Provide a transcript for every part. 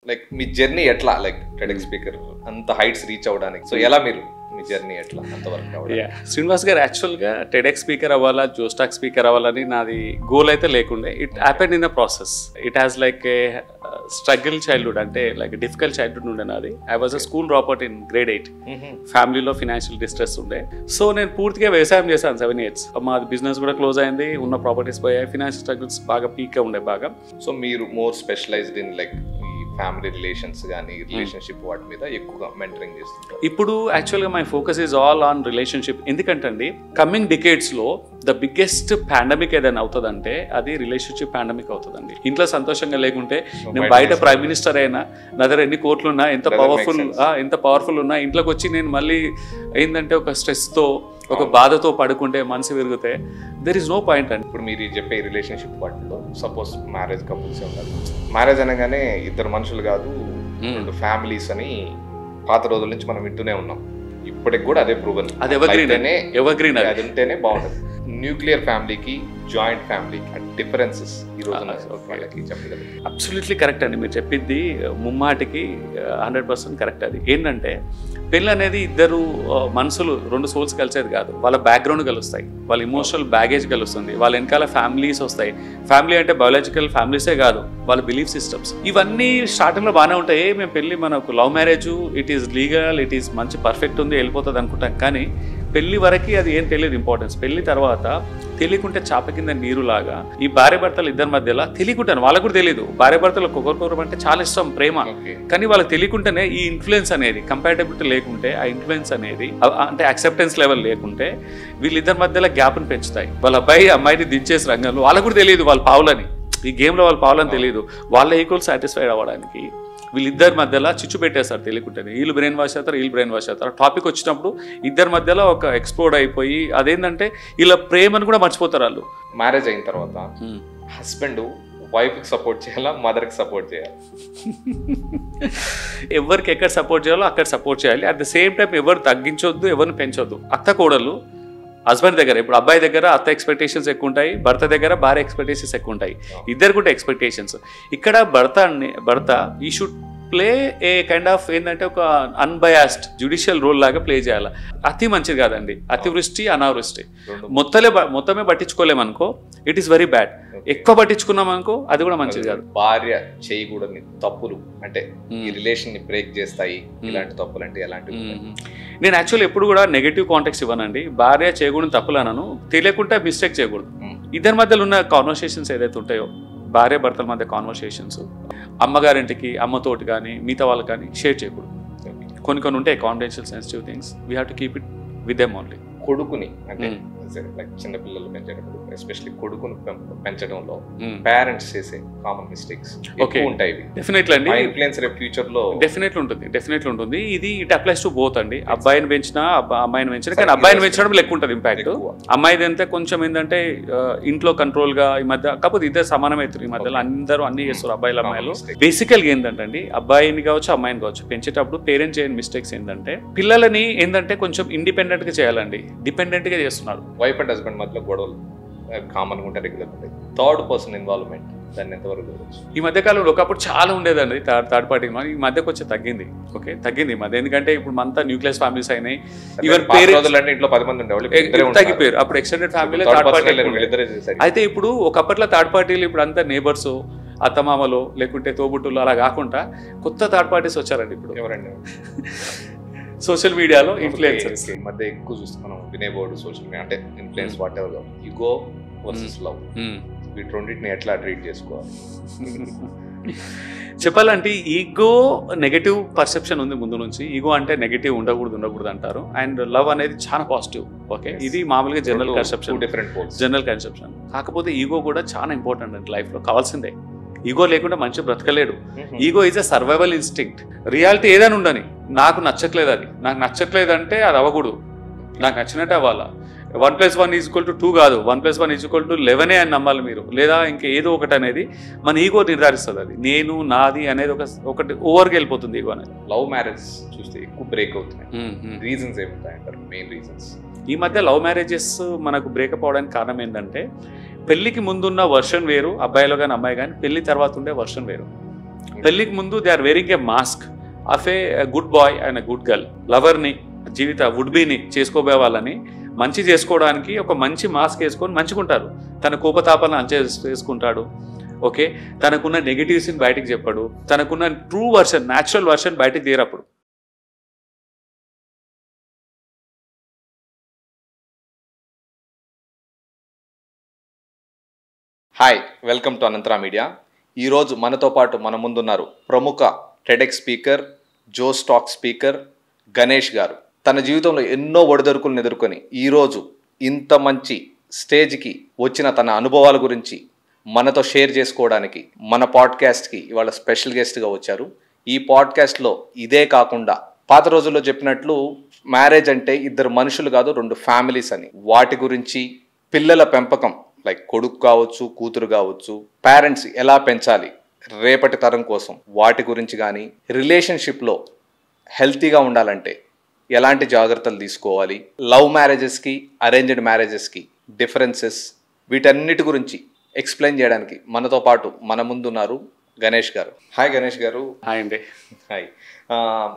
Like మీ journey ఎట్లా like TEDx speaker అంత heights reach అవ్వడానికి సో ఎలా మీరు మీ జర్నీ ఎట్లా అంతవరకు రావడానికి? శ్రీనివాస్ గారు యాక్చువల్గా టెడెక్స్ స్పీకర్ అవ్వాలా, జోస్టాక్ స్పీకర్ అవ్వాలని నాది గోల్ అయితే లేకుండే. It happened in the process. It has like A struggle childhood, అంటే లైక్ డిఫికల్ట్ చైల్డ్హుడ్ ఉండే నాది. I was a school drop out in grade 8. ఫ్యామిలీలో ఫినాన్షియల్ డిస్ట్రెస్ ఉండే. సో నేను పూర్తిగా వ్యవసాయం చేశాను 7 years. మాది బిజినెస్ కూడా క్లోజ్ అయింది, ఉన్న ప్రాపర్టీస్ పోయాయి, ఫినాన్షియల్ స్ట్రగుల్స్ బాగా పీక్గా ఉండే బాగా. సో మీరు more specialised in like family relations కానీ రిలేషన్షిప్ వాటి మీద ఎక్కువగా మెంటరింగ్ చేస్తుంటారు. ఇప్పుడు యాక్చువల్గా my focus is all on relationship. ఎందుకంటే అండి కమింగ్ డికేడ్స్లో ద బిగ్గెస్ట్ పాండమిక్ ఏదైనా అవుతుందంటే అది రిలేషన్షిప్ పాండమిక్ అవుతుందండి. ఇంట్లో సంతోషంగా లేకుంటే నేను బయట ప్రైమ్ మినిస్టర్ అయినా, నా దగ్గర ఎన్ని కోట్లు ఉన్నా, ఎంత పవర్ఫుల్ ఉన్నా, ఇంట్లోకి వచ్చి నేను మళ్ళీ ఏంటంటే ఒక స్ట్రెస్తో ఒక బాధతో పడుకుంటే మనసు విరిగితే దెర్ ఇస్ నో పాయింట్ అండి. ఇప్పుడు మీరు చెప్పే రిలేషన్షిప్ వాటిలో సపోజ్ మ్యారేజ్ కపుల్స్ ఉన్నారు. మ్యారేజ్ అనగానే ఇద్దరు మనుషులు కాదు, 2 ఫ్యామిలీస్ అని పాత రోజుల నుంచి మనం వింటూనే ఉన్నాం. ఇప్పటికి కూడా అదే ప్రూవెన్. అది ఎవర్ అది ఉంటేనే బాగుంటుంది. న్యూక్లియర్ ఫ్యామిలీకి జాయింట్ ఫ్యామిలీకి డిఫరెన్సెస్ ఈ రోజు వాళ్ళకి చెప్పగలరు? అబ్సల్యూట్లీ కరెక్ట్ అండి మీరు చెప్పింది, ముమ్మాటికి 100% కరెక్ట్. అది ఏంటంటే పెళ్ళి అనేది ఇద్దరు మనసులు, 2 సోల్స్ కలిసేది కాదు. వాళ్ళ బ్యాక్గ్రౌండ్ కలుస్తాయి, వాళ్ళ ఇమోషనల్ బ్యాగేజ్ కలుస్తుంది, వాళ్ళ వెనకాల ఫ్యామిలీస్ వస్తాయి. ఫ్యామిలీ అంటే బయాలజికల్ ఫ్యామిలీసే కాదు, వాళ్ళ బిలీఫ్ సిస్టమ్స్. ఇవన్నీ స్టార్టింగ్లో బాగానే ఉంటాయి. మేము పెళ్ళి మనకు love marriage, it is legal, it is మంచి పర్ఫెక్ట్ ఉంది, వెళ్ళిపోతుంది అనుకుంటాం. కానీ పెళ్లి వరకు అది ఏం తెలియదు ఇంపార్టెన్స్. పెళ్లి తర్వాత తెలియకుంటే చాప కింద నీరులాగా ఈ భార్య భర్తలు ఇద్దరి మధ్యలో తెలియకుంటాను, వాళ్ళకు కూడా తెలియదు. భార్య భర్తలు ఒకరికొకరు అంటే చాలా ఇష్టం, ప్రేమ. కానీ వాళ్ళకి తెలియకుండానే ఈ ఇన్ఫ్లుయెన్స్ అనేది, కంపాటబిలిటీ లేకుంటే ఆ ఇన్ఫ్లుయెన్స్ అనేది, అంటే యాక్సెప్టెన్స్ లెవెల్ లేకుంటే వీళ్ళిద్దరి మధ్యలో గ్యాప్ని పెంచుతాయి. వాళ్ళ అమ్మాయిని దించేసి రంగంలో వాళ్ళకు కూడా తెలియదు వాళ్ళ పావులని, ఈ గేమ్లో వాళ్ళ పావులని తెలియదు. వాళ్ళ ఈక్వల్ సాటిస్ఫైడ్ అవ్వడానికి వీళ్ళిద్దరి మధ్యలో చిచ్చు పెట్టేస్తారు తెలియకుండానే. వీళ్ళు బ్రెయిన్ వాష్ అవుతారు, వీళ్ళు బ్రెయిన్ వాష్ అవుతారు. టాపిక్ వచ్చినప్పుడు ఇద్దరి మధ్యలో ఒక ఎక్స్ప్లోర్డ్ అయిపోయి అదేంటంటే వీళ్ళ ప్రేమను కూడా మర్చిపోతారు వాళ్ళు. మ్యారేజ్ అయిన తర్వాత హస్బెండ్ వైఫ్కి సపోర్ట్ చేయాలా, మదర్కి సపోర్ట్ చేయాలి? ఎవరికి ఎక్కడ సపోర్ట్ చేయాలో అక్కడ సపోర్ట్ చేయాలి. అట్ ద సేమ్ టైం ఎవరు తగ్గించొద్దు, ఎవరిని పెంచొద్దు. అత్త కోడలు హస్బెండ్ దగ్గర, ఇప్పుడు అబ్బాయి దగ్గర అత్త ఎక్స్పెక్టేషన్స్ ఎక్కువ ఉంటాయి, భర్త దగ్గర భార్య ఎక్స్పెక్టేషన్స్ ఎక్కువ ఉంటాయి. ఇద్దరు కూడా ఎక్స్పెక్టేషన్స్. ఇక్కడ భర్త ఈ should play A kind of ఏంటంటే ఒక అన్బయాస్డ్ జ్యుడిషియల్ రోల్ లాగా ప్లే చేయాలి. అతి మంచిది కాదండి, అతివృష్టి అనావృష్టి. మొత్తమే పట్టించుకోలేమనుకో ఇట్ ఈస్ వెరీ బ్యాడ్. ఎక్కువ పట్టించుకున్నాం అనుకో అది కూడా మంచిది కాదు. భార్య చేయకూడని తప్పులు అంటే ఈ రిలేషన్ ని బ్రేక్ చేస్తాయి, ఇలాంటి తప్పులు అంటే ఎలాంటివి? నేను యాక్చువల్లీ ఎప్పుడు కూడా నెగటివ్ కాంటెక్స్ట్ ఇవ్వనండి. భార్య చేయకూడని తప్పులు అనను, తెలియకుండా మిస్టేక్ చేయకూడదు. ఇద్దరి మధ్యలో ఉన్న కాన్వర్సేషన్స్ ఏదైతే ఉంటాయో, భార్య భర్తల మధ్య కాన్వర్సేషన్స్, అమ్మగారింటికి అమ్మతోటి కానీ మిగతా వాళ్ళకి కానీ షేర్ చేయకూడదు. కొన్ని ఉంటాయి confidential sensitive things, we have to keep it with them only. కొడుకుని అంటే లైక్ చిన్న పిల్లలు పెంచేటప్పుడు ఎస్పెషల్లీ కొడుకుని పెంచడంలో పేరెంట్స్ చేసే కామన్ మిస్టేక్స్ ఉంటాయి. డెఫినెట్లీ అండి, ఇన్ఫ్లుయెన్స్ రేపు ఫ్యూచర్ లో డెఫినెట్లీ ఉంటుంది. ఇది ఇట్ అప్లైస్ టు బోత్ అండి. అబ్బాయిని పెంచినా అమ్మాయిని పెంచినా, కానీ అబ్బాయిని పెంచడం లెక్క ఉంటుంది ఇంపాక్ట్. అమ్మాయిది అంతే కొంచెం ఏంటంటే ఇంట్లో కంట్రోల్ గా ఈ మధ్య, కాకపోతే ఇద్దరు సమానమవుతారు ఈ మధ్యలో, అందరూ అన్ని చేస్తారు అబ్బాయిలు అమ్మాయిలు. బేసికల్గా ఏంటంటే అండి అబ్బాయిని కావచ్చు అమ్మాయిని కావచ్చు పెంచేటప్పుడు పేరెంట్స్ చేయని మిస్టేక్స్ ఏంటంటే పిల్లలని ఏంటంటే కొంచెం ఇండిపెండెంట్ గా చేయాలండి, డిపెండెంట్ గా చేస్తున్నారు. వైఫ్ అండ్ హస్బెండ్ మధ్యలో గొడవలు కామన్ గా ఉంటాయి, రెగ్యులర్ ఉంటాయి. థర్డ్ పర్సన్ ఇన్వాల్వ్మెంట్ దాన్ని ఎంతవరకు? ఈ మధ్యకాలంలో ఒకప్పుడు చాలా ఉండేదండి థర్డ్ పార్టీ, ఈ మధ్య కొంచెం తగ్గింది. తగ్గింది ఈ మధ్య. ఎందుకంటే ఇప్పుడు మనతా న్యూక్లియస్ ఫ్యామిలీస్ అయినాయి. ఈవెన్ ఇంట్లో 10 మంది తగ్గిపోయారు. అప్పుడు ఎక్స్టెండెడ్ ఫ్యామిలీ థర్డ్ పార్టీ. అయితే ఇప్పుడు ఒకప్పట్లో థర్డ్ పార్టీలు ఇప్పుడు అంతా నేబర్స్, అత్తమామలు లేకుంటే తోబుట్టులు అలా కాకుండా కొత్త థర్డ్ పార్టీస్ వచ్చారండి ఇప్పుడు. ఎవరండి? సోషల్ మీడియాలో ఇన్ఫ్లుయెన్సర్స్ మధ్య ఎక్కువ చూస్తున్నాం వినేబోర్డు సోషల్ మీడియా అంటే influence what ever. Ego versus love, వీటి రెండింటిని ఎట్లా ట్రీట్ చేసుకోవాలి? చెప్పాలంటే ఈగో నెగటివ్ పర్సెప్షన్ ఉంది ముందు నుంచి. ఈగో అంటే నెగటివ్ ఉండకూడదు అంటారు, అండ్ లవ్ అనేది చాలా పాజిటివ్. ఓకే, ఇది మామూలుగా జనరల్ కన్సెప్షన్. కాకపోతే ఈగో కూడా చాలా ఇంపార్టెంట్ అండి లైఫ్ లో, కావాల్సిందే. ఈగో లేకుండా మనిషి బ్రతకలేడు. Ego is a survival instinct. Reality ఏదైనా ఉండని, నాకు నచ్చట్లేదు, అది నాకు నచ్చట్లేదు అంటే అది అవ్వకూడదు, నాకు నచ్చినట్టు అవ్వాలా. 1+1 = 2 కాదు, 1+1 = 11 అని నమ్మాలి మీరు, లేదా ఇంకా ఏదో ఒకటి అనేది మన ఈగో నిర్ధారిస్తుంది. అది నేను నాది అనేది ఒకటి ఓవర్గా వెళ్ళిపోతుంది ఈగో అనేది. లవ్ మ్యారేజ్ చూస్తే ఎక్కువ బ్రేక్ అవుతున్నాయి. రీజన్స్ ఏముంటాయి అంటారు? మెయిన్ రీజన్స్ ఈ మధ్య లవ్ మ్యారేజెస్ మనకు బ్రేకప్ అవడానికి కారణం ఏంటంటే పెళ్లికి ముందున్న వర్షన్ వేరు, అబ్బాయిలో కానీ అమ్మాయి కానీ, పెళ్లి తర్వాత ఉండే వర్షన్ వేరు. పెళ్ళికి ముందు they are wearing a mask of a good boy and good girl. లవర్ని జీవిత వుడ్ బీని చేసుకోబోయే వాళ్ళని మంచి చేసుకోవడానికి ఒక మంచి మాస్క్ వేసుకొని మంచుకుంటారు. తన కోపతాపాలను చేసుకుంటాడు. ఓకే, తనకున్న నెగిటివ్స్ని బయటికి చెప్పాడు, తనకున్న ట్రూ వర్షన్ న్యాచురల్ వర్షన్ బయటికి తీరప్పుడు. Hi, welcome to Anantara media. ఈరోజు మనతో పాటు మన ముందున్నారు ప్రముఖ TEDx speaker, Josh Talks speaker Ganesh garu. తన జీవితంలో ఎన్నో ఒడిదొడుకులను ఎదుర్కొని ఈరోజు ఇంత మంచి స్టేజ్కి వచ్చిన తన అనుభవాల గురించి మనతో షేర్ చేసుకోవడానికి మన పాడ్కాస్ట్కి ఇవాళ స్పెషల్ గెస్ట్గా వచ్చారు. ఈ పాడ్కాస్ట్లో ఇదే కాకుండా పాత రోజుల్లో చెప్పినట్లు మ్యారేజ్ అంటే ఇద్దరు మనుషులు కాదు, 2 ఫ్యామిలీస్ అని, వాటి గురించి, పిల్లల పెంపకం లైక్ కొడుకు కావచ్చు, కూతురు కావచ్చు, పేరెంట్స్ ఎలా పెంచాలి రేపటి తరం కోసం, వాటి గురించి కానీ, రిలేషన్షిప్లో హెల్తీగా ఉండాలంటే ఎలాంటి జాగ్రత్తలు తీసుకోవాలి, లవ్ మ్యారేజెస్కి అరేంజ్డ్ మ్యారేజెస్కి డిఫరెన్సెస్, వీటన్నిటి గురించి ఎక్స్ప్లెయిన్ చేయడానికి మనతో పాటు మన ముందున్నారు గణేష్ గారు. హాయ్ గణేష్ గారు. హాయ్ అండి. హాయ్.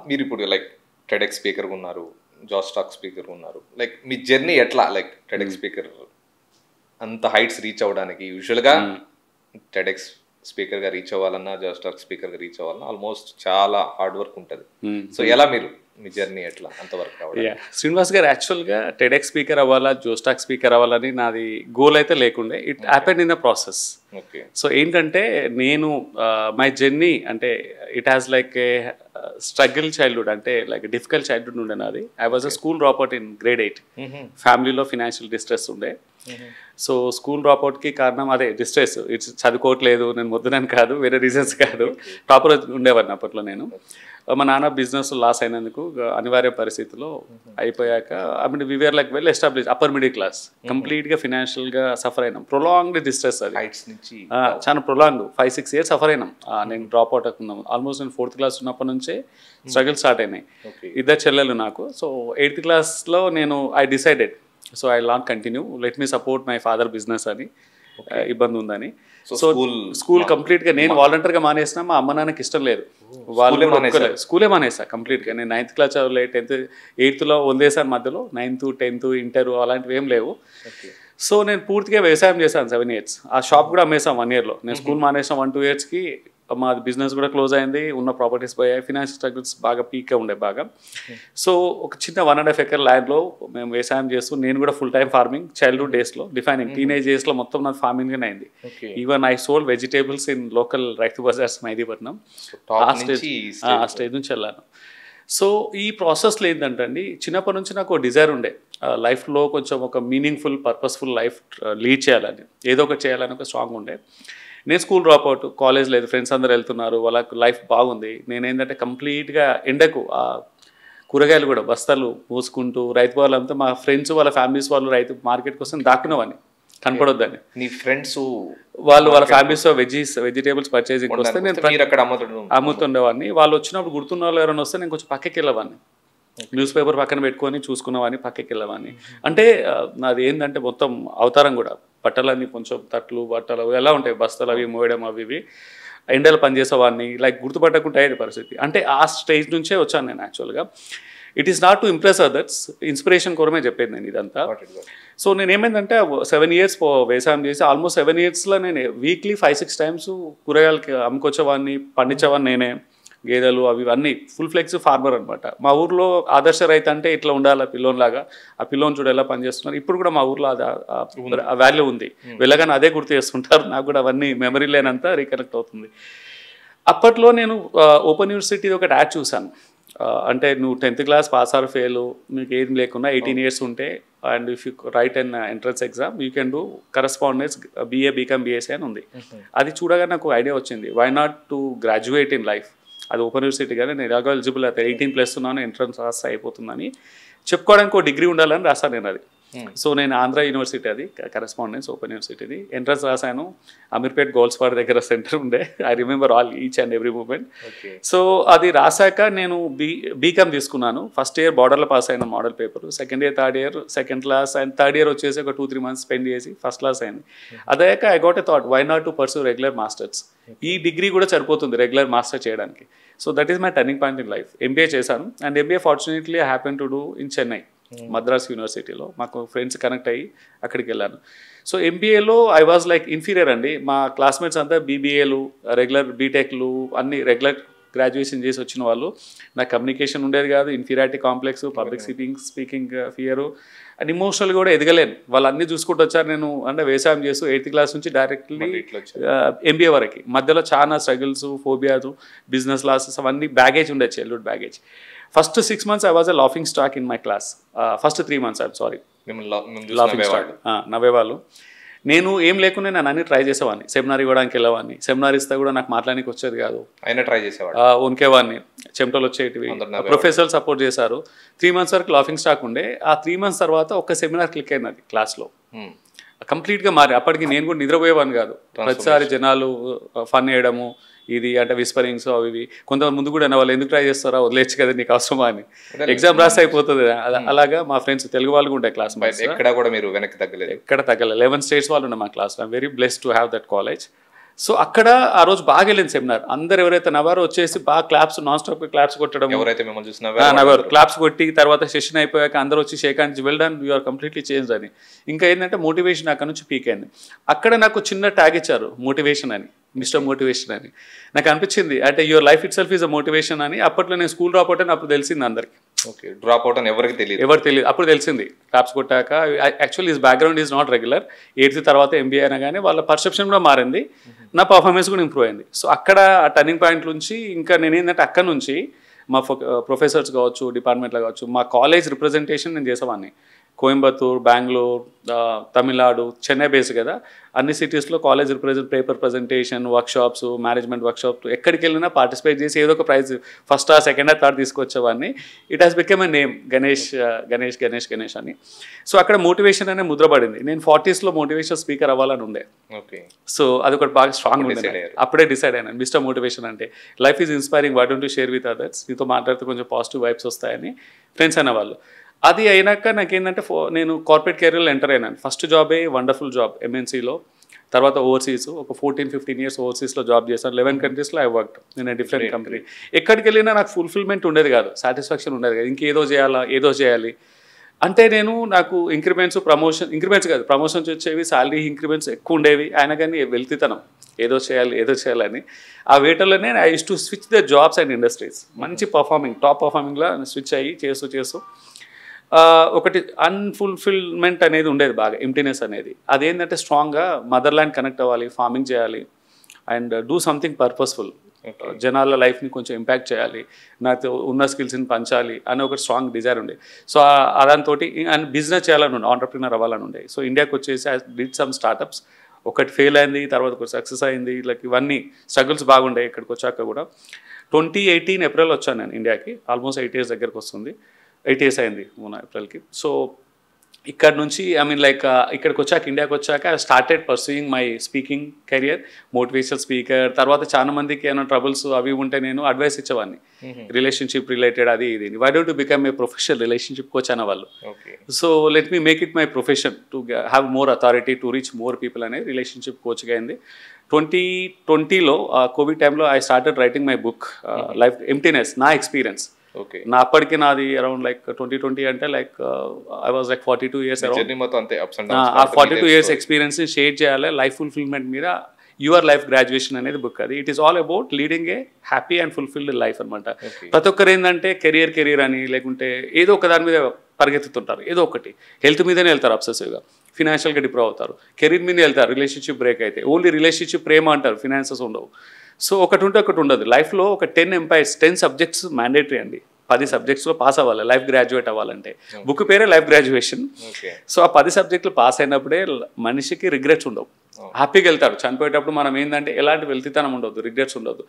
మీరు ఇప్పుడు లైక్ టెడెక్స్ స్పీకర్గా ఉన్నారు, జోస్ టాక్ స్పీకర్గా ఉన్నారు. లైక్ మీ జర్నీ ఎట్లా, లైక్ టెడెక్స్ స్పీకర్ అంత హైట్స్ రీచ్ అవ్వడానికి? యూజువల్గా టెడెక్స్ స్పీకర్గా రీచ్ అవ్వాలన్నా, జోస్ టాక్ స్పీకర్గా రీచ్ అవ్వాలన్నా ఆల్మోస్ట్ చాలా హార్డ్ వర్క్ ఉంటుంది. సో ఎలా మీరు మీ జర్నీ ఎట్లా అంతవరకు రావడం? శ్రీనివాస్ గారు, యాక్చువల్గా టెడెక్స్ స్పీకర్ అవ్వాలా, జోస్ టాక్ స్పీకర్ అవ్వాలని నాది గోల్ అయితే లేకుండే. It happen in the process. Okay. So ఏంటంటే నేను మై జర్నీ అంటే it has like A struggle childhood, అంటే లైక్ డిఫికల్ట్ చైల్డ్హుడ్ ఉండే నాది. I was a school drop out in grade 8. ఫ్యామిలీలో ఫినాన్షియల్ డిస్ట్రెస్ ఉండే. సో స్కూల్ డ్రాప్ అవుట్కి కారణం అదే డిస్ట్రెస్. ఇట్స్ చదువుకోవట్లేదు, నేను వద్దునని కాదు, వేరే రీజన్స్ కాదు. ప్రాపర్ ఉండేవాడిని అప్పట్లో. నేను మా నాన్న బిజినెస్ లాస్ అయినందుకు అనివార్య పరిస్థితిలో అయిపోయాక I mean we were like well establish upper middle class, కంప్లీట్గా ఫినాన్షియల్గా సఫర్ అయినాం. ప్రొలాంగ్డ్ డిస్ట్రెస్ అది, చాలా ప్రొలాంగ్ 5-6 years సఫర్ అయినాం. నేను డ్రాప్ అవుట్ అవుతున్నాం. ఆల్మోస్ట్ నేను 4th క్లాస్ ఉన్నప్పటి నుంచే స్ట్రగుల్ స్టార్ట్ అయినాయి. 2 చెల్లెలు నాకు. సో 8th క్లాస్లో నేను I decided, so I not continue, let me support my father business అని. ఇబ్బంది ఉందని. సో స్కూల్ కంప్లీట్గా నేను వాలంటీర్గా మానేసిన. మా అమ్మ నాన్నకి ఇష్టం లేదు, వాళ్ళు స్కూలే మానేసా కంప్లీట్గా. నేను 9th క్లాస్ చదవలే, 10th 8thలో వదిలేసాను మధ్యలో. 9th 10th ఇంటర్ అలాంటివి ఏం లేవు. సో నేను పూర్తిగా వ్యవసాయం చేశాను 7 years. ఆ షాప్ కూడా అమ్మేసాం 1 yearలో. నేను స్కూల్ మానేసాం 1-2 yearsకి. మా బిజినెస్ కూడా క్లోజ్ అయింది, ఉన్న ప్రాపర్టీస్ పోయాయి, ఫినాన్షియల్ స్ట్రగుల్స్ బాగా పీక్గా ఉండే బాగా. సో ఒక చిన్న 1.5 acre ల్యాండ్లో మేము వ్యవసాయం చేస్తూ, నేను కూడా ఫుల్ టైమ్ ఫార్మింగ్. చైల్డ్హుడ్ డేస్లో, డిఫైనింగ్ టీనేజ్ డేస్లో మొత్తం నాకు ఫార్మింగ్గానే అయింది. Even I sold vegetables in local రైతు బజార్స్ మైదీపట్నం. ఆ స్టేజ్ నుంచి వెళ్ళాను. సో ఈ ప్రాసెస్లో ఏంటంటే అండి, చిన్నప్పటి నుంచి నాకు డిజైర్ ఉండే లైఫ్లో కొంచెం ఒక మీనింగ్ఫుల్, పర్పస్ఫుల్ లైఫ్ లీడ్ చేయాలని, ఏదో ఒకటి చేయాలని ఒక స్ట్రాంగ్ ఉండే. నేను స్కూల్ డ్రాప్ అవుట్, కాలేజ్ లేదు, ఫ్రెండ్స్ అందరు వెళ్తున్నారు, వాళ్ళకు లైఫ్ బాగుంది. నేనేంటంటే కంప్లీట్గా ఎండకు ఆ కూరగాయలు కూడా బస్తాలు మోసుకుంటూ, రైతు వాళ్ళంతా మా ఫ్రెండ్స్ వాళ్ళ ఫ్యామిలీస్ వాళ్ళు రైతు మార్కెట్ కోసం దాక్కునేవాడిని, కనపడొద్దని. నీ ఫ్రెండ్స్ వాళ్ళ ఫ్యామిలీస్ వెజిటేబుల్స్ పర్చేసింగ్ వస్తే నేను అమ్ముతుండేవాడిని. వాళ్ళు వచ్చినప్పుడు గుర్తున్న వాళ్ళు ఎవరైనా వస్తే నేను కొంచెం పక్కకి వెళ్ళేవాడిని, న్యూస్ పేపర్ పక్కన పెట్టుకొని చూసుకునేవాడిని, పక్కకి వెళ్ళేవాడిని. అంటే నాది ఏంటంటే మొత్తం అవతారం కూడా, బట్టలన్నీ కొంచెం తట్లు బట్టలు ఎలా ఉంటాయి, బస్తలు అవి మోయడం అవి ఇవి, ఎండలు పనిచేసేవాడిని. లైక్ గుర్తుపట్టకుండా అయ్యేది పరిస్థితి. అంటే ఆ స్టేజ్ నుంచే వచ్చాను నేను యాక్చువల్గా. It is not to impress others, inspiration కోరమే చెప్పేది నేను ఇదంతా. సో నేను ఏమైందంటే 7 years వ్యవసాయం చేసి, ఆల్మోస్ట్ 7 yearsలో నేను వీక్లీ 5-6 times కూరగాయలకి అమ్ముకొచ్చేవాడిని, పండించేవాడిని నేనే. గేదెలు అవి అన్నీ ఫుల్ ఫ్లెక్స్ ఫార్మర్ అనమాట. మా ఊర్లో ఆదర్శ రైతు అంటే ఇట్లా ఉండాలి, పిల్లోన్ లాగా. ఆ పిల్లోన్ చూడ ఎలా పనిచేస్తున్నారు. ఇప్పుడు కూడా మా ఊర్లో ఆ వాల్యూ ఉంది. వెళ్ళగానే అదే గుర్తు చేస్తుంటారు. నాకు కూడా అవన్నీ మెమరీ లేనంత రీకనెక్ట్ అవుతుంది. అప్పట్లో నేను ఓపెన్ యూనివర్సిటీ ఒకటి యాడ్ చూశాను. అంటే నువ్వు 10th class pass or fail, మీకు ఏం లేకున్నా 18 years ఉంటే, and if you right and entrance exam you can do correspondence BA BCom BSc అని ఉంది. అది చూడగా నాకు ఐడియా వచ్చింది, why not to graduate in life. అది ఓపెన్ యూనివర్సిటీ కానీ నేను ఎలాగో ఎలిజిబుల్ అయితే 18+ ఉన్నాను, ఎంట్రన్స్ రాస్తే అయిపోతుందని చెప్పుకోవడానికి ఒక డిగ్రీ ఉండాలని రాస్తాను నేను. అది సో నేను ఆంధ్ర యూనివర్సిటీ, అది కరెస్పాండెన్స్, ఓపెన్ యూనివర్సిటీది. ఎంట్రన్స్ రాశాను, అమీర్పేట్ గోల్స్పాడ్ దగ్గర సెంటర్ ఉండే. I remember all each and every moment. So అది రాశాక నేను బీకామ్ తీసుకున్నాను. ఫస్ట్ ఇయర్ బార్డర్లో పాస్ అయిన model paper, second year third year second class, and third year వచ్చేసి ఒక 2-3 months స్పెండ్ చేసి ఫస్ట్ క్లాస్ అయింది. అదాక I got a thought, why not to pursue regular masters. ఈ డిగ్రీ కూడా సరిపోతుంది రెగ్యులర్ మాస్టర్ చేయడానికి. So that is my turning point in life. MBA చేశాను, and MBA fortunately I happen to do in Chennai, Madras యూనివర్సిటీలో. మాకు friends connect అయ్యి అక్కడికి వెళ్ళాను. సో ఎంబీఏలో ఐ వాజ్ లైక్ ఇన్ఫీరియర్ అండి. మా క్లాస్మేట్స్ అంతా బీబీఏలు, రెగ్యులర్ బీటెక్లు, అన్ని రెగ్యులర్ గ్రాడ్యుయేషన్ చేసి వచ్చిన వాళ్ళు. నాకు కమ్యూనికేషన్ ఉండేది కాదు, inferiority complex, public speaking fear, and emotional కూడా ఎదగలేను. వాళ్ళు అన్నీ చూసుకుంటూ వచ్చారు. నేను అంటే వ్యవసాయం చేస్తూ 8th class నుంచి డైరెక్ట్లీ ఎంబీఏ వరకు మధ్యలో చాలా స్ట్రగుల్స్, ఫోబియాస్, బిజినెస్ లాసెస్, అవన్నీ బ్యాగేజ్ ఉండే, childhood baggage. First 6 months I was a laughing stock in my class. First 3 months I'm sorry. Laughing stock. నవ్వేవాళ్ళు. నేను ఏం లేకుండా నేను అన్ని ట్రై చేసేవాడిని. సెమినార్ ఇవ్వడానికి వెళ్ళేవాడిని. సెమినార్ ఇస్తే కూడా నాకు మాట్లాడానికి వచ్చేది కాదు. అయినా ట్రై చేసేవాడు. వణికేవాడిని, చెమటలు వచ్చేటివి. ప్రొఫెసర్ సపోర్ట్ చేశారు. 3 months వరకు లాఫింగ్ స్టాక్ ఉండే. ఆ 3 months తర్వాత ఒక సెమినార్ క్లిక్ అయింది అది క్లాస్లో. కంప్లీట్గా మారి. అప్పటికి నేను కూడా నిద్రపోయేవాడిని కాదు. ప్రతిసారి జనాలు ఫన్ వేయడము, ఇది అంటే విస్పరింగ్స్ అవి ఇవి. కొంతమంది ముందు కూడా వాళ్ళు ఎందుకు ట్రై చేస్తారా, వదిలేచ్చు కదా నీకు అవసరమా అని. ఎగ్జామ్ రాస్తే అయిపోతుంది. అలాగా మా ఫ్రెండ్స్ తెలుగు వాళ్ళు కూడా ఉంటాయి క్లాస్. ఎక్కడ కూడా మీరు వెనక్కి తగ్గలేదు? ఎక్కడ తగ్గలేదు. 11 states వాళ్ళు ఉన్నాయి మా class. I'm very blessed to have that college. So అక్కడ ఆ రోజు బాగా వెళ్ళింది సెమినార్. అందరు ఎవరైతే నవ్వారో వచ్చేసి బాగా క్లాప్స్, నాన్ స్టాప్ క్లాప్స్ కొట్టడం. ఎవరైతే మిమ్మల్ని చూసినా నవ్వారు. క్లాప్స్ కొట్టి తర్వాత సెషన్ అయిపోయాక అందరూ వచ్చి shake hands, well done, you are completely change అని. ఇంకా ఏంటంటే మోటివేషన్ అక్కడ నుంచి పీక్ అయింది. అక్కడ నాకు చిన్న ట్యాగ్ ఇచ్చారు, మోటివేషన్ అని, మిస్టర్ మోటివేషన్ అని. నాకు అనిపించింది అంటే your life it self is a motivation అని. అప్పట్లో నేను స్కూల్ డ్రాప్ అవుట్ అని అప్పుడు తెలిసింది అందరికి. ఓకే, డ్రాప్ అవుట్ అని ఎవరికి తెలియదు. అప్పుడు తెలిసింది. క్లాప్స్ కొట్టాక. Actually his background is not regular. 8th తర్వాత ఎంబీఏ అయినా కానీ వాళ్ళ పర్సెప్షన్ కూడా మారింది, నా పర్ఫార్మెన్స్ కూడా ఇంప్రూవ్ అయింది. సో అక్కడ ఆ టర్నింగ్ పాయింట్ నుంచి ఇంకా నేను ఏంటంటే అక్కడ నుంచి మా ప్రొఫెసర్స్ కావచ్చు, డిపార్ట్మెంట్లో కావచ్చు, మా కాలేజ్ రిప్రజెంటేషన్ నేను చేసేవాడిని. కోయంబత్తూర్, బెంగళూరు, తమిళనాడు, చెన్నై బేస్ కదా, అన్ని సిటీస్లో college paper presentation, workshops, management workshops, ఎక్కడికి వెళ్ళినా పార్టిసిపేట్ చేసి ఏదో ఒక ప్రైజ్, ఫస్ట్ సెకండ్ థర్డ్ తీసుకొచ్చేవాడిని. It has become a name, Ganesh Ganesh Ganesh Ganesh అని. సో అక్కడ మోటివేషన్ అనే ముద్రపడింది. నేను 40s మోటివేషన్ స్పీకర్ అవ్వాలని ఉండే. ఓకే, సో అది ఒకటి బాగా స్ట్రాంగ్ ఉండే. అప్పుడే డిసైడ్ అయినాను, మిస్టర్ మోటివేషన్ అంటే life is inspiring, why don't you share with others. నీతో మాట్లాడితే కొంచెం పాజిటివ్ వైబ్స్ వస్తాయని ఫ్రెండ్స్ అనేవాళ్ళు. అది అయినాక నాకేంటంటే నేను కార్పొరేట్ కెరీర్లో ఎంటర్ అయినాను. ఫస్ట్ జాబే వండర్ఫుల్ జాబ్ ఎంఎన్సీలో. తర్వాత ఓవర్సీస్ ఒక 14-15 years ఓవర్సీస్లో జాబ్ చేశాను. 11 countries ఐ వర్క్డ్ నేను డిఫరెంట్ కంపెనీ. ఎక్కడికి వెళ్ళినా నాకు ఫుల్ఫిల్మెంట్ ఉండేది కాదు, సాటిస్ఫాక్షన్ ఉండేది కాదు. ఇంకేదో చేయాలి అంటే నాకు ఇంక్రిమెంట్స్ కాదు, ప్రమోషన్స్ వచ్చేవి, శాలరీ ఇంక్రిమెంట్స్ ఎక్కువ ఉండేవి. అయినా కానీ వెళ్తితనం, ఏదో చేయాలని. ఆ వేటర్లోనే I use to switch the jobs and industries. మంచి టాప్ పర్ఫార్మింగ్లో స్విచ్ అయ్యి చేస్తూ ఒకటి అన్ఫుల్ఫిల్మెంట్ అనేది ఉండేది, బాగా ఎంప్టీనెస్ అనేది. అదేంటంటే స్ట్రాంగ్గా మదర్ల్యాండ్ కనెక్ట్ అవ్వాలి, ఫార్మింగ్ చేయాలి, అండ్ డూ సంథింగ్ పర్పస్ఫుల్. జనాల లైఫ్ని కొంచెం ఇంపాక్ట్ చేయాలి, నాకు ఉన్న స్కిల్స్ని పంచాలి అని ఒక స్ట్రాంగ్ డిజైర్ ఉండే. సో దాంతో అండ్ బిజినెస్ చేయాలని ఉండే, ఆంటర్ప్రినర్ అవ్వాలని ఉండే. సో ఇండియాకి వచ్చేసి ఐ డిడ్ సమ్ స్టార్టప్స్. ఒకటి ఫెయిల్ అయింది, తర్వాత ఒకటి సక్సెస్ అయింది. లైక్ ఇవన్నీ స్ట్రగుల్స్ బాగుండే. ఇక్కడికి వచ్చాక కూడా 2018 April వచ్చాను నేను ఇండియాకి. ఆల్మోస్ట్ 8 years దగ్గరకు వస్తుంది. 8 years అయింది మొన్న ఏప్రిల్కి. సో ఇక్కడ నుంచి ఇక్కడికి వచ్చాక, ఇండియాకి వచ్చాక I started pursuing my speaking career, motivational speaker. తర్వాత చాలా మందికి ఏమైనా ట్రబుల్స్ అవి ఉంటే నేను అడ్వైస్ ఇచ్చేవాడిని, రిలేషన్షిప్ రిలేటెడ్ అది ఇది. Why don't you become a professional relationship coach అనే వాళ్ళు. So let me make it my profession to have more authority to reach more people అనేది రిలేషన్షిప్ కోచ్గా అయింది. 2020లో కోవిడ్ టైంలో I started writing my book life emptiness, నా experience. Okay, నా అప్పటికి నాది అరౌండ్ 2020 అంటే ఐ వాజ్ 42 years అరౌండ్. ఆ 42 years ఎక్స్పీరియన్స్ని షేర్ చేయాలి లైఫ్ ఫుల్ఫిల్మెంట్ మీద. యువర్ లైఫ్ గ్రాడ్యుయేషన్ అనేది బుక్ అది. It is all about leading a happy and fulfilled life అనమాట. ప్రతి ఒక్కరు ఏంటంటే కెరీర్ అని, లేకుంటే ఏదో ఒక దాని మీద పరిగెత్తుతుంటారు. ఏదో ఒకటి హెల్త్ మీదనే వెళ్తారు అబ్సెసివ్గా, ఫినాన్షియల్గా డిప్రూవ్ అవుతారు. కెరీర్ మీద వెళ్తారు, రిలేషన్షిప్ బ్రేక్ అయితే ఓన్లీ రిలేషన్షిప్ ప్రేమ అంటారు, ఫినాన్సెస్ ఉండవు. సో ఒకటి ఉంటే ఒకటి ఉండదు. లైఫ్లో ఒక 10 సబ్జెక్ట్స్ మ్యాండేటరీ అండి. 10 subjectsలో పాస్ అవ్వాలి లైఫ్ గ్రాడ్యుయేట్ అవ్వాలంటే. బుక్ పేరే లైఫ్ గ్రాడ్యుయేషన్. సో ఆ 10 subjects పాస్ అయినప్పుడే మనిషికి రిగ్రెట్స్ ఉండవు. హ్యాపీగా వెళ్తాడు. చనిపోయేటప్పుడు మనం ఏంటంటే ఎలాంటి వెల్తితనం ఉండదు, రిగ్రెట్స్ ఉండదు.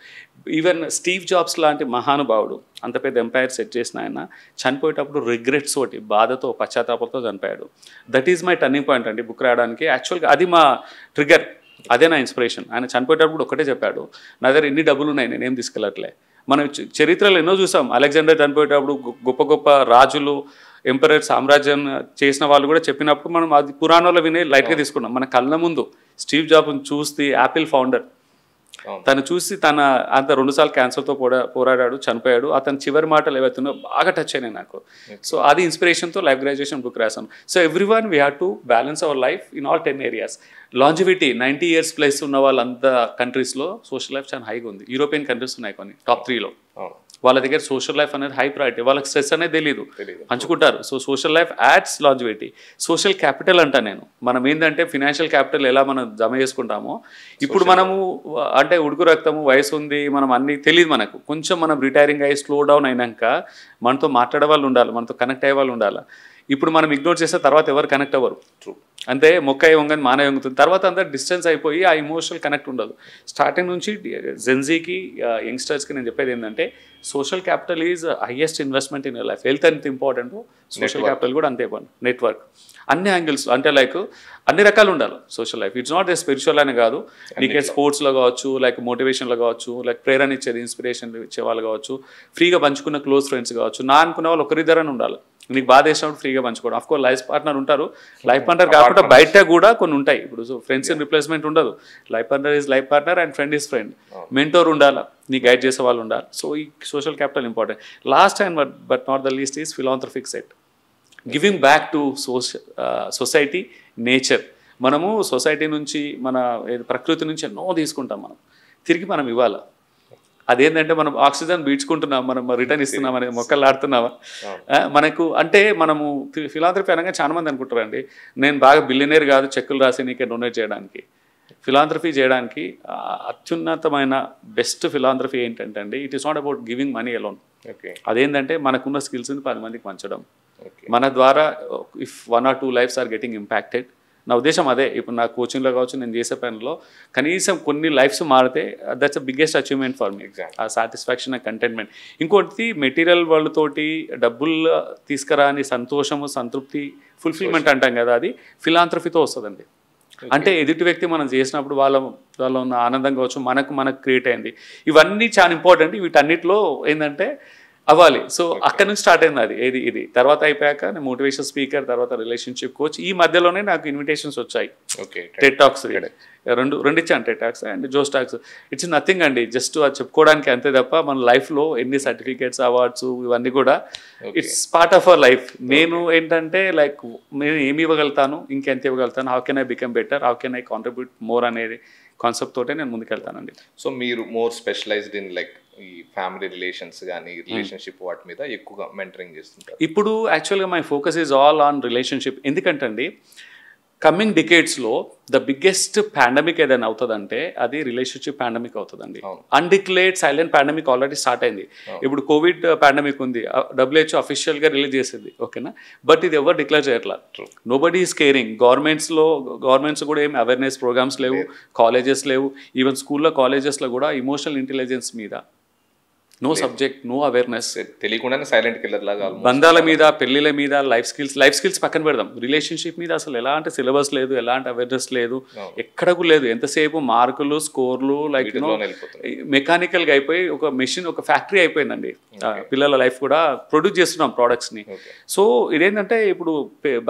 ఈవెన్ స్టీవ్ జాబ్స్ లాంటి మహానుభావుడు, అంత పెద్ద ఎంపైర్ సెట్ చేసిన ఆయన చనిపోయేటప్పుడు రిగ్రెట్స్ తోటి, బాధతో, పశ్చాత్తాపంతో చనిపోయాడు. That is my turning point అండి బుక్ రాయడానికి. యాక్చువల్గా అది మా ట్రిగర్, అదే నా ఇన్స్పిరేషన్. ఆయన చనిపోయేటప్పుడు ఒకటే చెప్పాడు, నా దగ్గర ఎన్ని డబ్బులు ఉన్నాయి, నేనేం తీసుకెళ్ళట్లే. మనం చరిత్రలో ఎన్నో చూసాం, అలెగ్జాండర్ చనిపోయేటప్పుడు గొప్ప గొప్ప రాజులు, ఎంపరర్, సామ్రాజ్యం చేసిన వాళ్ళు కూడా చెప్పినప్పుడు మనం అది పురాణంలో వినే లైట్గా తీసుకున్నాం. మన కళ్ళ ముందు స్టీవ్ జాబ్ని చూసి, యాపిల్ ఫౌండర్, తను చూసి అంత 2 సార్లు క్యాన్సర్తో పోరాడాడు, చనిపోయాడు. అతని చివరి మాటలు ఏవైతున్నాయో బాగా టచ్ అయినాయి నాకు. సో అది ఇన్స్పిరేషన్తో లైఫ్ గ్రాడ్యుయేషన్ బుక్ రాశాను. So everyone we have to balance our life in all 10 areas. Longevity 90 years plus ఉన్న వాళ్ళంతా కంట్రీస్లో సోషల్ లైఫ్ చాలా హైగా ఉంది. యూరోపియన్ కంట్రీస్ ఉన్నాయి కొన్ని టాప్ 3లో. వాళ్ళ దగ్గర సోషల్ లైఫ్ అనేది హై ప్రయారిటీ, వాళ్ళకి స్ట్రెస్ అనేది తెలియదు, పంచుకుంటారు. So social life ads longevity. Social capital అంటా నేను. మనం ఏంటంటే ఫినాన్షియల్ క్యాపిటల్ ఎలా మనం జమ చేసుకుంటామో, ఇప్పుడు మనము అంటే ఉడుకు రక్తము, వయసు ఉంది, మనం అన్నీ తెలియదు మనకు. కొంచెం మనం రిటైరింగ్ అయ్యి స్లో డౌన్ అయినాక మనతో మాట్లాడే వాళ్ళు ఉండాలి, మనతో కనెక్ట్ అయ్యే వాళ్ళు ఉండాలి. ఇప్పుడు మనం ఇగ్నోర్ చేస్తే తర్వాత ఎవరు కనెక్ట్ అవ్వరు. అంతే మొక్కయ్య వంగని మానవ వంగుతుంది. తర్వాత అందరు డిస్టెన్స్ అయిపోయి ఆ ఇమోషనల్ కనెక్ట్ ఉండదు. స్టార్టింగ్ నుంచి జెన్జీకి, యంగ్స్టర్స్కి నేను చెప్పేది ఏంటంటే social capital is highest investment in your life. Health ఎంత ఇంపార్టెంట్, సోషల్ క్యాపిటల్ కూడా అంతే ఇంపార్టెంట్. నెట్వర్క్ అన్ని యాంగిల్స్, అంటే లైక్ అన్ని రకాలు ఉండాలి social life. It's not a spiritual అని కాదు, నీకే స్పోర్ట్స్లో కావచ్చు, లైక్ మోటివేషన్లో కావచ్చు, లైక్ ప్రేరణ ఇచ్చేది, ఇన్స్పిరేషన్ ఇచ్చే వాళ్ళు కావచ్చు, ఫ్రీగా పంచుకున్న క్లోజ్ ఫ్రెండ్స్ కావచ్చు. నా అనుకున్న వాళ్ళు ఒకరిద్దరని ఉండాలి. నీకు బాధ వేసినప్పుడు ఫ్రీగా పంచుకోవడం. ఆఫ్కోర్స్ లైఫ్ పార్ట్నర్ ఉంటారు, లైఫ్ పార్ట్నర్ కాకుండా బయట కూడా కొన్ని ఉంటాయి. ఇప్పుడు ఫ్రెండ్స్ ఇన్ రిప్లేస్మెంట్ ఉండదు. Life partner is life partner and friend is friend. Mentor ఉండాలి, నీ గైడ్ చేసే వాళ్ళు ఉండాలి. సో ఈ social capital important. Last and but not the least is philanthropic set, giving back to society, nature. మనము society నుంచి, మన ప్రకృతి నుంచి ఎన్నో తీసుకుంటాం, మనం తిరిగి మనం ఇవ్వాలి. అదేంటంటే మనం ఆక్సిజన్ పీల్చుకుంటున్నాం, మనం రిటర్న్ ఇస్తున్నాం, అనేది మొక్కలు ఆడుతున్నామా మనకు. అంటే మనము ఫిలాంథ్రఫీ అనగా చాలా మంది అనుకుంటారండి, నేను బాగా బిలియనీర్ కాదు చెక్కులు రాసి నీకే డొనేట్ చేయడానికి. ఫిలాంథ్రఫీ చేయడానికి అత్యున్నతమైన బెస్ట్ ఫిలాంథ్రఫీ ఏంటంటే అండి, it is not about giving money alone. అదేంటంటే మనకున్న స్కిల్స్ని 10 మందికి పంచడం. మన ద్వారా if 1 or 2 lives are getting impacted. నా ఉద్దేశం అదే. ఇప్పుడు నా కోచింగ్లో కావచ్చు, నేను చేసే పనిలో కనీసం కొన్ని లైఫ్స్ మారితే that's the biggest achievement for me. ఆ సాటిస్ఫాక్షన్, ఆ కంటెంట్మెంట్. ఇంకోటి మెటీరియల్ వాళ్ళతోటి డబ్బులు తీసుకురాని సంతోషము, సంతృప్తి, ఫుల్ఫిల్మెంట్ అంటాం కదా, అది ఫిలాంథ్రఫీతో వస్తుందండి. అంటే ఎదుటి వ్యక్తి మనం చేసినప్పుడు వాళ్ళ ఉన్న ఆనందం కావచ్చు, మనకు క్రియేట్ అయింది. ఇవన్నీ చాలా ఇంపార్టెంట్. వీటన్నిటిలో ఏంటంటే అవ్వాలి. సో అక్కడ నుంచి స్టార్ట్ అయింది అది ఇది. తర్వాత అయిపోయాక నేను మోటివేషన్ స్పీకర్, తర్వాత రిలేషన్షిప్ కోచ్. ఈ మధ్యలోనే నాకు ఇన్విటేషన్స్ వచ్చాయి. టెడ్ టాక్స్ రెండు ఇచ్చాను, TED talks and Josh talks. It's nothing అండి, జస్ట్ అది చెప్పుకోవడానికి అంతే తప్ప మన లైఫ్లో ఎన్ని సర్టిఫికేట్స్, అవార్డ్స్ ఇవన్నీ కూడా it's part of our life. నేను ఏంటంటే లైక్ నేను ఏమి ఇవ్వగలుగుతాను, ఇంకెంత ఇవ్వగలుగుతాను, how can I become better, how can I contribute more అనేది కాన్సెప్ట్ తోటే నేను ముందుకెళ్తానండి. సో మీరు మోర్ స్పెషలైజ్డ్ ఇన్ లైక్ ఈ ఫ్యామిలీ రిలేషన్స్ కానీ రిలేషన్షిప్ వాటి మీద ఎక్కువగా మెంటరింగ్ చేస్తుంటారు. ఇప్పుడు యాక్చువల్గా my focus is all on relationship. ఎందుకంటే అండి కమింగ్ డికేడ్స్లో ద బిగ్గెస్ట్ పాండమిక్ ఏదైనా అవుతుందంటే అది రిలేషన్షిప్ పాండమిక్ అవుతుందండి. Undeclared silent pandemic already start అయింది. ఇప్పుడు కోవిడ్ పాండమిక్ ఉంది, WHO అఫీషియల్గా రిలీజ్ చేసింది, ఓకేనా. బట్ ఇది ఎవరు డిక్లేర్ చేయట్లా. Nobody is caring. గవర్నమెంట్స్ కూడా ఏమి అవేర్నెస్ ప్రోగ్రామ్స్ లేవు, కాలేజెస్ లేవు. ఈవెన్ స్కూల్లో, కాలేజెస్లో కూడా ఇమోషనల్ ఇంటెలిజెన్స్ మీద నో సబ్జెక్ట్, నో అవేర్నెస్. తెలియకుండానే సైలెంట్ కిల్లర్ లాగా బంధాల మీద, పెళ్లిల మీద, లైఫ్ స్కిల్స్ పక్కన పెడదాం. రిలేషన్షిప్ మీద అసలు ఎలాంటి సిలబస్ లేదు, ఎలాంటి అవేర్నెస్ లేదు, ఎక్కడకు లేదు. ఎంతసేపు మార్కులు, స్కోర్లు, లైక్ మెకానికల్గా అయిపోయి ఒక మెషిన్, ఒక ఫ్యాక్టరీ అయిపోయిందండి. పిల్లల లైఫ్ కూడా ప్రొడ్యూస్ చేస్తున్నాం ప్రోడక్ట్స్ని. సో ఇదేంటంటే ఇప్పుడు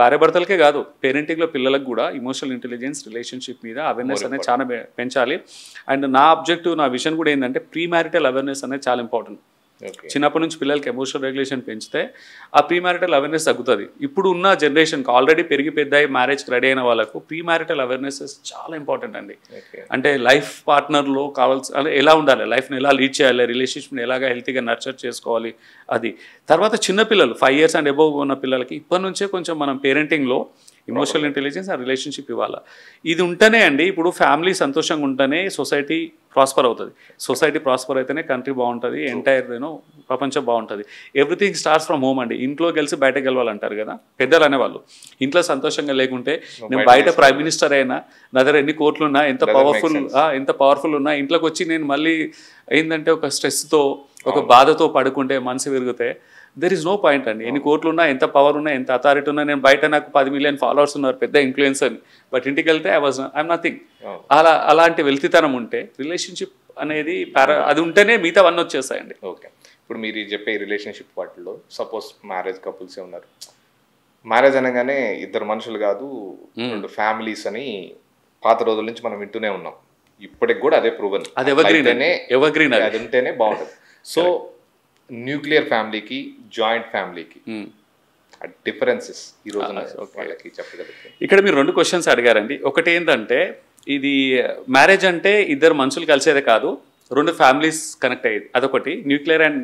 భార్య భర్తలకే కాదు, పేరెంటింగ్లో పిల్లలకు కూడా ఇమోషనల్ ఇంటెలిజెన్స్, రిలేషన్షిప్ మీద అవేర్నెస్ అనేది చాలా పెంచాలి. అండ్ నా ఆబ్జెక్టివ్, నా విజన్ కూడా ఏంటంటే ప్రీ మ్యారిటల్ అవేర్నెస్ అనేది చాలా ఇంపార్టెంట్. చిన్నప్పటి నుంచి పిల్లలకి ఎమోషనల్ రెగ్యులేషన్ పెంచితే ఆ ప్రీ మ్యారిటల్ అవేర్నెస్ తగ్గుతుంది. ఇప్పుడు ఉన్న జనరేషన్కి ఆల్రెడీ పెరిగి పెద్దయి మ్యారేజ్కి రెడీ అయిన వాళ్ళకు ప్రీ మ్యారిటల్ అవేర్నెస్ చాలా ఇంపార్టెంట్ అండి. అంటే లైఫ్ పార్ట్నర్లో కావాల్సి ఎలా ఉండాలి, లైఫ్ని ఎలా లీడ్ చేయాలి, రిలేషన్షిప్ని ఎలాగా హెల్తీగా నర్చర్ చేసుకోవాలి, అది. తర్వాత చిన్నపిల్లలు 5 years అండ్ అబోవ్ ఉన్న పిల్లలకి ఇప్పటి నుంచే కొంచెం మనం పేరెంటింగ్లో ఇమోషనల్ ఇంటెలిజెన్స్ ఆ రిలేషన్షిప్ ఇవ్వాలి. ఇది ఉంటేనే అండి ఇప్పుడు ఫ్యామిలీ సంతోషంగా ఉంటేనే సొసైటీ ప్రాస్పర్ అవుతుంది. సొసైటీ ప్రాస్పర్ అయితేనే కంట్రీ బాగుంటుంది, ఎంటైర్ ప్రపంచం బాగుంటుంది. ఎవ్రీథింగ్ స్టార్ట్స్ ఫ్రమ్ హోమ్ అండి. ఇంట్లో గెలిచి బయట గెలవాలంటారు కదా పెద్దలు అనేవాళ్ళు. ఇంట్లో సంతోషంగా లేకుంటే నేను బయట ప్రైమ్ మినిస్టర్ అయినా, నా దగ్గర ఎన్ని కోట్లు ఉన్నా, ఎంత పవర్ఫుల్ ఉన్నా, ఇంట్లోకి వచ్చి నేను మళ్ళీ ఏంటంటే ఒక స్ట్రెస్తో ఒక బాధతో పడుకుంటే మనసు విరిగితే దెర్ ఇస్ నో పాయింట్ అండి. ఎన్ని కోట్లు ఉన్నా, ఎంత పవర్ ఉన్నా, ఎంత అథారిటీ ఉన్నా, నేను బయట నాకు 10 మిలియన్ ఫాలోవర్స్ ఉన్నారు, పెద్ద ఇన్ఫ్లుయెన్సర్ అని, బట్ ఇంటికి వెళ్తే ఐఎమ్ నథింగ్. అలాంటి వెల్తితనం ఉంటే రిలేషన్షిప్ అనేది అది ఉంటేనే మిగతావన్నీ వచ్చేస్తాయండి. ఓకే, ఇప్పుడు మీరు చెప్పే రిలేషన్షిప్ వాటిల్లో సపోజ్ మ్యారేజ్ కపుల్సే ఉన్నారు. మ్యారేజ్ అనగానే ఇద్దరు మనుషులు కాదు, 2 ఫ్యామిలీస్ అని పాత రోజుల నుంచి మనం వింటూనే ఉన్నాం. ఇప్పటికి కూడా అదే ప్రూవెన్, అది ఎవగ్రీన్, అది ఉంటేనే బాగుంటుంది. సో న్యూక్లియర్ ఫ్యామిలీకి జాయింట్ ఫ్యామిలీకి డిఫరెన్సెస్ ఈ రోజు వాళ్ళకి చెప్పగలుగుతారు. ఇక్కడ మీరు 2 క్వశ్చన్స్ అడిగారండి. ఒకటి ఏంటంటే ఇది మ్యారేజ్ అంటే ఇద్దరు మనుషులు కలిసేదే కాదు, 2 ఫ్యామిలీస్ కనెక్ట్ అయ్యేది. అదొకటి. Nuclear and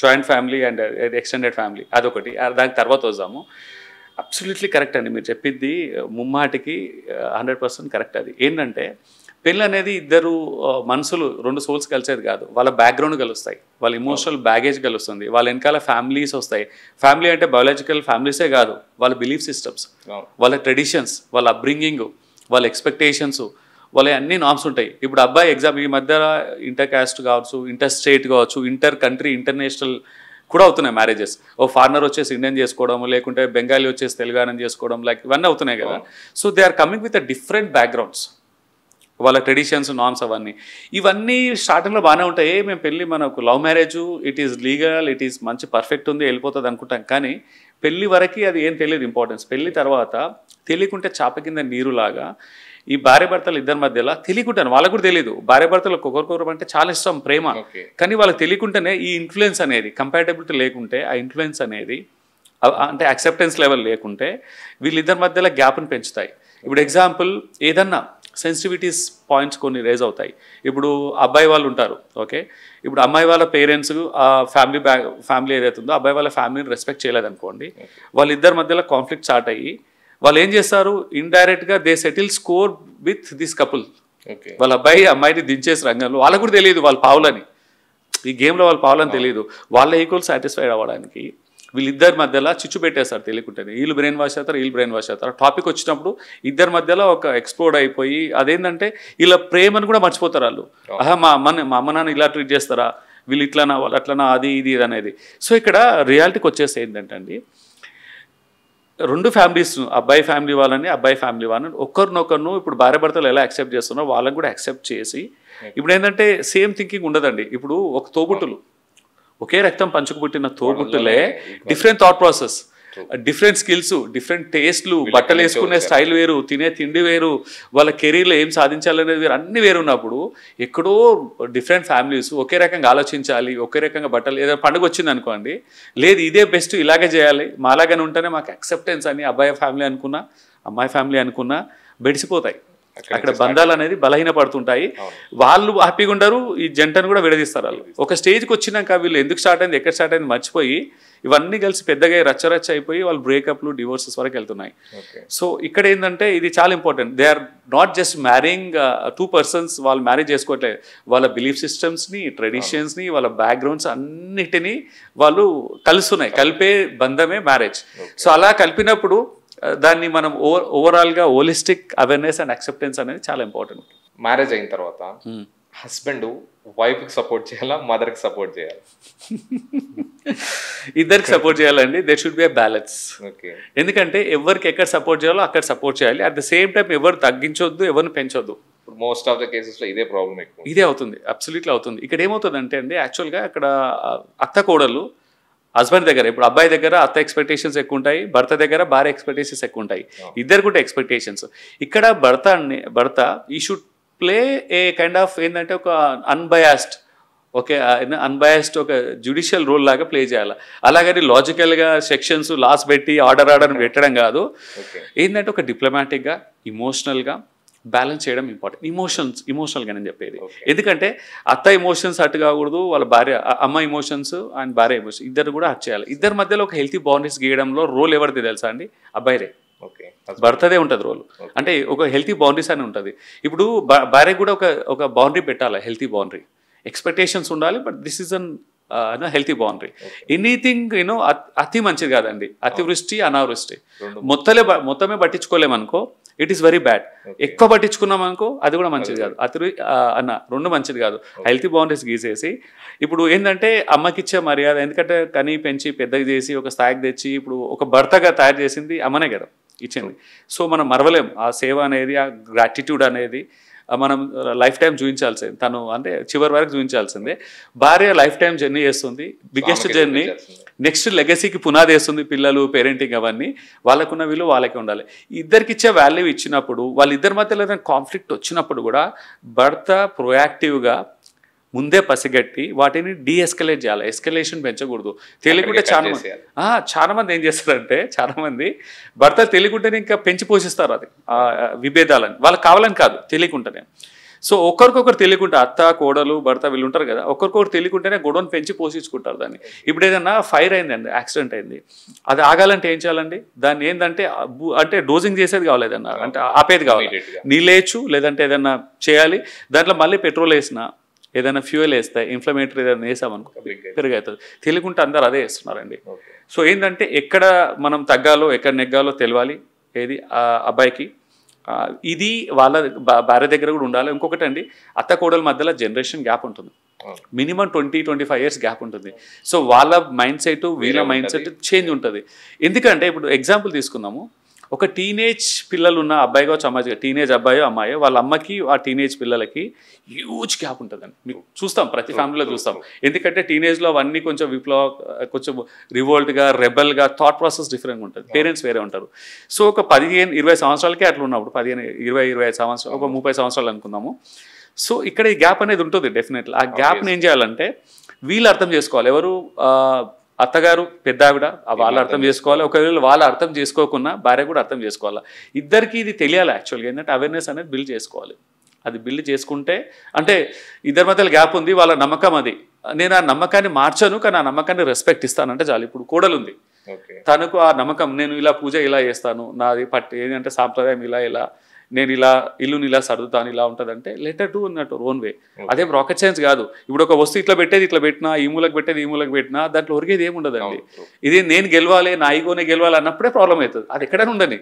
joint family and extended family అదొకటి. దానికి తర్వాత వద్దాము. అబ్సల్యూట్లీ కరెక్ట్ అండి మీరు చెప్పింది, ముమ్మాటికి 100% కరెక్ట్. అది ఏంటంటే పెళ్ళి అనేది ఇద్దరు మనసులు 2 సోల్స్ కలిసేది కాదు, వాళ్ళ బ్యాక్గ్రౌండ్ కలుస్తాయి, వాళ్ళ ఇమోషనల్ బ్యాగేజ్ కలుస్తుంది, వాళ్ళ వెనకాల ఫ్యామిలీస్ వస్తాయి. ఫ్యామిలీ అంటే బయాలజికల్ ఫ్యామిలీసే కాదు, వాళ్ళ బిలీఫ్ సిస్టమ్స్, వాళ్ళ ట్రెడిషన్స్, వాళ్ళ అప్బ్రింగింగ్, వాళ్ళ ఎక్స్పెక్టేషన్స్, వాళ్ళ అన్ని నామ్స్ ఉంటాయి. ఇప్పుడు అబ్బాయి ఎగ్జామ్ ఈ మధ్య ఇంటర్ క్యాస్ట్ కావచ్చు, ఇంటర్ స్టేట్ కావచ్చు, ఇంటర్ కంట్రీ, ఇంటర్నేషనల్ కూడా అవుతున్నాయి మ్యారేజెస్. ఓ ఫారినర్ వచ్చేసి ఇండియన్ చేసుకోవడం, లేకుంటే బెంగాలీ వచ్చేసి తెలుగానం చేసుకోవడం, లైక్ ఇవన్నీ అవుతున్నాయి కదా. So they are coming with a different backgrounds, వాళ్ళ ట్రెడిషన్స్, నామ్స్ ఇవన్నీ స్టార్టింగ్లో బాగానే ఉంటాయి. మేము పెళ్ళి మనకు love marriage, it is legal, it is మంచి పర్ఫెక్ట్ ఉంది, వెళ్ళిపోతుంది అనుకుంటాం. కానీ పెళ్ళి వరకు అది ఏం తెలియదు ఇంపార్టెన్స్. పెళ్ళి తర్వాత తెలియకుంటే చాప కింద నీరులాగా ఈ భార్య భర్తలు ఇద్దరి మధ్యలో తెలియకుంటాను, వాళ్ళకు కూడా తెలియదు. భార్య భర్తలకు ఒకరికొకరు అంటే చాలా ఇష్టం, ప్రేమ, కానీ వాళ్ళకి తెలియకుండానే ఈ ఇన్ఫ్లుయెన్స్ అనేది, కంపాటబిలిటీ లేకుంటే ఆ ఇన్ఫ్లుయెన్స్ అనేది అంటే యాక్సెప్టెన్స్ లెవెల్ లేకుంటే వీళ్ళిద్దరి మధ్యలో గ్యాప్ని పెంచుతాయి. ఇప్పుడు ఎగ్జాంపుల్ ఏదన్నా సెన్సిటివిటీస్ పాయింట్స్ కొన్ని రేజ్ అవుతాయి. ఇప్పుడు అబ్బాయి వాళ్ళు ఉంటారు, ఓకే, ఇప్పుడు అమ్మాయి వాళ్ళ పేరెంట్స్ ఆ ఫ్యామిలీ ఏదైతే ఉందో అబ్బాయి వాళ్ళ ఫ్యామిలీని రెస్పెక్ట్ చేయలేదనుకోండి, వాళ్ళిద్దరి మధ్యలో కాన్ఫ్లిక్ట్ స్టార్ట్ అయ్యి వాళ్ళు ఏం చేస్తారు, ఇండైరెక్ట్గా they settle score with this couple. వాళ్ళ అబ్బాయి అమ్మాయిని దించేసి రంగంలో, వాళ్ళకు కూడా తెలియదు వాళ్ళ పావులని, ఈ గేమ్లో వాళ్ళ పావులని తెలియదు. వాళ్ళ ఈక్వల్ సాటిస్ఫైడ్ అవ్వడానికి వీళ్ళిద్దరి మధ్యలో చిచ్చు పెట్టేస్తారు తెలియకుండానే. వీళ్ళు బ్రెయిన్ వాష్ అవుతారు, వీళ్ళు బ్రెయిన్ వాష్ అవుతారు. టాపిక్ వచ్చినప్పుడు ఇద్దరి మధ్యలో ఒక ఎక్స్ప్లోడ్ అయిపోయి అదేంటంటే వీళ్ళ ప్రేమను కూడా మర్చిపోతారు వాళ్ళు. మా అమ్మ నాన్న ఇలా ట్రీట్ చేస్తారా, వీళ్ళు ఇట్లనా వాళ్ళు అట్లనా, అది ఇది అనేది. సో ఇక్కడ రియాలిటీకి వచ్చేసి ఏంటంటే అండి, 2 ఫ్యామిలీస్, అబ్బాయి ఫ్యామిలీ వాళ్ళని అబ్బాయి ఫ్యామిలీ వాళ్ళని ఒకరినొకరు ఇప్పుడు భార్య భర్తలు ఎలా యాక్సెప్ట్ చేస్తున్నారో వాళ్ళని కూడా యాక్సెప్ట్ చేసి, ఇప్పుడు ఏంటంటే సేమ్ థింకింగ్ ఉండదండి. ఇప్పుడు ఒక తోబుట్టులు, ఒకే రక్తం పంచుకు పుట్టిన తోబుట్టులే different thought process, different skills, different టేస్ట్లు, బట్టలు వేసుకునే స్టైల్ వేరు, తినే తిండి వేరు, వాళ్ళ కెరీర్లో ఏం సాధించాలనేది వేరు, అన్ని వేరు ఉన్నప్పుడు ఎక్కడో డిఫరెంట్ ఫ్యామిలీస్ ఒకే రకంగా ఆలోచించాలి, ఒకే రకంగా బట్టలు, ఏదైనా పండుగ వచ్చింది అనుకోండి, లేదు ఇదే బెస్ట్ ఇలాగే చేయాలి, మాలాగానే ఉంటేనే మాకు యాక్సెప్టెన్స్ అని అబ్బాయి ఫ్యామిలీ అనుకున్నా అమ్మాయి ఫ్యామిలీ అనుకున్నా బెడిసిపోతాయి. అక్కడ బంధాలు అనేది బలహీన పడుతుంటాయి. వాళ్ళు హ్యాపీగా ఉంటారు, ఈ జంటను కూడా విడదీస్తారు. వాళ్ళు ఒక స్టేజ్కి వచ్చినాక వీళ్ళు ఎందుకు స్టార్ట్ అయింది, ఎక్కడ స్టార్ట్ అయింది మర్చిపోయి ఇవన్నీ కలిసి పెద్దగా రచ్చరచ్చ అయిపోయి వాళ్ళు బ్రేకప్లు, డివోర్సెస్ వరకు వెళ్తున్నాయి. సో ఇక్కడ ఏంటంటే ఇది చాలా important. They are not just marrying 2 persons, వాళ్ళు మ్యారేజ్ చేసుకోవట్లేదు, వాళ్ళ బిలీఫ్ సిస్టమ్స్ని, ట్రెడిషన్స్ని, వాళ్ళ బ్యాక్గ్రౌండ్స్ అన్నిటినీ వాళ్ళు కలుస్తున్నాయి. కలిపే బంధమే మ్యారేజ్. సో అలా కలిపినప్పుడు దాన్ని మనం ఓవరాల్గా హోలిస్టిక్ అవేర్నెస్ అండ్ యాక్సెప్టెన్స్ అనేది చాలా ఇంపార్టెంట్. మ్యారేజ్ అయిన తర్వాత హస్బెండ్ వైఫ్కి సపోర్ట్ చేయాలా, మదర్కి సపోర్ట్ చేయాలి? ఇద్దరికి సపోర్ట్ చేయాలండి. There should be a balance. ఎందుకంటే ఎవరికి ఎక్కడ సపోర్ట్ చేయాలో అక్కడ సపోర్ట్ చేయాలి. అట్ ద సేమ్ టైం ఎవరు తగ్గించొద్దు, ఎవరిని పెంచొద్దు. మోస్ట్ ఆఫ్ ద కేసెస్లో ఇదే ప్రాబ్లం ఎక్కువ, ఇదే అవుతుంది. అబ్సల్యూట్లీ అవుతుంది. ఇక్కడ ఏమవుతుందంటే అండి, యాక్చువల్గా అక్కడ అత్త కోడలు హస్బెండ్ దగ్గర, ఇప్పుడు అబ్బాయి దగ్గర అత్త ఎక్స్పెక్టేషన్స్ ఎక్కువ ఉంటాయి, భర్త దగ్గర భార్య ఎక్స్పెక్టేషన్స్ ఎక్కువ ఉంటాయి, ఇద్దరు కూడా ఎక్స్పెక్టేషన్స్. ఇక్కడ భర్త ఈ should play A kind of ఏంటంటే ఒక అన్బయాస్డ్, ఓకే, అన్బయాస్డ్ ఒక జ్యుడిషియల్ రోల్ లాగా ప్లే చేయాలి. అలాగని లాజికల్గా సెక్షన్స్ లాస్ పెట్టి ఆర్డర్ పెట్టడం కాదు. ఏంటంటే ఒక డిప్లొమాటిక్గా, ఇమోషనల్గా బ్యాలెన్స్ చేయడం ఇంపార్టెంట్. ఇమోషనల్గా నేను చెప్పేది. ఎందుకంటే అత్త ఎమోషన్స్ అటు కాకూడదు, వాళ్ళ భార్య అమ్మ ఎమోషన్స్ అండ్ భార్య ఎమోషన్స్ ఇద్దరు కూడా అట్ చేయాలి. ఇద్దరి మధ్యలో ఒక హెల్తీ బౌండరీస్ గీయడంలో రోల్ ఎవరిది తెలుసా అండి? అబ్బాయిరే. ఓకే, భర్తదే ఉంటుంది రోల్. అంటే ఒక హెల్తీ బౌండరీస్ అని ఉంటుంది. ఇప్పుడు భార్యకు కూడా ఒక బౌండరీ పెట్టాలి, హెల్తీ బౌండరీ. ఎక్స్పెక్టేషన్స్ ఉండాలి, but this is an healthy boundary. Anything అతి మంచిది కాదండి. అతివృష్టి అనావృష్టి మొత్తమే పట్టించుకోలేమనుకో, ఇట్ ఈస్ వెరీ బ్యాడ్. ఎక్కువ పట్టించుకున్నాం అనుకో, అది కూడా మంచిది కాదు. రెండు మంచిది కాదు. హెల్తీ బౌండరీస్ గీసేసి, ఇప్పుడు ఏంటంటే అమ్మకిచ్చే మర్యాద, ఎందుకంటే కనీ పెంచి పెద్దగా చేసి ఒక స్థాయికి తెచ్చి ఇప్పుడు ఒక భర్తగా తయారు చేసింది అమ్మనే కదా ఇచ్చింది. సో మనం మరవలేం ఆ సేవ అనేది, ఆ గ్రాటిట్యూడ్ అనేది మనం లైఫ్ టైం చూపించాల్సింది. తను అంటే చివరి వరకు చూపించాల్సిందే. భార్య లైఫ్ టైం జర్నీ చేస్తుంది, బిగ్గెస్ట్ జర్నీ. నెక్స్ట్ లెగసీకి పునాది వేస్తుంది, పిల్లలు, పేరెంటింగ్, అవన్నీ. వాళ్ళకున్న విలువ వాళ్ళకే ఉండాలి. ఇద్దరికి ఇచ్చే వాల్యూ ఇచ్చినప్పుడు, వాళ్ళిద్దరి మధ్యలో ఏదైనా కాన్ఫ్లిక్ట్ వచ్చినప్పుడు కూడా భర్త ప్రొయాక్టివ్గా ముందే పసిగట్టి వాటిని డీఎస్కలేట్ చేయాలి. ఎస్కలేషన్ పెంచకూడదు. తెలియకుంటే చాలా మంది ఏం చేస్తారంటే, చాలా మంది భర్త తెలియకుంటేనే ఇంకా పెంచి పోషిస్తారు అది విభేదాలని. వాళ్ళకి కావాలని కాదు, తెలియకుండానే. సో ఒకరికొకరు తెలియకుంటే, అత్త కోడలు భర్త వీళ్ళు ఉంటారు కదా, ఒకరికొకరు తెలియకుంటేనే గొడవను పెంచి పోషించుకుంటారు దాన్ని. ఇప్పుడు ఏదన్నా ఫైర్ అయిందండి, యాక్సిడెంట్ అయింది, అది ఆగాలంటే ఏం చేయాలండి? దాన్ని ఏంటంటే అంటే డోజింగ్ చేసేది కావాలి, ఏదన్నా అంటే ఆపేది కావాలి. నీళ్ళేయచ్చు, లేదంటే ఏదన్నా చేయాలి. దాంట్లో మళ్ళీ పెట్రోల్ వేసినా, ఏదైనా ఫ్యూయల్ వేస్తే, ఇన్ఫ్లమేటరీ ఏదైనా వేసామనుకో పెరుగవుతుంది. తెలియకుంటే అందరు అదే వేస్తున్నారండి. సో ఏంటంటే ఎక్కడ మనం తగ్గాలో ఎక్కడ నెగ్గాలో తెలియాలి ఏది అబ్బాయికి. ఇది వాళ్ళ భార్య దగ్గర కూడా ఉండాలి. ఇంకొకటి అండి, అత్త కోడల మధ్యలో జనరేషన్ గ్యాప్ ఉంటుంది. మినిమం 20-25 years గ్యాప్ ఉంటుంది. సో వాళ్ళ మైండ్ సెట్ వీళ్ళ మైండ్ సెట్ చేంజ్ ఉంటుంది. ఎందుకంటే ఇప్పుడు ఎగ్జాంపుల్ తీసుకుందాము, ఒక టీనేజ్ పిల్లలు ఉన్న అబ్బాయి కావచ్చు, అమ్మాయి, టీనేజ్ అబ్బాయో అమ్మాయో, వాళ్ళ అమ్మకి ఆ టీనేజ్ పిల్లలకి హ్యూజ్ గ్యాప్ ఉంటుందండి. మీకు చూస్తాం, ప్రతి ఫ్యామిలీలో చూస్తాం. ఎందుకంటే టీనేజ్లో అవన్నీ కొంచెం కొంచెం రివోల్ట్గా, రెబల్గా, థాట్ ప్రాసెస్ డిఫరెంట్గా ఉంటుంది. పేరెంట్స్ వేరే ఉంటారు. సో ఒక 15-20 సంవత్సరాలకే అట్లా ఉన్నప్పుడు, 15-20-25 సంవత్సరాలు, ఒక 30 సంవత్సరాలు అనుకుందాము. సో ఇక్కడ ఈ గ్యాప్ అనేది ఉంటుంది డెఫినెట్లీ. ఆ గ్యాప్ని ఏం చేయాలంటే వీళ్ళు అర్థం చేసుకోవాలి. ఎవరు? అత్తగారు, పెద్ద ఆవిడ, వాళ్ళు అర్థం చేసుకోవాలి. ఒకవేళ వాళ్ళు అర్థం చేసుకోకుండా భార్య కూడా అర్థం చేసుకోవాలి. ఇద్దరికి ఇది తెలియాలి. యాక్చువల్గా ఏంటంటే అవేర్నెస్ అనేది బిల్డ్ చేసుకోవాలి. అది బిల్డ్ చేసుకుంటే, అంటే ఇద్దరి మధ్యలో గ్యాప్ ఉంది, వాళ్ళ నమ్మకం అది. నేను ఆ నమ్మకాన్ని మార్చను, కానీ ఆ నమ్మకాన్ని రెస్పెక్ట్ ఇస్తానంటే చాలు. ఇప్పుడు కోడలు ఉంది, తనకు ఆ నమ్మకం, నేను ఇలా పూజ ఇలా చేస్తాను, నాది ఏంటంటే సాంప్రదాయం ఇలా, నేను ఇలా ఇల్లుని ఇలా సర్దుతాను, ఇలా ఉంటుందంటే లెటర్ డూ అన్నట్టు ఓన్ వే. అదేం రాకెట్ సైన్స్ కాదు. ఇప్పుడు ఒక వస్తువు ఇట్లా పెట్టేది ఇట్లా పెట్టినా, ఈ మూలకు పెట్టేది ఈ మూలకు పెట్టినా, దాంట్లో ఒరిగేది ఏముండదండి. ఇది నేను గెలవాలి, నా ఈగోనే గెలవాలి అన్నప్పుడే ప్రాబ్లం అవుతుంది. అది ఎక్కడైనా ఉండని,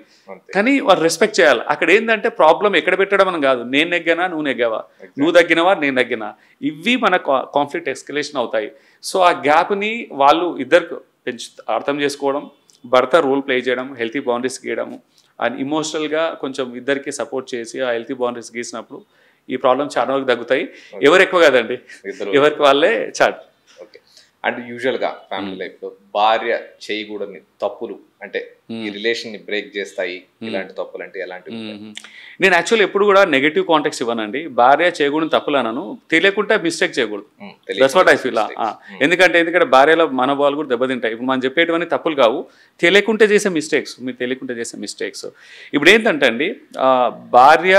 కానీ వాళ్ళు రెస్పెక్ట్ చేయాలి. అక్కడ ఏంటంటే ప్రాబ్లం ఎక్కడ పెట్టడం అని కాదు, నేను నెగ్గానా నువ్వు నెగ్గావా, నువ్వు తగ్గినవా నేను తగ్గినా, ఇవి మన కాన్ఫ్లిక్ట్ ఎస్కలేషన్ అవుతాయి. సో ఆ గ్యాప్ని వాళ్ళు ఇద్దరు అర్థం చేసుకోవడం, భర్త రోల్ ప్లే చేయడం, హెల్తీ బౌండరీస్ గీయడము, అండ్ ఇమోషనల్గా కొంచెం ఇద్దరికి సపోర్ట్ చేసి ఆ హెల్తీ బౌండరీస్ గీసినప్పుడు ఈ ప్రాబ్లం చాలా వరకు తగ్గుతాయి. ఎవరు ఎక్కువ కాదండి, ఎవరికి వాళ్ళే చాట్. అంటే యూజువల్గా ఫ్యామిలీ లైఫ్లో భార్య చేయకూడని తప్పులు, అంటే ఈ రిలేషన్ ని బ్రేక్ చేస్తాయి, ఇలాంటి తప్పులు అంటే ఎలాంటివి? నేను యాక్చువల్లీ ఎప్పుడు కూడా నెగటివ్ కాంటెక్స్ట్ ఇవ్వనండి. భార్య చేయకూడని తప్పులు అనను, తెలియకుండా మిస్టేక్ చేయకూడదు. That's what I feel. ఎందుకంటే భార్యలో మనోభావాలు కూడా దెబ్బతింటాయి. ఇప్పుడు మనం చెప్పేటివన్నీ తప్పులు కావు, తెలియకుంటే చేసే మిస్టేక్స్, మీరు తెలియకుంటే చేసే మిస్టేక్స్. ఇప్పుడు ఏంటంటే అండి, భార్య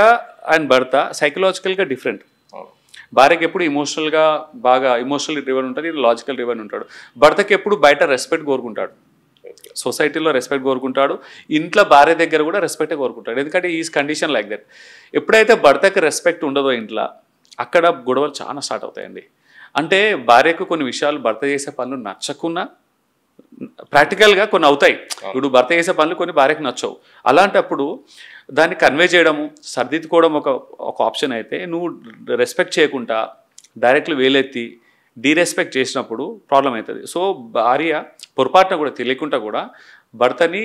అండ్ భర్త సైకలాజికల్గా డిఫరెంట్. భార్యకి ఎప్పుడు ఇమోషనల్గా బాగా ఇమోషనల్ డ్రివెన్ ఉంటుంది, లాజికల్ డ్రివెన్ ఉంటాడు. భర్తకి ఎప్పుడు బయట రెస్పెక్ట్ కోరుకుంటాడు, సొసైటీలో రెస్పెక్ట్ కోరుకుంటాడు, ఇంట్లో భార్య దగ్గర కూడా రెస్పెక్టే కోరుకుంటాడు. ఎందుకంటే ఈజ్ కండిషన్ లైక్ దట్. ఎప్పుడైతే భర్తకి రెస్పెక్ట్ ఉండదో ఇంట్లో, అక్కడ గొడవలు చాలా స్టార్ట్ అవుతాయండి. అంటే భార్యకు కొన్ని విషయాలు భర్త చేసే పనులు నచ్చకున్నా ప్రాక్టికల్గా కొన్ని అవుతాయి. ఇప్పుడు భర్త చేసే పనులు కొన్ని భార్యకు నచ్చవు. అలాంటప్పుడు దాన్ని కన్వే చేయడము, సర్దిద్దుకోవడం ఒక ఆప్షన్ అయితే, నువ్వు రెస్పెక్ట్ చేయకుండా డైరెక్ట్లీ వేలెత్తి డీరెస్పెక్ట్ చేసినప్పుడు ప్రాబ్లం అవుతుంది. సో భార్య పొరపాటున కూడా తెలియకుండా కూడా భర్తని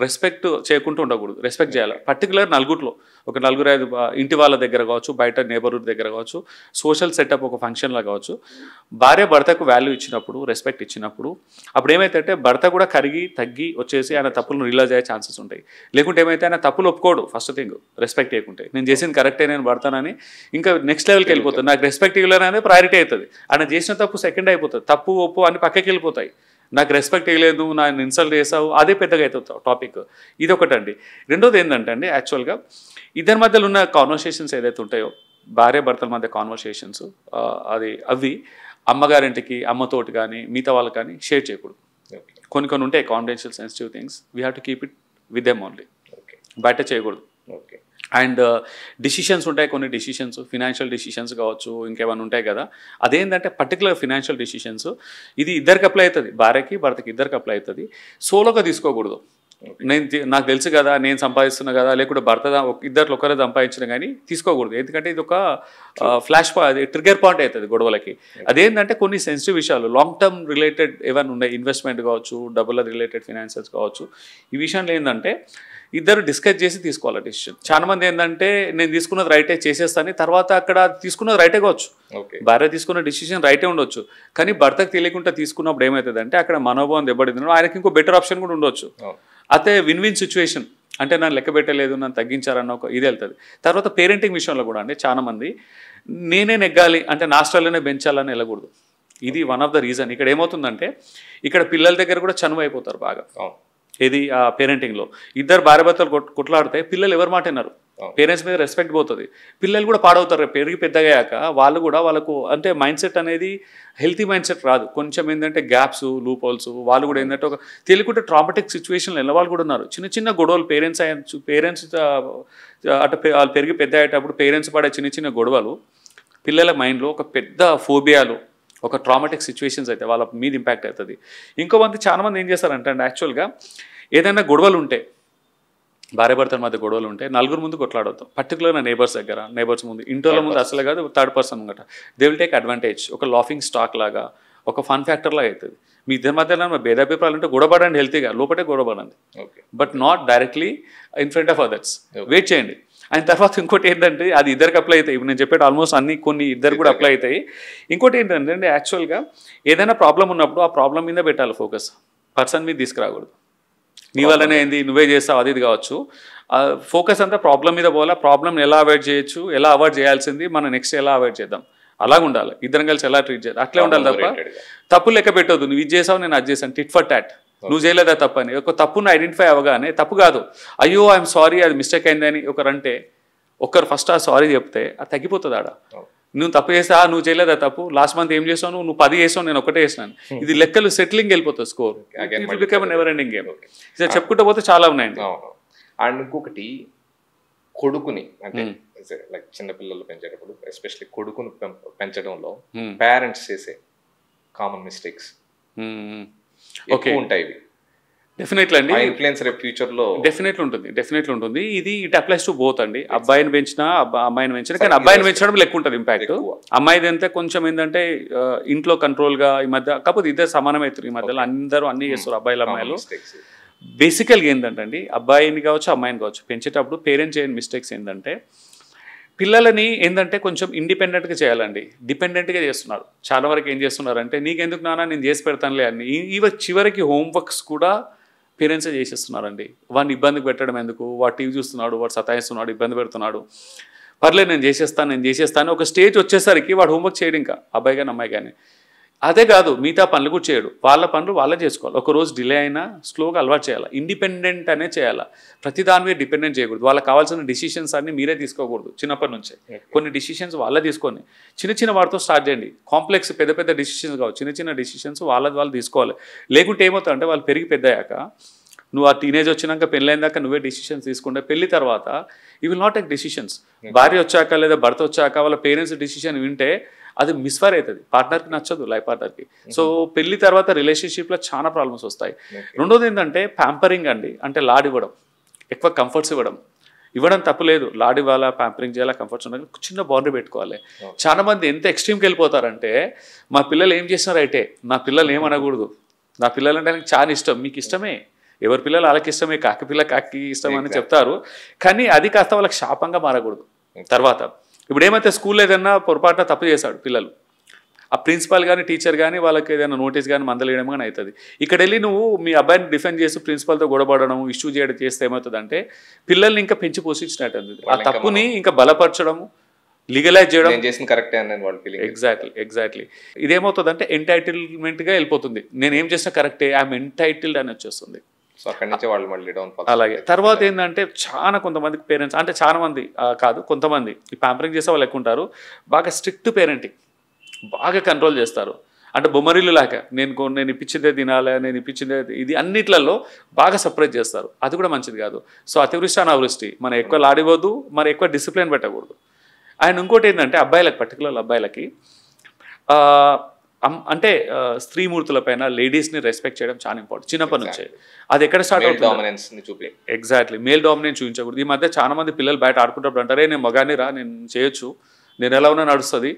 రెస్పెక్ట్ చేయకుండా ఉండకూడదు, రెస్పెక్ట్ చేయాలి. పర్టికులర్ నలుగురిలో, ఒక 4-5 ఇంటి వాళ్ళ దగ్గర కావచ్చు, బయట నేబర్హుడ్ దగ్గర కావచ్చు, సోషల్ సెటప్ ఒక ఫంక్షన్లో కావచ్చు, భార్య భర్తకు వాల్యూ ఇచ్చినప్పుడు, రెస్పెక్ట్ ఇచ్చినప్పుడు, అప్పుడు ఏమైతే భర్త కూడా కరిగి తగ్గి వచ్చేసి ఆయన తప్పులను రియలైజ్ అయ్యే ఛాన్సెస్ ఉంటాయి. లేకుంటే ఏమైతే ఆయన తప్పులు ఒప్పుకోడు, ఫస్ట్ థింగ్ రెస్పెక్ట్ చేయకుంటే, నేను చేసింది కరెక్టే, నేను భర్తనని ఇంకా నెక్స్ట్ లెవెల్కి వెళ్ళిపోతుంది. నాకు రెస్పెక్ట్ ఇవ్వలేననే ప్రయారిటీ అవుతుంది. ఆయన చేసిన తప్పు సెకండ్ అయిపోతుంది, తప్పు ఒప్పు అని పక్కకి వెళ్ళిపోతాయి. నాకు రెస్పెక్ట్ ఇవ్వలేదు, నన్ను ఇన్సల్ట్ చేసావు, అదే పెద్దగా అవుతుంది టాపిక్. ఇది ఒకటండి. రెండోది ఏంటంటే అండి, యాక్చువల్గా ఇద్దరి మధ్యలో ఉన్న కాన్వర్సేషన్స్ ఏదైతే ఉంటాయో, భార్య భర్తల మధ్య కాన్వర్సేషన్స్, అవి అమ్మగారింటికి, అమ్మతోటి కానీ మిగతా వాళ్ళకి కానీ షేర్ చేయకూడదు. కొన్ని ఉంటాయి confidential sensitive things, we have to keep it with them only. బయట చేయకూడదు. ఓకే. అండ్ డిసిషన్స్ ఉంటాయి, కొన్ని డిసిషన్స్ ఫినాన్షియల్ డిసిషన్స్ కావచ్చు, ఇంకేమైనా ఉంటాయి కదా. అదేంటంటే పర్టికులర్ ఫినాన్షియల్ డిసిషన్స్ ఇది ఇద్దరికి అప్లై అవుతుంది, భార్యకి భర్తకి ఇద్దరికి అప్లై అవుతుంది. సోలోగా తీసుకోకూడదు. నాకు తెలుసు కదా, నేను సంపాదిస్తున్నా కదా, లేకుంటే భర్త ఇద్దరు ఒకరే సంపాదించిన కానీ తీసుకోకూడదు. ఎందుకంటే ఇది ఒక ఫ్లాష్ అది ట్రిగర్ పాయింట్ అవుతుంది గొడవలకి. అదేంటంటే కొన్ని సెన్సిటివ్ విషయాలు లాంగ్ టర్మ్ రిలేటెడ్ ఏమైనా ఉన్నాయి, ఇన్వెస్ట్మెంట్ కావచ్చు, డబ్బుల రిలేటెడ్ ఫినాన్సెస్ కావచ్చు, ఈ విషయంలో ఏంటంటే ఇద్దరు డిస్కస్ చేసి తీసుకోవాలి డిసిషన్. చాలా మంది ఏంటంటే నేను తీసుకున్నది రైటే చేసేస్తాను, తర్వాత అక్కడ తీసుకున్నది రైటే కావచ్చు, భార్య తీసుకున్న డిసిషన్ రైటే ఉండొచ్చు, కానీ భర్తకు తెలియకుండా తీసుకున్నప్పుడు ఏమవుతుంది అంటే అక్కడ మనోభావం దెబ్బతిందో, ఆయనకి ఇంకో బెటర్ ఆప్షన్ కూడా ఉండొచ్చు. అయితే విన్ విన్ సిచ్యువేషన్ అంటే నన్ను లెక్క పెట్టలేదు, నన్ను తగ్గించారన్న ఒక ఇది వెళ్తుంది. తర్వాత పేరెంటింగ్ విషయంలో కూడా అండి చాలా మంది నేనే నెగ్గాలి అంటే నా స్టైల్లోనే పెంచాలని వెళ్ళకూడదు. ఇది వన్ ఆఫ్ ద రీజన్. ఇక్కడ ఏమవుతుందంటే ఇక్కడ పిల్లల దగ్గర కూడా చనువు అయిపోతారు బాగా. ఇది ఆ పేరెంటింగ్లో ఇద్దరు భార్య భర్తలు కొట్లాడితే పిల్లలు ఎవరి మాట విన్నారు, పేరెంట్స్ మీద రెస్పెక్ట్ పోతుంది, పిల్లలు కూడా పాడవుతారు. పెరిగి పెద్దగయ్యాక వాళ్ళు కూడా వాళ్ళకు అంటే మైండ్ సెట్ అనేది హెల్తీ మైండ్ సెట్ రాదు. కొంచెం ఏంటంటే గ్యాప్స్, లూప్ హోల్స్, వాళ్ళు కూడా ఏంటంటే ఒక తెలియకుండా ట్రామాటిక్ సిచ్యువేషన్లో వెళ్ళిన వాళ్ళు కూడా ఉన్నారు. చిన్న చిన్న గొడవలు పేరెంట్స్ అటు వాళ్ళు పెరిగి పెద్ద అయ్యేటప్పుడు పేరెంట్స్ పడే చిన్న చిన్న గొడవలు పిల్లల మైండ్లో ఒక పెద్ద ఫోబియాలు, ఒక ట్రామాటిక్ సిచ్యువేషన్స్ అయితే వాళ్ళ మీద ఇంపాక్ట్ అవుతుంది. ఇంకో మంది చాలా మంది ఏం చేస్తారంటే అండి యాక్చువల్గా ఏదైనా గొడవలు ఉంటే, భార్య భర్తల మధ్య గొడవలు ఉంటే నలుగురు ముందు కొట్లాడతాం, పర్టికులర్గా నేబర్స్ దగ్గర, నేబర్స్ ముందు, ఇంట్లో ముందు అసలు కాదు, థర్డ్ పర్సన్ ముంగట దే విల్ టేక్ అడ్వాంటేజ్. ఒక లాఫింగ్ స్టాక్ లాగా, ఒక ఫన్ ఫ్యాక్టర్ లాగా అవుతుంది. మీ ఇద్దరి మధ్యలో భేదాభిప్రాయాలు ఉంటే గొడవపడండి, హెల్తీగా లోపటే గొడవపడండి, but not directly in front of others. Wait చేయండి. ఆయన తర్వాత ఇంకోటి ఏంటంటే అది ఇద్దరికి అప్లై అవుతాయి. ఇప్పుడు నేను చెప్పేది ఆల్మోస్ట్ అన్ని కొన్ని ఇద్దరు కూడా అప్లై అవుతాయి. ఇంకోటి ఏంటంటే యాక్చువల్గా ఏదైనా ప్రాబ్లం ఉన్నప్పుడు ఆ ప్రాబ్లం మీద పెట్టాలి ఫోకస్, పర్సన్ మీద తీసుకురాకూడదు. నీ వల్లనే ఏంది, నువ్వే చేస్తావు, అది ఇది కావచ్చు. ఫోకస్ అంతా ప్రాబ్లం మీద పోవాలా, ప్రాబ్లమ్ని ఎలా అవాయిడ్ చేయొచ్చు, ఎలా అవాయిడ్ చేయాల్సింది, మనం నెక్స్ట్ ఎలా అవాయిడ్ చేద్దాం, అలాగ ఉండాలి. ఇద్దరం కలిసి ఎలా ట్రీట్ చేయాలి అట్లే ఉండాలి తప్ప తప్పు లెక్క పెట్టొద్దు. నువ్వు ఇది చేసావు, నేను అది చేశాను, టిట్ ఫర్ టాట్, నువ్వు చేయలేదా తప్పు అని. ఒక తప్పును ఐడెంటిఫై అవ్వగానే తప్పు కాదు, అయ్యో ఐఎమ్ సారీ అది మిస్టేక్ అయిందని ఒకరంటే ఒకరు ఫస్ట్ ఆ సారీ చెప్తే అది తగ్గిపోతుంది. ఆడ నువ్వు తప్పు చేస్తా, నువ్వు చేయలేదా తప్పు, లాస్ట్ మంత్ ఏం చేసావు, నువ్వు 10 చేసావు, నేను ఒకటే చేసినాను, ఇది లెక్కలు సెటిలింగ్ వెళ్ళిపోతుంది, score become never ending game. చెప్పుకుంటూ పోతే చాలా ఉన్నాయండి. అండ్ ఇంకొకటి కొడుకుని అంటే లైక్ చిన్నపిల్లలు పెంచేటప్పుడు ఎస్పెషల్లీ కొడుకుని పెంచడంలో పేరెంట్స్ చేసే కామన్ మిస్టేక్స్ ఎక్కువ ఉంటాయి. డెఫినెట్లీ అండి, ఇన్ఫ్లుయెన్స్ రేపు ఫ్యూచర్లో డెఫినెట్లీ ఉంటుంది. ఇది ఇట్ అప్లైస్ టు బోత్ అండి. అబ్బాయిని పెంచినా అమ్మాయిని పెంచినా, కానీ అబ్బాయిని పెంచడం లెక్క ఉంటుంది ఇంపాక్ట్. అమ్మాయిది అంతే కొంచెం ఏంటంటే ఇంట్లో కంట్రోల్గా ఈ మధ్య, కాకపోతే ఇద్దరు సమానమవుతారు ఈ మధ్యలో, అందరూ అన్నీ చేస్తారు అబ్బాయిలు అమ్మాయిలు. బేసికల్గా ఏంటంటే అండి అబ్బాయిని కావచ్చు అమ్మాయిని కావచ్చు పెంచేటప్పుడు పేరెంట్స్ చేయని మిస్టేక్స్ ఏంటంటే పిల్లలని ఏంటంటే కొంచెం ఇండిపెండెంట్గా చేయాలండి, డిపెండెంట్గా చేస్తున్నారు. చాలా వరకు ఏం చేస్తున్నారంటే నీకెందుకు నాన్న నేను చేసి పెడతానులే అని, చివరికి హోంవర్క్స్ కూడా పేరెంట్సే చేసేస్తున్నారండి. వాడిని ఇబ్బందికి పెట్టడం ఎందుకు, వాడు టీవీ చూస్తున్నాడు, వాడు సతాయిస్తున్నాడు, ఇబ్బంది పెడుతున్నాడు, పర్లేదు నేను చేసేస్తాను ఒక స్టేజ్ వచ్చేసరికి వాడు హోంవర్క్ చేయడు, ఇంకా అబ్బాయి కానీ అమ్మాయి కానీ. అదే కాదు మిగతా పనులు కూడా చేయడు, వాళ్ళ పనులు వాళ్ళే చేసుకోవాలి. ఒకరోజు డిలే అయినా స్లోగా అలవాటు చేయాలి, ఇండిపెండెంట్ అనే చేయాలి, ప్రతి దాని మీద డిపెండెంట్ చేయకూడదు. వాళ్ళకి కావాల్సిన డిసిషన్స్ అన్ని మీరే తీసుకోకూడదు చిన్నప్పటి నుంచే. కొన్ని డిసిషన్స్ వాళ్ళే తీసుకొని చిన్న వాటితో స్టార్ట్ చేయండి. కాంప్లెక్స్ పెద్ద డిసిషన్స్ కావచ్చు, చిన్న డిసిషన్స్ వాళ్ళు తీసుకోవాలి. లేకుంటే ఏమవుతా అంటే వాళ్ళు పెరిగి పెద్దయ్యాక, నువ్వు ఆ టీనేజ్ వచ్చినాక పెళ్ళైన దాకా నువ్వే డిసిషన్స్ తీసుకుంటే, పెళ్లి తర్వాత you will not take decisions. భార్య వచ్చాక లేదా భర్త వచ్చాక వాళ్ళ పేరెంట్స్ డిసిషన్ వింటే అది మిస్ఫైర్ అవుతుంది, పార్ట్నర్కి నచ్చదు, లైఫ్ పార్ట్నర్కి. సో పెళ్లి తర్వాత రిలేషన్షిప్లో చాలా ప్రాబ్లమ్స్ వస్తాయి. రెండోది ఏంటంటే ప్యాంపరింగ్ అండి, అంటే లాడివ్వడం, ఎక్కువ కంఫర్ట్స్ ఇవ్వడం తప్పులేదు, లాడి ఇవ్వాలా, ప్యాంపరింగ్ చేయాలా, కంఫర్ట్స్ ఉండాలి, చిన్న బౌండరీ పెట్టుకోవాలి. చాలా మంది ఎంత ఎక్స్ట్రీమ్కి వెళ్ళిపోతారంటే మా పిల్లలు ఏం చేసినారు అయితే నా పిల్లలు ఏమనకూడదు, నా పిల్లలు అంటే నాకు చాలా ఇష్టం, మీకు ఇష్టమే, ఎవరి పిల్లలు వాళ్ళకి ఇష్టమే, కాకి పిల్ల కాకి ఇష్టం అని చెప్తారు, కానీ అది కాస్త వాళ్ళకి శాపంగా మారకూడదు. తర్వాత ఇప్పుడు ఏమైతే స్కూల్లో ఏదైనా పొరపాటున తప్పు చేశాడు పిల్లలు, ఆ ప్రిన్సిపాల్ కానీ టీచర్ కానీ వాళ్ళకి ఏదైనా నోటీస్ కానీ మందలేయడం కానీ అవుతుంది. ఇక్కడ వెళ్ళి నువ్వు మీ అబ్బాయిని డిఫెండ్ చేసి ప్రిన్సిపాల్తో గొడవడడం, ఇష్యూ చేయడం చేస్తే ఏమవుతుందంటే పిల్లల్ని ఇంకా పెంచి పోషించినట్టు అవుతుంది. ఆ తప్పుని ఇంకా బలపరచడము, లీగలైజ్ చేయడం. ఎగ్జాక్ట్లీ ఇదేమవుతుందంటే ఎంటైటిల్మెంట్గా వెళ్ళిపోతుంది. నేను ఏం చేసినా కరెక్టే, ఐఎమ్ ఎంటైటిల్డ్ అని వచ్చేస్తుంది. అలాగే తర్వాత ఏంటంటే చాలా కొంతమందికి పేరెంట్స్ అంటే చాలా మంది కాదు కొంతమంది ఈ ప్యాంపరింగ్ చేసే వాళ్ళు ఎక్కువ ఉంటారు, బాగా స్ట్రిక్ట్ పేరెంటింగ్, బాగా కంట్రోల్ చేస్తారు. అంటే బొమ్మరిల్లు లాగా నేను ఇప్పించిందే తినాలి, నేను ఇప్పించిందే ఇది అన్నిట్లలో బాగా సపరేట్ చేస్తారు. అది కూడా మంచిది కాదు. సో అతివృష్టి అనావృష్టి, మనం ఎక్కువ లాడిపోద్దు, మరి ఎక్కువ డిసిప్లిన్ పెట్టకూడదు. అండ్ ఇంకోటి ఏంటంటే అబ్బాయిలకు, పర్టికులర్ అబ్బాయిలకి అంటే స్త్రీమూర్తుల పైన లేడీస్ని రెస్పెక్ట్ చేయడం చాలా ఇంపార్టెంట్ చిన్నప్పటి నుంచే. అది ఎక్కడ స్టార్ట్ అవుతుంది? ఎగ్జాక్ట్లీ, మేల్ డామినెన్స్ చూపించకూడదు. ఈ మధ్య చాలా మంది పిల్లలు బయట ఆడుకుంటప్పుడు అంటారే నేను మగాని రా, నేను చేయొచ్చు, నేను ఎలా ఉన్నా నడుస్తుంది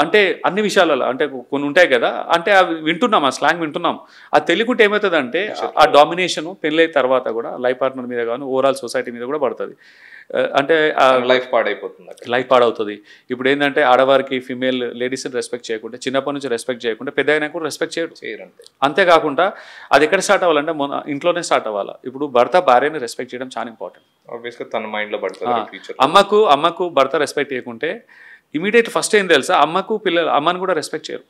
అంటే అన్ని విషయాలలో అంటే కొన్ని ఉంటాయి కదా, అంటే అవి వింటున్నాం, ఆ స్లాంగ్ వింటున్నాం. అది తెలియకుంటే ఏమవుతుందంటే ఆ డామినేషన్ పెళ్ళైన తర్వాత కూడా లైఫ్ పార్ట్నర్ మీద కానీ ఓవరాల్ సొసైటీ మీద కూడా పడుతుంది. అంటే లైఫ్ పాడైపోతుంది, లైఫ్ పాడవుతుంది. ఇప్పుడు ఏంటంటే ఆడవారికి ఫీమేల్ లేడీస్ని రెస్పెక్ట్ చేయకుండా, చిన్నప్పటి నుంచి రెస్పెక్ట్ చేయకుండా పెద్ద అయినా కూడా రెస్పెక్ట్ చేయరు. అంతేకాకుండా అది ఎక్కడ స్టార్ట్ అవ్వాలంటే ఇంట్లోనే స్టార్ట్ అవ్వాలి. ఇప్పుడు భర్త భార్యని రెస్పెక్ట్ చేయడం చాలా ఇంపార్టెంట్. ఆబ్వియస్గా తన మైండ్లో పడుతుంది. అమ్మకు భర్త రెస్పెక్ట్ చేయకుంటే ఇమీడియట్ ఫస్ట్ ఏం తెలుసా, అమ్మని కూడా రెస్పెక్ట్ చేయరు.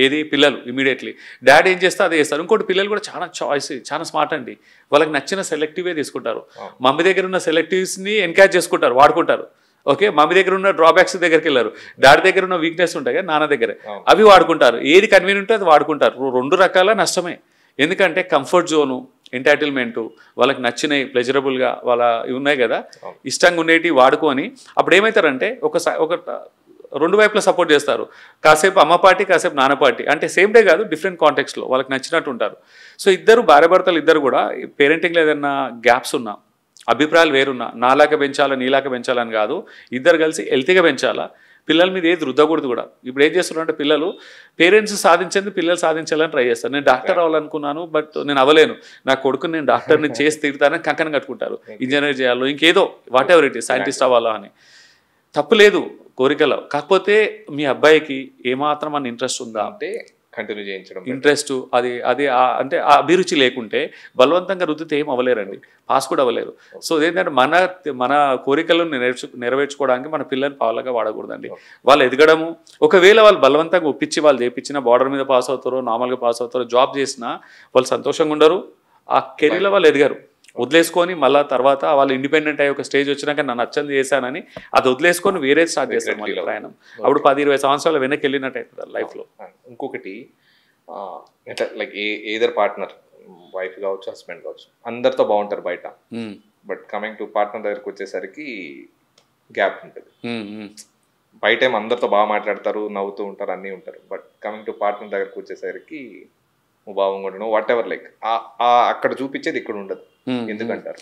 ఏది పిల్లలు ఇమీడియట్లీ డాడీ ఏం చేస్తే అదే చేస్తారు. ఇంకోటి పిల్లలు కూడా చాలా చాయిస్, చాలా స్మార్ట్ అండి. వాళ్ళకి నచ్చిన సెలెక్టివే తీసుకుంటారు. మమ్మీ దగ్గర ఉన్న సెలెక్టివ్స్ని ఎన్కరేజ్ చేసుకుంటారు, వాడుకుంటారు. ఓకే, మమ్మీ దగ్గర ఉన్న డ్రాబ్యాక్స్ దగ్గరికి వెళ్ళారు. డాడీ దగ్గర ఉన్న వీక్నెస్ ఉంటాయి కదా నాన్న దగ్గర, అవి వాడుకుంటారు. ఏది కన్వీనియంట్ ఉంటే అది వాడుకుంటారు. రెండు రకాల నష్టమే. ఎందుకంటే కంఫర్ట్ జోను, ఎంటైటిల్మెంటు, వాళ్ళకి నచ్చినవి ప్లెజరబుల్గా వాళ్ళ ఉన్నాయి కదా, ఇష్టంగా ఉండేవి వాడుకొని అప్పుడు ఏమవుతారంటే ఒక రెండు వైపులా సపోర్ట్ చేస్తారు. కాసేపు అమ్మ పార్టీ, కాసేపు నాన్న పార్టీ. అంటే సేమ్ డే కాదు, డిఫరెంట్ కాంటెక్స్లో వాళ్ళకి నచ్చినట్టు ఉంటారు. సో ఇద్దరు భార్యాభర్తలు ఇద్దరు కూడా పేరెంటింగ్లో ఏదైనా గ్యాప్స్ ఉన్నా, అభిప్రాయాలు వేరున్నా, నాలాగా పెంచాలా నీలాగా పెంచాలని కాదు, ఇద్దరు కలిసి హెల్తీగా పెంచాలా. పిల్లల మీద ఏది రుద్దకూడదు కూడా. ఇప్పుడు ఏం చేస్తున్నారంటే పిల్లలు పేరెంట్స్ సాధించింది పిల్లలు సాధించాలని ట్రై చేస్తారు. నేను డాక్టర్ అవ్వాలనుకున్నాను బట్ నేను అవ్వలేను, నా కొడుకుని నేను డాక్టర్ని చేసి తిడతానని కంకణం కట్టుకుంటారు. ఇంజనీర్ చేయాలో ఇంకేదో what ever it is, scientist అవ్వాలో అని. తప్పు లేదు కోరికలో, కాకపోతే మీ అబ్బాయికి ఏమాత్రం అని ఇంట్రెస్ట్ ఉందా అంటే కంటిన్యూ చేయించడం, ఇంట్రెస్ట్ అది అంటే ఆ అభిరుచి లేకుంటే బలవంతంగా రుద్దితే ఏం అవ్వలేరండి, పాస్ కూడా అవ్వలేరు. సో ఏంటంటే మన కోరికలను నెరవేర్చుకోవడానికి మన పిల్లల్ని పావులుగా వాడకూడదండి. వాళ్ళు ఎదగడము, ఒకవేళ వాళ్ళు బలవంతంగా ఒప్పించి వాళ్ళు చేయించిన బార్డర్ మీద పాస్ అవుతారో, నార్మల్గా పాస్ అవుతారో, జాబ్ చేసినా వాళ్ళు సంతోషంగా ఉండరు, ఆ కెరీర్లో వాళ్ళు ఎదగరు. వదిలేసుకొని మళ్ళీ తర్వాత వాళ్ళు ఇండిపెండెంట్ అయ్యి ఒక స్టేజ్ వచ్చినాక నన్ను నచ్చంది చేశానని అది వదిలేసుకొని వేరే స్టార్ట్ చేస్తారు మళ్ళీ ప్రయాణం. అప్పుడు 10-20 సంవత్సరాలు వెనక్కి వెళ్ళినట్టు అవుతుంది లైఫ్లో. ఇంకొకటి ఎట్లా లైక్ ఏదర్ పార్ట్నర్, వైఫ్ కావచ్చు, హస్బెండ్ కావచ్చు, అందరితో బాగుంటారు బయట. బట్ కమింగ్ టు పార్ట్నర్ దగ్గరకు వచ్చేసరికి గ్యాప్ ఉంటుంది. బయట ఏమో అందరితో బాగా మాట్లాడతారు, నవ్వుతూ ఉంటారు, అన్నీ ఉంటారు. బట్ కమింగ్ టు పార్ట్నర్ దగ్గరకు వచ్చేసరికి భావం కూడా వాట్ ఎవర్ లైక్ అక్కడ చూపించేది ఇక్కడ ఉండదు. ఎందుకంటారు?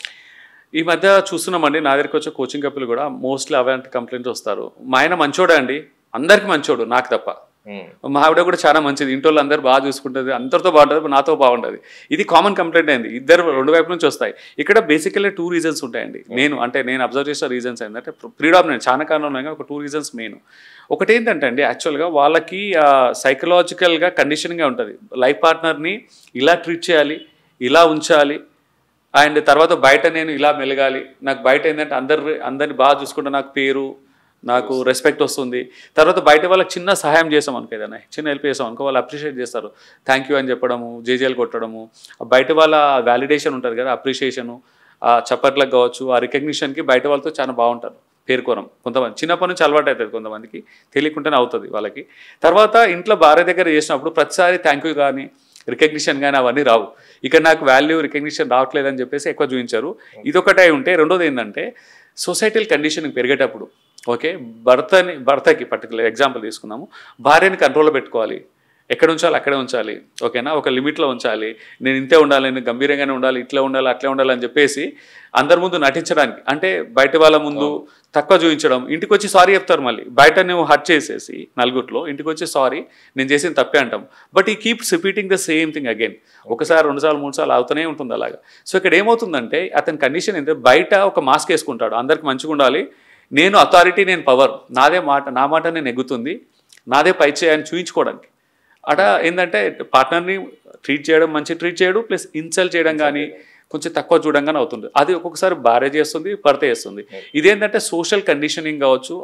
ఈ మధ్య చూస్తున్నామండి, నా దగ్గరికి వచ్చే కోచింగ్ కప్పులు కూడా మోస్ట్లీ అలాంటి కంప్లైంట్స్ వస్తారు. మా ఆయన మంచోడా అండి, అందరికి మంచోడు, నాకు తప్ప. మా ఆవిడ కూడా చాలా మంచిది, ఇంట్లో అందరూ బాగా చూసుకుంటుంది, అందరితో బాగుంటుంది, నాతో బాగుంటుంది. ఇది కామన్ కంప్లైంట్ అయింది, ఇద్దరు రెండు వైపు నుంచి వస్తాయి. ఇక్కడ బేసికల్లీ 2 రీజన్స్ ఉంటాయండి. నేను అబ్జర్వ్ చేసిన రీజన్స్ ఏంటంటే ప్రీడామినెంట్ చాలా కారణం ఉన్నాయి, ఒక 2 రీజన్స్ మెయిన్. ఒకటి ఏంటంటే అండి, యాక్చువల్గా వాళ్ళకి సైకలాజికల్గా కండిషనింగ్గా ఉంటుంది. లైఫ్ పార్ట్నర్ని ఇలా ట్రీట్ చేయాలి, ఇలా ఉంచాలి, అండ్ తర్వాత బయట నేను ఇలా మెలగాలి, నాకు బయట ఏంటంటే అందరిని బాగా చూసుకుంటే నాకు పేరు, నాకు రెస్పెక్ట్ వస్తుంది. తర్వాత బయట వాళ్ళకి చిన్న సహాయం చేసాం అనుకో, ఏదైనా చిన్న హెల్ప్ చేసాం అనుకో, వాళ్ళు అప్రిషియేట్ చేస్తారు, థ్యాంక్ యూ అని చెప్పడము, జేజేలు కొట్టడము, బయట వాళ్ళ వ్యాలిడేషన్ ఉంటుంది కదా, అప్రిషియేషను, ఆ చప్పట్లకు కావచ్చు, ఆ రికగ్నిషన్కి బయట వాళ్ళతో చాలా బాగుంటారు, పేరుకోరం. కొంతమంది చిన్నప్పటి నుంచి అలవాటు అవుతుంది, కొంతమందికి తెలియకుండానే అవుతుంది వాళ్ళకి. తర్వాత ఇంట్లో భార్య దగ్గర చేసినప్పుడు ప్రతిసారి థ్యాంక్ యూ కానీ రికగ్నిషన్ కానీ అవన్నీ రావు. ఇక్కడ నాకు వాల్యూ రికగ్నిషన్ రావట్లేదని చెప్పేసి ఎక్కువ చూపించారు. ఇదొకటే ఉంటే, రెండోది ఏంటంటే సొసైటల్ కండిషనింగ్ పెరిగేటప్పుడు, ఓకే, భర్తకి పర్టికులర్ ఎగ్జాంపుల్ తీసుకున్నాము, భార్యని కంట్రోల్లో పెట్టుకోవాలి, ఎక్కడ ఉంచాలి అక్కడే ఉంచాలి, ఓకేనా, ఒక లిమిట్లో ఉంచాలి, నేను ఇంతే ఉండాలి, నేను గంభీరంగానే ఉండాలి, ఇట్లా ఉండాలి, అట్లా ఉండాలి అని చెప్పేసి అందరి ముందు నటించడానికి, అంటే బయట వాళ్ళ ముందు తక్కువ చూపించడం. ఇంటికి వచ్చి సారీ చెప్తారు, మళ్ళీ బయట నువ్వు హర్ట్ చేసేసి నలుగురిలో ఇంటికి వచ్చి సారీ నేను చేసిన తప్పే అంటాం. బట్ ఈ keeps repeating the same thing again, ఒకసారి 2 సార్లు 3 సార్లు అవుతూనే ఉంటుంది అలాగా. సో ఇక్కడ ఏమవుతుందంటే అతని కండిషన్ ఏంటంటే బయట ఒక మాస్క్ వేసుకుంటాడు, అందరికి మంచిగా ఉండాలి, నేను అథారిటీ, నేను పవర్, నాదే మాట, నా మాట నేను ఎగ్గుతుంది, నాదే పై చేయని చూపించుకోవడానికి. అట ఏంటంటే పార్ట్నర్ని ట్రీట్ చేయడం, మంచి ట్రీట్ చేయడం, ప్లస్ ఇన్సల్ట్ చేయడం కానీ, కొంచెం తక్కువ చూడంగానే అవుతుంది. అది ఒక్కొక్కసారి భార్య చేస్తుంది, భర్త చేస్తుంది. ఇదేంటంటే సోషల్ కండిషనింగ్ కావచ్చు,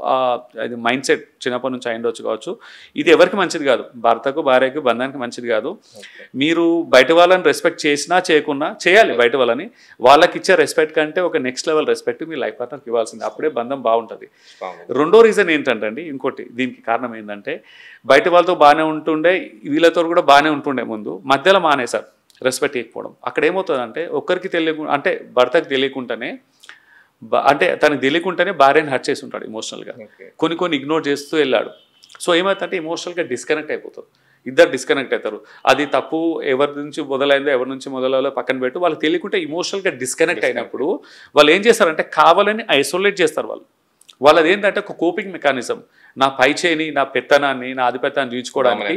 అది మైండ్ సెట్ చిన్నప్పటి నుంచి అయిండొచ్చు కావచ్చు. ఇది ఎవరికి మంచిది కాదు, భర్తకు భార్యకు బంధానికి మంచిది కాదు. మీరు బయట వాళ్ళని రెస్పెక్ట్ చేసినా చేయకున్నా చేయాలి. బయట వాళ్ళని వాళ్ళకి ఇచ్చే రెస్పెక్ట్ కంటే ఒక నెక్స్ట్ లెవెల్ రెస్పెక్ట్ మీ లైఫ్ పార్ట్నర్కి ఇవ్వాల్సింది. అప్పుడే బంధం బాగుంటుంది. రెండో రీజన్ ఏంటంటే అండి, ఇంకోటి దీనికి కారణం ఏంటంటే బయట వాళ్ళతో బాగానే ఉంటుండే, వీళ్ళతో కూడా బాగానే ఉంటుండే, ముందు మధ్యలో మానేశారు రెస్పెక్ట్ ఇవ్వకపోవడం. అక్కడ ఏమవుతుందంటే ఒక్కరికి తెలియకుండా, అంటే భర్తకు తెలియకుండానే, అంటే తనకు తెలియకుండానే భార్యని హర్ట్ చేసి ఉంటాడు ఎమోషనల్గా. కొన్ని ఇగ్నోర్ చేస్తూ వెళ్ళాడు. సో ఏమవుతుందంటే ఎమోషనల్గా డిస్కనెక్ట్ అయిపోతారు, ఇద్దరు డిస్కనెక్ట్ అవుతారు. అది తప్పు ఎవరి నుంచి మొదలైందో ఎవరి నుంచి మొదలైందో పక్కన పెట్టు, వాళ్ళకి తెలియకుంటే ఎమోషనల్గా డిస్కనెక్ట్ అయినప్పుడు వాళ్ళు ఏం చేస్తారంటే కావాలని ఐసోలేట్ చేస్తారు. వాళ్ళది ఏంటంటే ఒక కోపింగ్ మెకానిజం. నా పై చేని, నా పెత్తనాన్ని, నా ఆధిపత్యాన్ని చూపించుకోవడానికి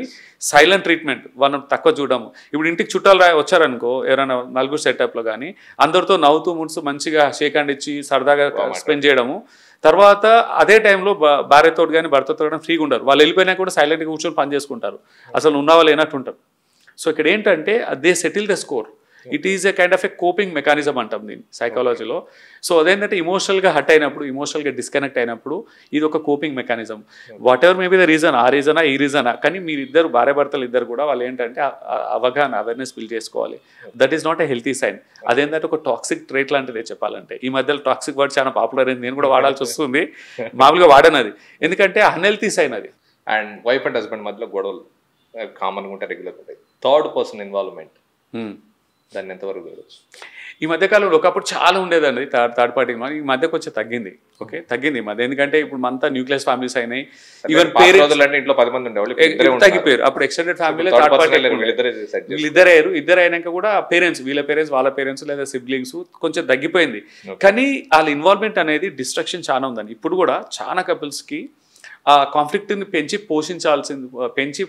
సైలెంట్ ట్రీట్మెంట్, వాళ్ళని తక్కువ చూడము. ఇప్పుడు ఇంటికి చుట్టాలు వచ్చారనుకో, ఎవరైనా నలుగురు సెటప్లో కానీ అందరితో నవ్వుతూ ముడుస్తూ మంచిగా షేక్ హ్యాండ్ ఇచ్చి సరదాగా స్పెండ్ చేయడము. తర్వాత అదే టైంలో భార్యతో కానీ భర్తతో కానీ ఫ్రీగా ఉండరు. వాళ్ళు వెళ్ళిపోయినా కూడా సైలెంట్గా కూర్చొని పని చేసుకుంటారు, అసలు ఉన్న వాళ్ళు లేనట్టు ఉంటారు. సో ఇక్కడ ఏంటంటే they settle the score. It is a kind of a coping mechanism అంటాం దీన్ని సైకాలజీలో. సో అదేంటంటే ఇమోషనల్గా హర్ట్ అయినప్పుడు, ఇమోషనల్గా డిస్కనెక్ట్ అయినప్పుడు ఇది ఒక coping mechanism. What ever maybe the reason, ఆ రీజనా ఈ రీజనా, కానీ మీరిద్దరు భార్యాభర్తలు ఇద్దరు కూడా వాళ్ళు ఏంటంటే అవగాహన, అవేర్నెస్ బిల్డ్ చేసుకోవాలి. That is not a healthy sign. అదేంటంటే ఒక టాక్సిక్ ట్రేట్ లాంటిదే చెప్పాలంటే. ఈ మధ్యలో టాక్సిక్ వర్డ్ చాలా పాపులర్ అయింది, నేను కూడా వాడాల్సి వస్తుంది. మామూలుగా వాడను అది, ఎందుకంటే అన్హెల్తీ సైన్ అది. అండ్ వైఫ్ అండ్ హస్బెండ్ మధ్యలో గొడవలు కామన్గా ఉంటాయి, రెగ్యులర్ ఉంటాయి. థర్డ్ పర్సన్ ఇన్వాల్వ్మెంట్, దాన్ని ఎంతవరకు చూడవచ్చు? ఈ మధ్యకాలంలో ఒకప్పుడు చాలా ఉండేదండి థర్డ్ పార్టీ. ఈ మధ్య కొంచెం తగ్గింది. ఓకే, తగ్గింది ఈ మధ్య. ఎందుకంటే ఇప్పుడు అంతా న్యూక్లియస్ ఫ్యామిలీస్ అయినాయి. ఈవెన్ పేరెంట్స్ ఇంట్లో 10 మంది ఉండేవాళ్ళు, తగ్గిపోయారు. అప్పుడు ఎక్స్టెండెడ్ ఫ్యామిలీ థర్డ్ పార్టీ వీళ్ళిద్దరు అయ్యారు. ఇద్దరు అయినాక కూడా పేరెంట్స్, వీళ్ళ పేరెంట్స్, వాళ్ళ పేరెంట్స్ లేదా సిబ్లింగ్స్ కొంచెం తగ్గిపోయింది. కానీ వాళ్ళ ఇన్వాల్వ్మెంట్ అనేది డిస్ట్రక్షన్ చాలా ఉందండి. ఇప్పుడు కూడా చాలా కపుల్స్కి ఆ కాన్ఫ్లిక్ట్ని పెంచి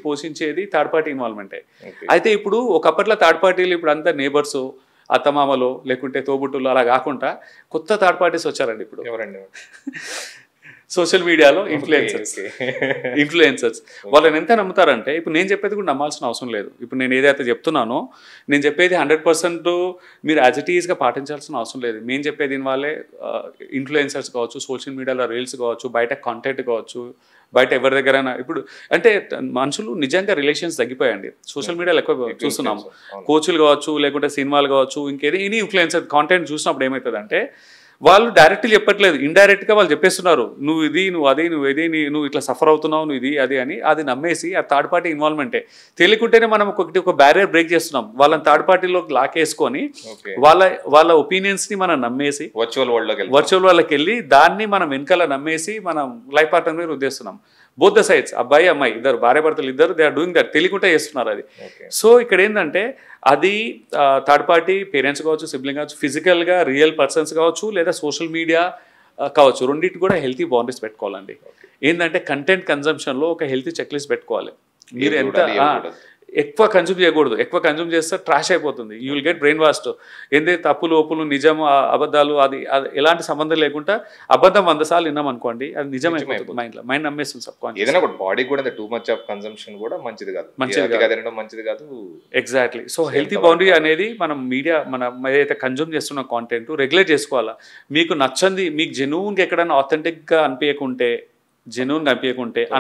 పోషించేది థర్డ్ పార్టీ ఇన్వాల్వ్మెంటే. అయితే ఇప్పుడు ఒకప్పట్లో థర్డ్ పార్టీలు ఇప్పుడు అంతా నేబర్స్, అత్తమామలో లేకుంటే తోబుట్టులు అలా కాకుండా కొత్త థర్డ్ పార్టీస్ వచ్చారండి ఇప్పుడు. ఎవరండి? సోషల్ మీడియాలో ఇన్ఫ్లుయెన్సర్స్. వాళ్ళని ఎంత నమ్ముతారంటే, ఇప్పుడు నేను చెప్పేది కూడా నమ్మాల్సిన అవసరం లేదు. ఇప్పుడు నేను ఏదైతే చెప్తున్నానో, నేను చెప్పేది 100% మీరు యాజ్ ఇట్ ఈస్గా పాటించాల్సిన అవసరం లేదు. నేను చెప్పేది వాళ్ళే ఇన్ఫ్లుయెన్సర్స్ కావచ్చు, సోషల్ మీడియాలో రీల్స్ కావచ్చు, బయట కంటెంట్ కావచ్చు, బయట ఎవరి దగ్గరైనా. ఇప్పుడు అంటే మనుషులు నిజంగా రిలేషన్స్ తగ్గిపోయాయండి. సోషల్ మీడియాలో ఎక్కువ చూస్తున్నాము. కోచ్లు కావచ్చు, లేకుంటే సినిమాలు కావచ్చు, ఇంకేది ఎనీ ఇన్ఫ్లుయెన్సర్ కాంటెంట్ చూసినప్పుడు ఏమవుతుందంటే వాళ్ళు డైరెక్ట్గా చెప్పట్లేదు, ఇండైరెక్ట్గా వాళ్ళు చెప్పేస్తున్నారు. నువ్వు ఇది, నువ్వు అది, నువ్వు ఇది, నువ్వు ఇట్లా సఫర్ అవుతున్నావు, నువ్వు ఇది అది అని. అది నమ్మేసి ఆ థర్డ్ పార్టీ ఇన్వాల్వ్మెంటే. తెలియకుంటేనే మనం ఒక బ్యారియర్ బ్రేక్ చేస్తున్నాం. వాళ్ళని థర్డ్ పార్టీలోకి లాకేసుకొని వాళ్ళ ఒపీనియన్స్ని మనం నమ్మేసి వర్చువల్ వాళ్ళకి వెళ్ళి దాన్ని మనం వెనకాల నమ్మేసి మనం లైఫ్ పార్ట్నర్ మీద ఉద్దేస్తున్నాం. బోత్ ద సైడ్స్, అబ్బాయి అమ్మాయి ఇద్దరు, భార్యాభర్తలు ఇద్దరు, దే ఆర్ డూయింగ్ దట్, తెలియకుండా చేస్తున్నారు అది. సో ఇక్కడ ఏంటంటే అది థర్డ్ పార్టీ పేరెంట్స్ కావచ్చు, సిబ్లింగ్ కావచ్చు, ఫిజికల్గా రియల్ పర్సన్స్ కావచ్చు, లేదా సోషల్ మీడియా కావచ్చు, రెండింటి కూడా హెల్తీ బౌండరీస్ పెట్టుకోవాలండి. ఏంటంటే కంటెంట్ కన్జంప్షన్లో ఒక హెల్తీ చెక్ లిస్ట్ పెట్టుకోవాలి. మీరు ఎంత ఎక్కువ కన్జ్యూమ్ చేయకూడదు. ఎక్కువ కన్జ్యూమ్ చేస్తే ట్రాష్ అయిపోతుంది. You will get brain washed. ఏంటంటే తప్పులు ఒప్పులు, నిజం అబద్ధాలు, అది ఎలాంటి సంబంధం లేకుండా అబద్ధం 100 సార్లు విన్నాం అనుకోండి, అది నిజం అయిపోతుంది. మైండ్ నమ్మేస్తుంది సబ్ కాన్షియస్. ఏదైనా కూడా బాడీ కూడా టూ మచ్ ఆఫ్ కన్సంప్షన్ కూడా మంచిది కాదు. మంచిది కాదు. ఎగ్జాక్ట్లీ. సో హెల్తీ బౌండరీ అనేది మనం ఏదైతే కన్జ్యూమ్ చేస్తున్న కాంటెంట్ రెగ్యులేట్ చేసుకోవాలా. మీకు నచ్చంది, మీకు జెన్యూన్గా ఎక్కడైనా ఆథెంటిక్గా అనిపించకుంటే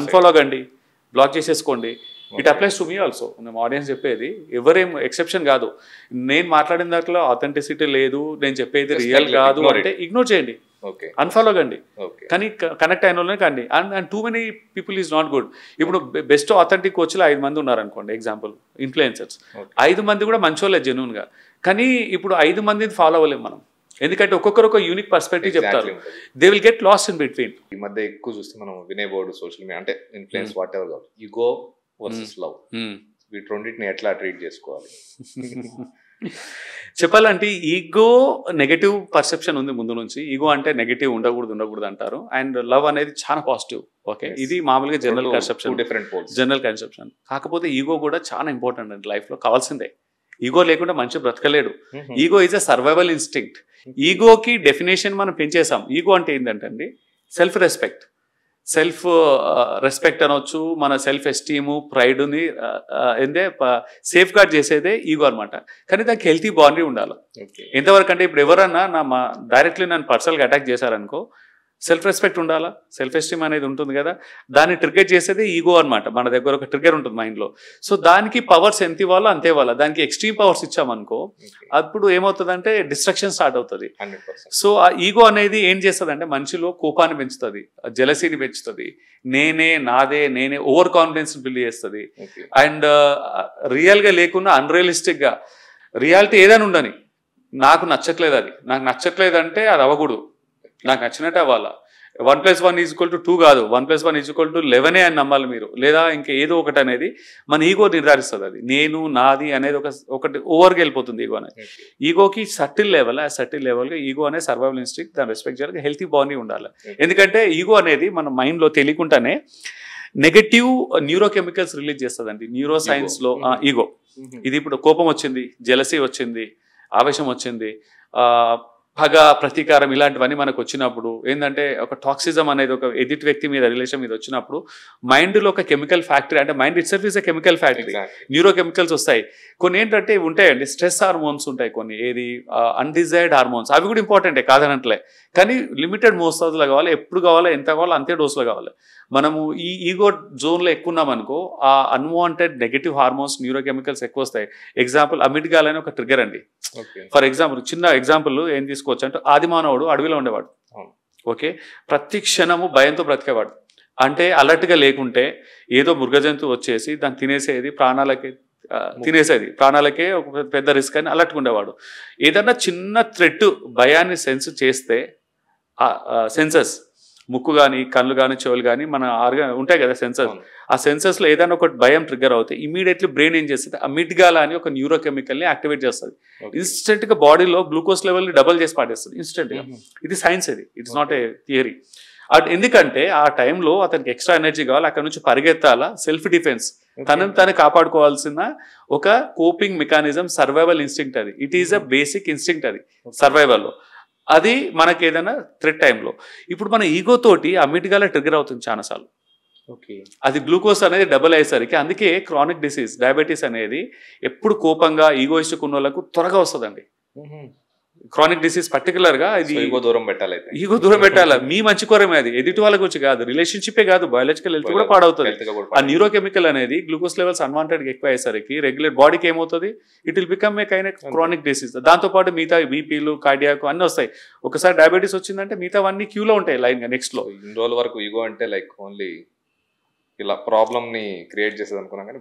అన్ఫాలో కండి, బ్లాక్ చేసేసుకోండి. It applies to me also. మేము ఆడియన్స్ చెప్పేది ఎవరేం ఎక్సెప్షన్ కాదు. నేను మాట్లాడిన దాంట్లో ఆథెంటిసిటీ లేదు, నేను చెప్పేది రియల్ కాదు అంటే ఇగ్నోర్ చేయండి, అన్ఫాలో కండి. కానీ కనెక్ట్ అయిన వాళ్ళనే కండి. And too many people is not good. ఇప్పుడు బెస్ట్ ఆథెంటిక్ కోచ్లు 5 మంది ఉన్నారనుకోండి, ఎగ్జాంపుల్ ఇన్ఫ్లుయెన్సర్స్. 5 మంది కూడా మంచోళ్ళే జెన్యూన్గా. కానీ ఇప్పుడు 5 మందిని ఫాలో అవ్వలేము మనం, ఎందుకంటే ఒక్కొక్కరు ఒక యూనిక్ పర్స్పెక్టివ్ చెప్తారు. They will get lost in between. ఈ మధ్య ఎక్కువ చూస్తే మనం వినేబోర్డు సోషల్ మీడియా అంటే ఇన్ఫ్లుయెన్స్ వాట్ ఎవర్ కాదు, ఈగో వర్సెస్ లవ్, వీటి రెండింటిని ఎట్లా ట్రీట్ చేసుకోవాలి? చెప్పాలంటే ఈగో నెగటివ్ పర్సెప్షన్ ఉంది ముందు నుంచి. ఈగో అంటే నెగటివ్, ఉండకూడదు అంటారు. అండ్ లవ్ అనేది చాలా పాజిటివ్. ఓకే, ఇది మామూలుగా జనరల్ కన్సెప్షన్. కాకపోతే ఈగో కూడా చాలా ఇంపార్టెంట్ అండి, లైఫ్లో కావాల్సిందే. ఈగో లేకుండా మనిషి బ్రతకలేడు. Ego is a survival instinct. ఈగోకి డెఫినేషన్ మనం పెంచేసాం. ఈగో అంటే ఏంటంటే అండి సెల్ఫ్ రెస్పెక్ట్. సెల్ఫ్ రెస్పెక్ట్ అనొచ్చు, మన సెల్ఫ్ ఎస్టీము, ప్రైడ్ని ఏందే సేఫ్ గార్డ్ చేసేదే ఈగో అనమాట. కానీ దానికి హెల్తీ బౌండరీ ఉండాలి. ఎంతవరకు అంటే ఇప్పుడు ఎవరన్నా డైరెక్ట్లీ నన్ను పర్సనల్గా అటాక్ చేశారనుకో, సెల్ఫ్ రెస్పెక్ట్ ఉండాలా, సెల్ఫ్ ఎస్టీమ్ అనేది ఉంటుంది కదా, దాన్ని ట్రిగర్ చేసేది ఈగో అనమాట. మన దగ్గర ఒక ట్రిగర్ ఉంటుంది మైండ్లో. సో దానికి పవర్స్ ఎంత ఇవ్వాలో అంతే ఇవ్వాలా. దానికి ఎక్స్ట్రీమ్ పవర్స్ ఇచ్చామనుకో అప్పుడు ఏమవుతుందంటే డిస్ట్రక్షన్ స్టార్ట్ అవుతుంది. సో ఆ ఈగో అనేది ఏం చేస్తుంది అంటే మనిషిలో కోపాన్ని పెంచుతుంది, జెలసీని పెంచుతుంది, నాదే నేనే ఓవర్ కాన్ఫిడెన్స్ బిల్డ్ చేస్తుంది. అండ్ రియల్గా లేకుండా అన్రియలిస్టిక్గా రియాలిటీ ఏదైనా ఉండని నాకు నచ్చట్లేదు, నాకు నచ్చట్లేదు అంటే అది అవ్వకూడదు, నాకు నచ్చినట్టు అవ్వాలా. 1+1 = 2 కాదు, 1+1 = 11 అని నమ్మాలి మీరు, లేదా ఇంకా ఏదో ఒకటి అనేది మన ఈగో నిర్ధారిస్తుంది. అది నేను నాది అనేది ఒకటి ఓవర్గా వెళ్ళిపోతుంది ఈగో అనేది. ఈగోకి సటిల్ లెవెల్, ఆ సటిల్ లెవెల్గా ఈగో అనేది సర్వైవల్ ఇన్స్టింక్ట్, దాన్ని రెస్పెక్ట్ చేయాలి, హెల్తీ బాండింగ్ ఉండాలి. ఎందుకంటే ఈగో అనేది మన మైండ్లో తెలియకుండానే నెగటివ్ న్యూరోకెమికల్స్ రిలీజ్ చేస్తుందండి. న్యూరో సైన్స్లో ఈగో ఇది ఇప్పుడు కోపం వచ్చింది, జెలసీ వచ్చింది, ఆవేశం వచ్చింది, పగ, ప్రతీకారం ఇలాంటివన్నీ మనకు వచ్చినప్పుడు ఏంటంటే ఒక టాక్సిజం అనేది ఒక ఎదుటి వ్యక్తి మీద రిలేషన్ మీద వచ్చినప్పుడు మైండ్లో ఒక కెమికల్ ఫ్యాక్టరీ, అంటే mind it self is a chemical factory, neuro chemicals వస్తాయి. కొన్ని ఏంటంటే ఉంటాయండి స్ట్రెస్ హార్మోన్స్ ఉంటాయి, కొన్ని ఏది అన్డిజైర్డ్ హార్మోన్స్, అవి కూడా ఇంపార్టెంటే కాదనట్లే, కానీ లిమిటెడ్ మోస్తాదులో కావాలి, ఎప్పుడు కావాలో ఎంత కావాలో అంతే డోసులో కావాలి. మనము ఈ ఈగో జోన్లో ఎక్కువ ఉన్నామనుకో ఆ unwanted negative hormones, neuro chemicals ఎక్కువ వస్తాయి. ఎగ్జాంపుల్ అమిగ్డాలా అని ఒక ట్రిగర్ అండి. ఫర్ ఎగ్జాంపుల్ చిన్న ఎగ్జాంపుల్ ఏం తీసుకోవచ్చు అంటే ఆదిమానవుడు అడవిలో ఉండేవాడు. ఓకే, ప్రతి క్షణము భయంతో బ్రతికేవాడు. అంటే అలర్ట్గా లేకుంటే ఏదో మృగజంతువు వచ్చేసి దాన్ని తినేసేది, ప్రాణాలకే ఒక పెద్ద రిస్క్ అని అలర్ట్గా ఉండేవాడు. ఏదన్నా చిన్న థ్రెట్ భయాన్ని సెన్స్ చేస్తే సెన్సెస్, ముక్కు కానీ కళ్ళు కానీ చెవులు కానీ మన ఉంటాయి కదా సెన్సర్స్, ఆ సెన్సర్స్లో ఏదైనా ఒక భయం ట్రిగ్గర్ అవుతాయి, ఇమీడియట్లీ బ్రెయిన్ ఏం చేస్తుంది, అమిగ్డాలా అని ఒక న్యూరోకెమికల్ని యాక్టివేట్ చేస్తుంది. ఇన్స్టెంట్గా బాడీలో గ్లూకోజ్ లెవెల్ని డబల్ చేసి పాటేస్తుంది ఇన్స్టెంట్గా. ఇది సైన్స్, ఇది ఇట్స్ నాట్ ఏ థియరీ. ఎందుకంటే ఆ టైంలో అతనికి ఎక్స్ట్రా ఎనర్జీ కావాలి, అక్కడ నుంచి పరిగెత్తాలా, సెల్ఫ్ డిఫెన్స్, తనని తను కాపాడుకోవాల్సిన ఒక కోపింగ్ మెకానిజం, సర్వైవల్ ఇన్స్టింక్ట్ అది. It is a basic instinct అది సర్వైవల్లో. అది మనకి ఏదైనా థ్రెట్ టైంలో. ఇప్పుడు మన ఈగో తోటి అమిగ్డాలా ట్రిగర్ అవుతుంది చాలాసార్లు. అది గ్లూకోజ్ అనేది డబుల్ అయ్యేసరికి, అందుకే క్రానిక్ డిసీజ్ డయాబెటీస్ అనేది ఎప్పుడు కోపంగా ఈగోయిస్టిక్ ఉన్న వాళ్ళకు త్వరగా వస్తుందండి. క్రానిక్ డిసీజ్ పర్టికులర్గా ఇది ఈగో దూరం పెట్టాలి. మీ మంచి కోరమే, అది ఎదుటి వాళ్ళ గురించి కాదు, రిలేషన్షిప్పే కాదు, బయాలజికల్ హెల్త్ కూడా పాడవుతుంది. ఆ న్యూరోకెమికల్ అనేది గ్లూకోజ్ లెవెల్స్ అన్వాంటెడ్గా ఎక్కువ అయ్యేసరికి రెగ్యులర్ బాడీకి ఏమవుతుంది, it will become a kind chronic disease. దాంతోపాటు మిగతా బీపీలు, కార్డియాక్ అన్నీ వస్తాయి. ఒకసారి డయాబెటీస్ వచ్చిందంటే మిగతా అన్ని క్యూలో ఉంటాయి లైన్గా నెక్స్ట్ లో. ఇన్ని రోజుల వరకు ఈగో అంటే లైక్ ఓన్లీ ఇలా ప్రాబ్లమ్ ని క్రియేట్ చేసేది అనుకున్నాం, కానీ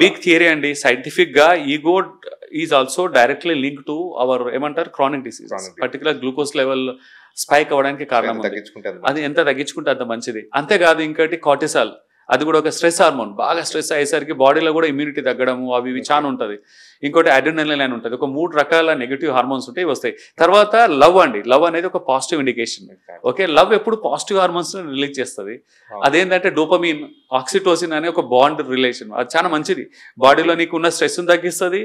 బిగ్ థియరీ అండి. సైంటిఫిక్ గా ego is also directly link to our ఏమంటారు chronic disease, particular glucose level spike అవ్వడానికి కారణం. అది ఎంత తగ్గించుకుంటే అంత మంచిది. అంతేకాదు ఇంకోటి కార్టిసాల్, అది కూడా ఒక స్ట్రెస్ హార్మోన్. బాగా స్ట్రెస్ అయ్యేసరికి బాడీలో కూడా ఇమ్యూనిటీ తగ్గడము అవి ఇవి చాలా ఉంటుంది. ఇంకోటి అడ్రినలిన్ అని ఉంటుంది. ఒక 3 రకాల నెగిటివ్ హార్మోన్స్ ఉంటాయి, వస్తాయి. తర్వాత లవ్ అండి, లవ్ అనేది ఒక పాజిటివ్ ఇండికేషన్. ఓకే, లవ్ ఎప్పుడు పాజిటివ్ హార్మోన్స్ రిలీజ్ చేస్తుంది. అదేంటంటే డోపమిన్, ఆక్సిటోసిన్ అనే ఒక బాండ్ రిలేషన్, అది చాలా మంచిది. బాడీలో నీకు ఉన్న స్ట్రెస్ తగ్గిస్తుంది,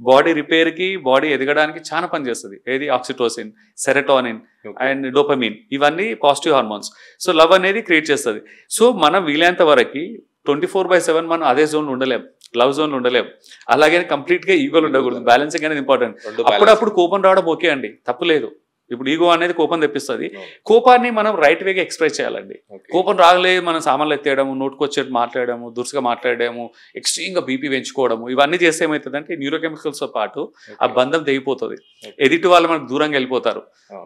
బాడీ రిపేర్కి, బాడీ ఎదగడానికి చాలా పనిచేస్తుంది. ఏది ఆక్సిటోసిన్, సెరటోనిన్ అండ్ డోపమిన్, ఇవన్నీ పాజిటివ్ హార్మోన్స్. సో లవ్ అనేది క్రియేట్ చేస్తుంది. సో మనం వీలైనంత వరకు 24/7 మనం అదే జోన్లో ఉండలేం, లవ్ జోన్లో ఉండలేం. అలాగే కంప్లీట్గా ఈగోలు ఉండకూడదు. బ్యాలెన్సింగ్ అనేది ఇంపార్టెంట్. అప్పుడప్పుడు కోపం రావడం ఓకే అండి, తప్పులేదు. ఇప్పుడు ఈగో అనేది కోపం తెప్పిస్తుంది. కోపాన్ని మనం రైట్ వేగా ఎక్స్ప్రెస్ చేయాలండి. కోపం రాగలేదు మనం సామాన్లు ఎత్తేయడము, నోటుకొచ్చేట్టు మాట్లాడము, దురుసుగా మాట్లాడము, ఎక్స్ట్రీమ్గా బీపీ పెంచుకోవడము, ఇవన్నీ చేస్తే ఏమవుతుందంటే న్యూరోకెమికల్స్తో పాటు ఆ బంధం తెగిపోతుంది. ఎదుటి వాళ్ళు మనకు దూరంగా వెళ్ళిపోతారు,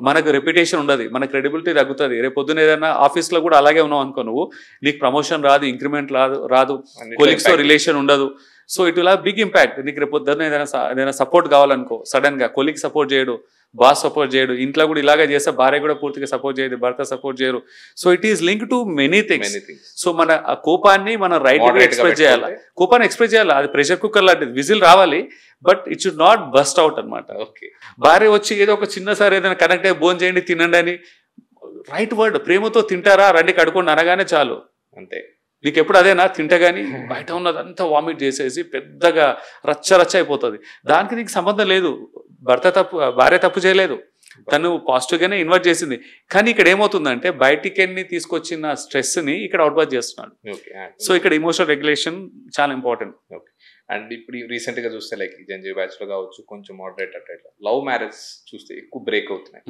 మనకు రెప్యుటేషన్ ఉండదు, మన క్రెడిబిలిటీ తగ్గుతుంది. రేపు పొద్దున ఏదైనా ఆఫీస్లో కూడా అలాగే ఉన్నావు అనుకో, నువ్వు నీకు ప్రమోషన్ రాదు, ఇంక్రిమెంట్ రాదు, కొలీగ్స్తో రిలేషన్ ఉండదు. So it will have big impact. నీకు రేపు పొద్దున్న ఏదైనా సపోర్ట్ కావాలనుకో, సడన్గా కొలీగ్ సపోర్ట్ చేయడు, బాస్ సపోర్ట్ చేయడు, ఇంట్లో కూడా ఇలాగే చేస్తే భార్య కూడా పూర్తిగా సపోర్ట్ చేయదు, భర్త సపోర్ట్ చేయరు. So it is link to many things. So మన కోపాన్ని మనం రైట్ గా ఎక్స్ప్రెస్ చేయాలి. కోపాన్ని ఎక్స్ప్రెస్ చేయాలి, అది ప్రెషర్ కుక్కర్ లాంటిది, విజిల్ రావాలి, but it should not bust out అనమాట. భార్య వచ్చి ఏదో ఒక చిన్న సార్ ఏదైనా కనెక్ట్ అయ్యి భోజనం చేయండి, తినండి అని రైట్ వర్డ్, ప్రేమతో తింటారా రండి కడుకోండి అనగానే చాలు, అంతే. నీకు ఎప్పుడు అదేనా, తింటే కానీ బయట ఉన్నదంతా వామిట్ చేసేసి పెద్దగా రచ్చ అయిపోతుంది. దానికి నీకు సంబంధం లేదు, భార్య తప్పు చేయలేదు, తను పాజిటివ్గానే ఇన్వర్ట్ చేసింది. కానీ ఇక్కడ ఏమవుతుందంటే బయటికి వెళ్ళి తీసుకొచ్చిన స్ట్రెస్ని ఇక్కడ అవుట్బార్ చేస్తున్నాడు. సో ఇక్కడ ఇమోషనల్ రెగ్యులేషన్ చాలా ఇంపార్టెంట్. అండ్ ఇప్పుడు రీసెంట్ గా చూస్తే లైక్ జెన్జీ బ్యాచ్ లో కావచ్చు, కొంచెం మోడరేట్ అట్లా లవ్ మ్యారేజ్ చూస్తే ఎక్కువ బ్రేక్ అవుతున్నాయి.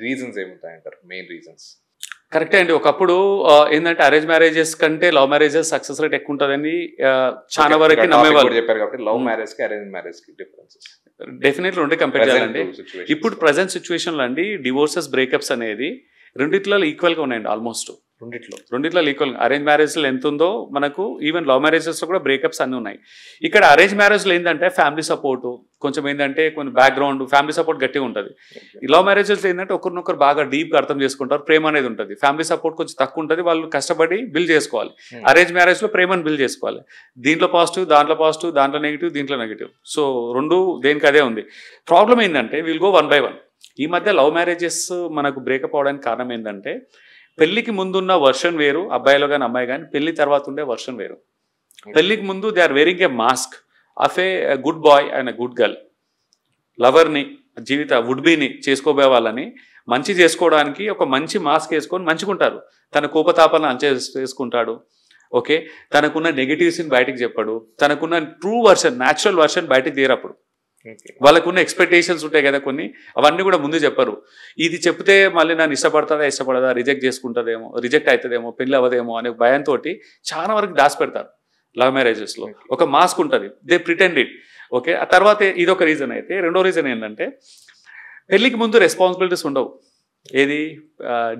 రీజన్స్ ఏముంటాయి అంటారు, మెయిన్ రీజన్స్? కరెక్టే అండి. ఒకప్పుడు ఏంటంటే అరేంజ్ మ్యారేజెస్ కంటే లవ్ మ్యారేజెస్ సక్సెస్ రేట్ ఎక్కువ ఉంటుందని చాలా వరకు నమ్మేవాళ్ళు చెప్పారు. కాబట్టి లవ్ మ్యారేజ్ కి అరేంజ్ మ్యారేజ్ కి డిఫరెన్సెస్ డెఫినెట్లీ ఉంటే కంపేర్ చేయాలండి. ఇప్పుడు ప్రజెంట్ సిచ్యువేషన్ లో అండి డివోర్సెస్ బ్రేకప్స్ అనేది రెండిట్లో ఈక్వల్ గా ఉన్నాయండి. ఆల్మోస్ట్ రెండిట్లో ఈక్వల్. అరేంజ్ మ్యారేజ్లో ఎంత ఉందో మనకు ఈవెన్ లవ్ మ్యారేజెస్లో కూడా బ్రేకప్స్ అన్నీ ఉన్నాయి. ఇక్కడ అరేంజ్ మ్యారేజ్లో ఏంటంటే ఫ్యామిలీ సపోర్టు కొంచెం ఏంటంటే కొన్ని బ్యాక్గ్రౌండ్ ఫ్యామిలీ సపోర్ట్ గట్టిగా ఉంటుంది. ఈ లవ్ మ్యారేజెస్లో ఏంటంటే ఒకరినొకరు బాగా డీప్గా అర్థం చేసుకుంటారు, ప్రేమ అనేది ఉంటుంది. ఫ్యామిలీ సపోర్ట్ కొంచెం తక్కువ ఉంటుంది, వాళ్ళు కష్టపడి బిల్డ్ చేసుకోవాలి. అరేంజ్ మ్యారేజ్లో ప్రేమను బిల్డ్ చేసుకోవాలి. దీంట్లో పాజిటివ్, దాంట్లో పాజిటివ్, దాంట్లో నెగిటివ్, దీంట్లో నెగిటివ్. సో రెండు దేనికి అదే ఉంది. ప్రాబ్లం ఏంటంటే will go one by one. ఈ మధ్య లవ్ మ్యారేజెస్ మనకు బ్రేకప్ అవడానికి కారణం ఏంటంటే పెళ్లికి ముందున్న వర్షన్ వేరు, అబ్బాయిలో కానీ అమ్మాయి కానీ, పెళ్లి తర్వాత ఉండే వర్షన్ వేరు. పెళ్లికి ముందు they are wearing a mask of a good boy and a good girl. లవర్ని జీవిత వుడ్ బీని చేసుకోబోయే వాళ్ళని మంచి చేసుకోవడానికి ఒక మంచి మాస్క్ వేసుకొని మంచుకుంటారు. తన కోపతాపాలను అంచేసుకుంటాడు. ఓకే, తనకున్న నెగిటివ్స్ని బయటకు చెప్పాడు, తనకున్న ట్రూ వర్షన్ న్యాచురల్ వర్షన్ బయటకు తీరప్పుడు. వాళ్ళకున్న ఎక్స్పెక్టేషన్స్ ఉంటాయి కదా కొన్ని, అవన్నీ కూడా ముందు చెప్పరు. ఇది చెప్తే మళ్ళీ నన్ను ఇష్టపడదా, రిజెక్ట్ చేసుకుంటుందేమో, రిజెక్ట్ అవుతుందేమో, పెళ్ళి అవ్వదేమో అనే భయంతో చాలా వరకు దాచిపెడతారు లవ్ మ్యారేజెస్లో. ఒక మాస్క్ ఉంటుంది, దే ప్రిటెండ్ ఇట్. ఓకే, ఆ తర్వాత ఇదొక రీజన్ అయితే. రెండో రీజన్ ఏంటంటే పెళ్ళికి ముందు రెస్పాన్సిబిలిటీస్ ఉండవు. ఏది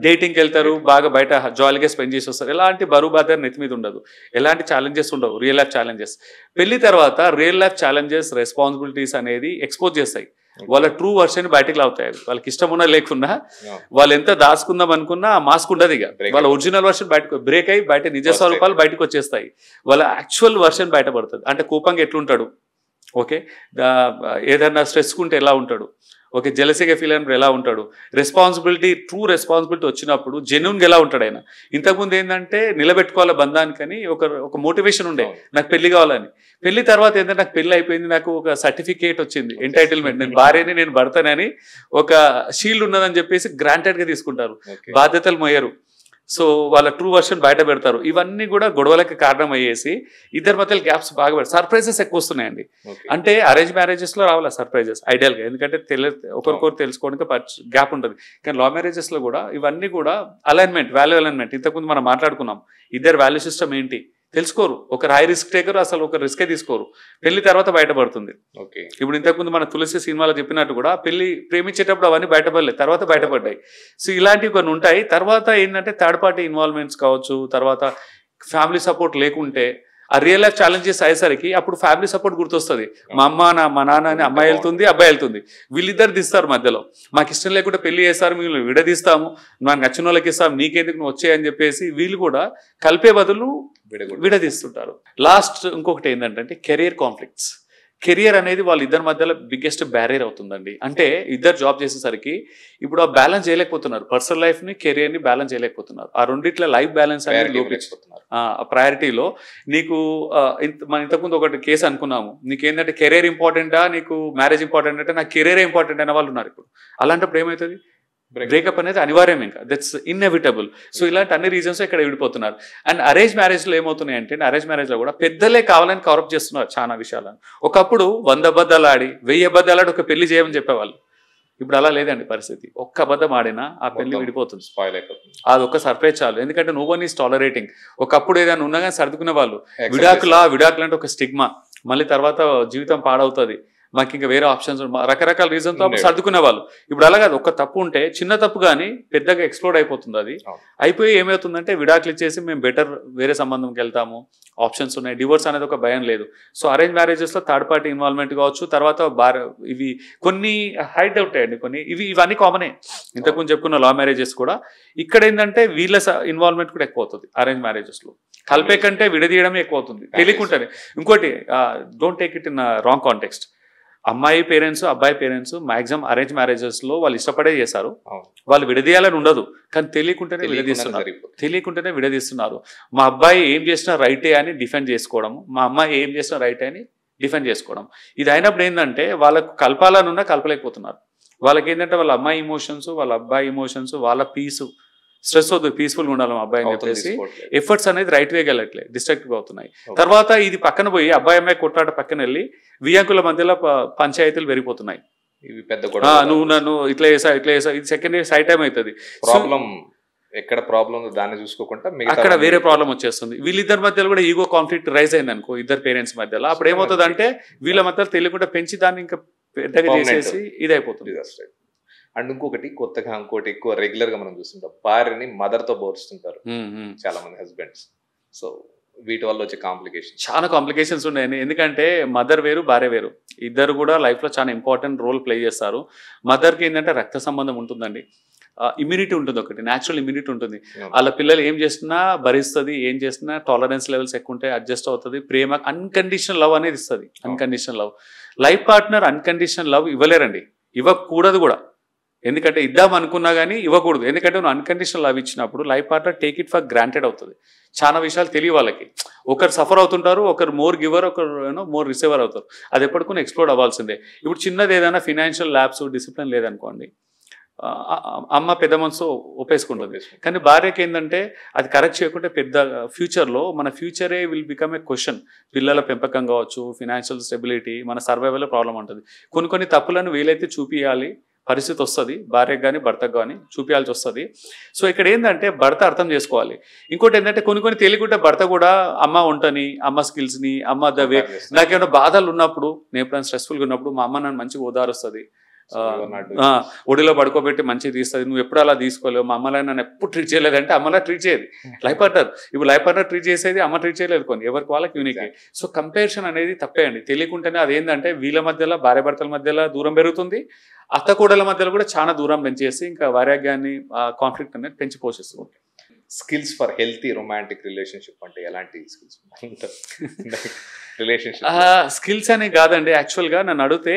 డేటింగ్కి వెళ్తారు, బాగా బయట జాలీగా స్పెండ్ చేసి వస్తారు, ఎలాంటి బరువు బాధ్యత నెత్తి మీద ఉండదు, ఎలాంటి ఛాలెంజెస్ ఉండవు, రియల్ లైఫ్ ఛాలెంజెస్. పెళ్లి తర్వాత రియల్ లైఫ్ ఛాలెంజెస్, రెస్పాన్సిబిలిటీస్ అనేది ఎక్స్పోజ్ చేస్తాయి. వాళ్ళ ట్రూ వర్షన్ బయటకు లావుతాయి. వాళ్ళకి ఇష్టం ఉన్నా లేకున్నా, వాళ్ళు ఎంత దాచుకుందాం అనుకున్నా ఆ మాస్క్ ఉండదు. ఇక వాళ్ళ ఒరిజినల్ వర్షన్ బయటకు బ్రేక్ అయ్యి బయట నిజ స్వరూపాలు బయటకు వచ్చేస్తాయి. వాళ్ళ యాక్చువల్ వర్షన్ బయటపడుతుంది. అంటే కోపంగా ఎట్లుంటాడు, ఓకే, ఏదైనా స్ట్రెస్ ఉంటే ఎలా ఉంటాడు, ఓకే, జెలసీగా ఫీల్ అయినప్పుడు ఎలా ఉంటాడు, రెస్పాన్సిబిలిటీ ట్రూ రెస్పాన్సిబిలిటీ వచ్చినప్పుడు జెన్యున్గా ఎలా ఉంటాడు ఆయన. ఇంతకుముందు ఏంటంటే నిలబెట్టుకోవాలి బంధానికని ఒక మోటివేషన్ ఉండే, నాకు పెళ్లి కావాలని. పెళ్లి తర్వాత ఏంటంటే నాకు పెళ్లి అయిపోయింది, నాకు ఒక సర్టిఫికేట్ వచ్చింది, ఎంటైటిల్మెంట్, నేను భార్యని, నేను భర్తనని ఒక షీల్డ్ ఉన్నదని చెప్పేసి గ్రాంటెడ్గా తీసుకుంటారు, బాధ్యతలు మోయరు. సో వాళ్ళ ట్రూ వర్షన్ బయట పెడతారు. ఇవన్నీ కూడా గొడవలకి కారణం అయ్యేసి ఇద్దరి మధ్య గ్యాప్స్ బాగా పెడతారు. సర్ప్రైజెస్ ఎక్కువ వస్తున్నాయండి. అంటే అరేంజ్ మ్యారేజెస్లో రావాలి సర్ప్రైజెస్ ఐడియల్గా, ఎందుకంటే ఒకరికొకరు తెలుసుకోవడానికి గ్యాప్ ఉంటుంది. కానీ లవ్ మ్యారేజెస్లో కూడా ఇవన్నీ కూడా అలైన్మెంట్, వాల్యూ అలైన్మెంట్. ఇంతకుముందు మనం మాట్లాడుకున్నాం, ఇద్దరు వాల్యూ సిస్టమ్ ఏంటి తెలుసుకోరు. ఒకరు హై రిస్క్ టేకరు, అసలు ఒక రిస్కే తీసుకోరు. పెళ్లి తర్వాత బయటపడుతుంది. ఇప్పుడు ఇంతకుముందు మన తులసి సినిమాలో చెప్పినట్టు కూడా పెళ్లి ప్రేమించేటప్పుడు అవన్నీ బయటపడలేదు, తర్వాత బయటపడ్డాయి. సో ఇలాంటివి కొన్ని ఉంటాయి. తర్వాత ఏంటంటే థర్డ్ పార్టీ ఇన్వాల్వ్మెంట్స్ కావచ్చు, తర్వాత ఫ్యామిలీ సపోర్ట్ లేకుంటే ఆ రియల్ లైఫ్ ఛాలెంజెస్ అయ్యేసరికి అప్పుడు ఫ్యామిలీ సపోర్ట్ గుర్తొస్తుంది. మా అమ్మ మా నాన్న అని అమ్మాయి వెళ్తుంది, అబ్బాయి వెళ్తుంది, వీళ్ళిద్దరు తీస్తారు మధ్యలో. మాకు ఇష్టం లేకుండా పెళ్లి చేస్తారు, మేము విడదీస్తాము, నాకు నచ్చిన వాళ్ళకి ఇస్తాము, నీకెందుకు నువ్వు వచ్చాయని చెప్పేసి వీళ్ళు కూడా కలిపే బదులు విడదీస్తుంటారు. లాస్ట్ ఇంకొకటి ఏంటంటే కెరియర్ కాన్ఫ్లిక్ట్స్. కెరియర్ అనేది వాళ్ళ ఇద్దరి మధ్యలో బిగ్గెస్ట్ బ్యారియర్ అవుతుందండి. అంటే ఇద్దరు జాబ్ చేసేసరికి ఇప్పుడు ఆ బ్యాలెన్స్ చేయలేకపోతున్నారు, పర్సనల్ లైఫ్ని కెరియర్ని బ్యాలెన్స్ చేయలేకపోతున్నారు. ఆ రెండిట్ల లైఫ్ బ్యాలెన్స్ అనేది లోపించుకుంటున్నారు. ఆ ప్రయారిటీలో నీకు మన ఇంతకుముందు ఒకటి కేసు అనుకున్నాము, నీకేంటంటే కెరియర్ ఇంపార్టెంటా నీకు మ్యారేజ్ ఇంపార్టెంట్ అంటే నాకు కెరియరే ఇంపార్టెంట్ అయిన వాళ్ళు ఉన్నారు. ఇప్పుడు అలాంటప్పుడు ఏమవుతుంది, బ్రేకప్ అనేది అనివార్యం, ఇంకా దట్స్ ఇన్ఎవిటబుల్. సో ఇలాంటి అన్ని రీజన్స్ ఇక్కడ విడిపోతున్నారు. అండ్ అరేంజ్ మ్యారేజ్లో ఏమవుతున్నాయంటే అరేంజ్ మ్యారేజ్లో కూడా పెద్దలే కావాలని కవరప్ చేస్తున్నారు చాలా విషయాలను. ఒకప్పుడు 100 అబద్ధాలు ఆడి 1000 అబద్ధాలు ఆడి ఒక పెళ్లి చేయమని చెప్పేవాళ్ళు. ఇప్పుడు అలా లేదండి పరిస్థితి. ఒక్క అబద్ధం ఆడినా ఆ పెళ్లి విడిపోతుంది, అది ఒక్క సర్ప్రైజ్ చాలు. ఎందుకంటే నో వన్ ఈస్ టాలరేటింగ్. ఒకప్పుడు ఏదైనా ఉన్నా కానీ సర్దుకునే వాళ్ళు. విడాకులు అంటే ఒక స్టిగ్మా, మళ్ళీ తర్వాత జీవితం పాడవుతుంది, మాకు ఇంకా వేరే ఆప్షన్స్ రకరకాల రీజన్తో సర్దుకునే వాళ్ళు. ఇప్పుడు అలా కాదు, ఒక తప్పు ఉంటే చిన్న తప్పు కానీ పెద్దగా ఎక్స్ప్లోడ్ అయిపోతుంది. అది అయిపోయి ఏమవుతుందంటే విడాకులు ఇచ్చేసి మేము బెటర్ వేరే సంబంధంకి వెళ్తాము, ఆప్షన్స్ ఉన్నాయి, డివోర్స్ అనేది ఒక భయం లేదు. సో అరేంజ్ మ్యారేజెస్లో థర్డ్ పార్టీ ఇన్వాల్వ్మెంట్ కావచ్చు, తర్వాత ఇవి కొన్ని హైడ్ అవుతాయండి, ఇవన్నీ కామనే. ఇంతకుముందు చెప్పుకున్న లవ్ మ్యారేజెస్ కూడా ఇక్కడ ఏంటంటే వీళ్ళ ఇన్వాల్వ్మెంట్ కూడా ఎక్కువ అవుతుంది. అరేంజ్ మ్యారేజెస్లో కలిపే కంటే విడదీయడమే ఎక్కువ అవుతుంది తెలియకుండానే. ఇంకోటి don't take it in wrong context. అమ్మాయి పేరెంట్స్ అబ్బాయి పేరెంట్స్ మాక్సిమం అరేంజ్ మ్యారేజెస్లో వాళ్ళు ఇష్టపడే చేశారు, వాళ్ళు విడదీయాలని ఉండదు, కానీ తెలియకుండానే విడదీస్తున్నారు. మా అబ్బాయి ఏం చేసినా రైటే అని డిఫెండ్ చేసుకోవడం, మా అమ్మాయి ఏం చేసినా రైటే అని డిఫెండ్ చేసుకోవడం. ఇది అయినప్పుడు ఏంటంటే వాళ్ళకు కలపాలనున్నా కలపలేకపోతున్నారు. వాళ్ళకి ఏంటంటే వాళ్ళ అమ్మాయి ఇమోషన్స్, వాళ్ళ అబ్బాయి ఇమోషన్స్, వాళ్ళ పీసు, స్ట్రెస్ వద్దు, పీస్ఫుల్గా ఉండాలి మా అబ్బాయి అని చెప్పేసి ఎఫర్ట్స్ అనేది రైట్ వేకి వెళ్ళట్లేదు, డిస్ట్రాక్టివ్ అవుతున్నాయి. తర్వాత ఇది పక్కన పోయి అబ్బాయి అమ్మాయి కొట్లాట పక్కన వెళ్ళి వియంకుల మధ్యలో పంచాయతీలు పెరిగిపోతున్నాయి. నువ్వు నన్ను ఇట్లా చేసా ఇట్లా చేసా, ఇది సెకండ్ సైడ్ టైం అవుతుంది. ప్రాబ్లం ఎక్కడ ప్రాబ్లం దాన్ని చూసుకోకుండా అక్కడ వేరే ప్రాబ్లం వచ్చేస్తుంది. వీళ్ళిద్దరి మధ్యలో కూడా ఈగో కాన్ఫ్లిక్ట్ రైజ్ అయింది అనుకో, ఇద్దరు పేరెంట్స్ మధ్యలో. అప్పుడు ఏమవుతుంది అంటే వీళ్ళ మధ్యలో తెలియకుండా పెంచి దాన్ని ఇంకా పెద్దగా చేసేసి ఇది అయిపోతుంది. అండ్ ఇంకొకటి కొత్తగా ఇంకోటి ఎక్కువ రెగ్యులర్ గా మనం చూస్తుంటాం, భార్యని మదర్ తో పోల్చుతుంటారు చాలా మంది హస్బెండ్స్. సో వీటి వల్ల వచ్చే కాంప్లికేషన్, చాలా కాంప్లికేషన్స్ ఉన్నాయండి. ఎందుకంటే మదర్ వేరు భార్య వేరు, ఇద్దరు కూడా లైఫ్ లో చాలా ఇంపార్టెంట్ రోల్ ప్లే చేస్తారు. మదర్ కి ఏంటంటే రక్త సంబంధం ఉంటుందండి, ఇమ్యూనిటీ ఉంటుంది, ఒకటి న్యాచురల్ ఇమ్యూనిటీ ఉంటుంది. వాళ్ళ పిల్లలు ఏం చేసినా భరిస్తుంది, ఏం చేసినా టాలరెన్స్ లెవెల్స్ ఎక్కువ ఉంటాయి, అడ్జస్ట్ అవుతుంది. ప్రేమ అన్కండిషనల్ లవ్ అనేది ఇస్తుంది, unconditional love. Life partner unconditional love ఇవ్వలేరండి, ఇవ్వకూడదు కూడా. ఎందుకంటే ఇద్దాం అనుకున్నా కానీ ఇవ్వకూడదు. ఎందుకంటే నువ్వు అన్కండిషనల్ లవ్ ఇచ్చినప్పుడు life partner take it for granted అవుతుంది. చాలా విషయాలు తెలియ వాళ్ళకి, ఒకరు సఫర్ అవుతుంటారు, ఒకరు మోర్ గివర్, ఒకరు మోర్ రిసీవర్ అవుతారు. అది ఎప్పటికీ ఎక్స్ప్లోర్ అవ్వాల్సిందే. ఇప్పుడు చిన్నది ఏదైనా ఫినాన్షియల్ ల్యాబ్స్, డిసిప్లిన్ లేదనుకోండి, అమ్మ పెద్ద మనసు ఒప్పేసుకుంటుంది. కానీ భార్యకి ఏంటంటే అది కరెక్ట్ చేయకుంటే పెద్ద ఫ్యూచర్లో మన ఫ్యూచరే విల్ బికమ్ ఏ క్వశ్చన్. పిల్లల పెంపకం కావచ్చు, ఫినాన్షియల్ స్టెబిలిటీ, మన సర్వైవల్ ప్రాబ్లం ఉంటుంది. కొన్ని తప్పులను వీలైతే చూపించాలి, పరిస్థితి వస్తుంది, భార్యకు కానీ భర్తకు కానీ చూపించాల్సి వస్తుంది. సో ఇక్కడ ఏంటంటే భర్త అర్థం చేసుకోవాలి. ఇంకోటి ఏంటంటే కొన్ని తెలియకుంటే భర్త కూడా అమ్మ వంటని, అమ్మ స్కిల్స్ని, అమ్మ దవే, నాకేమైనా బాధలు ఉన్నప్పుడు, నేను ఎప్పుడైనా స్ట్రెస్ఫుల్గా ఉన్నప్పుడు మా అమ్మ నన్ను మంచిగా ఓదారుస్తుంది, ఒడిలో పడుకోబెట్టి మంచిగా తీస్తుంది. నువ్వు ఎప్పుడు అలా తీసుకోలేవు, మా అమ్మలా నన్ను ఎప్పుడు ట్రీట్ చేయలేదంటే అమ్మలా ట్రీట్ చేయదు లైఫ్ పార్ట్నర్. ఇప్పుడు లైఫ్ పార్ట్నర్ ట్రీట్ చేసేది అమ్మ ట్రీట్ చేయలేదు, కొన్ని ఎవరికి వాళ్ళకి యూనిక్. సో కంపారిజన్ అనేది తప్పే అండి. తెలియకుంటేనే అదేంటంటే వీళ్ళ మధ్యలో, భార్య భర్తల మధ్యలో దూరం పెరుగుతుంది, అత్త కోడల మధ్యలో కూడా చాలా దూరం పెంచేసి ఇంకా వైరాగ్యాన్ని, కాన్ఫ్లిక్ట్ అనేది పెంచి పోషిస్తుంది. Skills for healthy romantic relationship అంటే ఎలాంటి స్కిల్స్ రిలేషన్షిప్? స్కిల్స్ అని కాదండి, యాక్చువల్గా నన్ను అడిగితే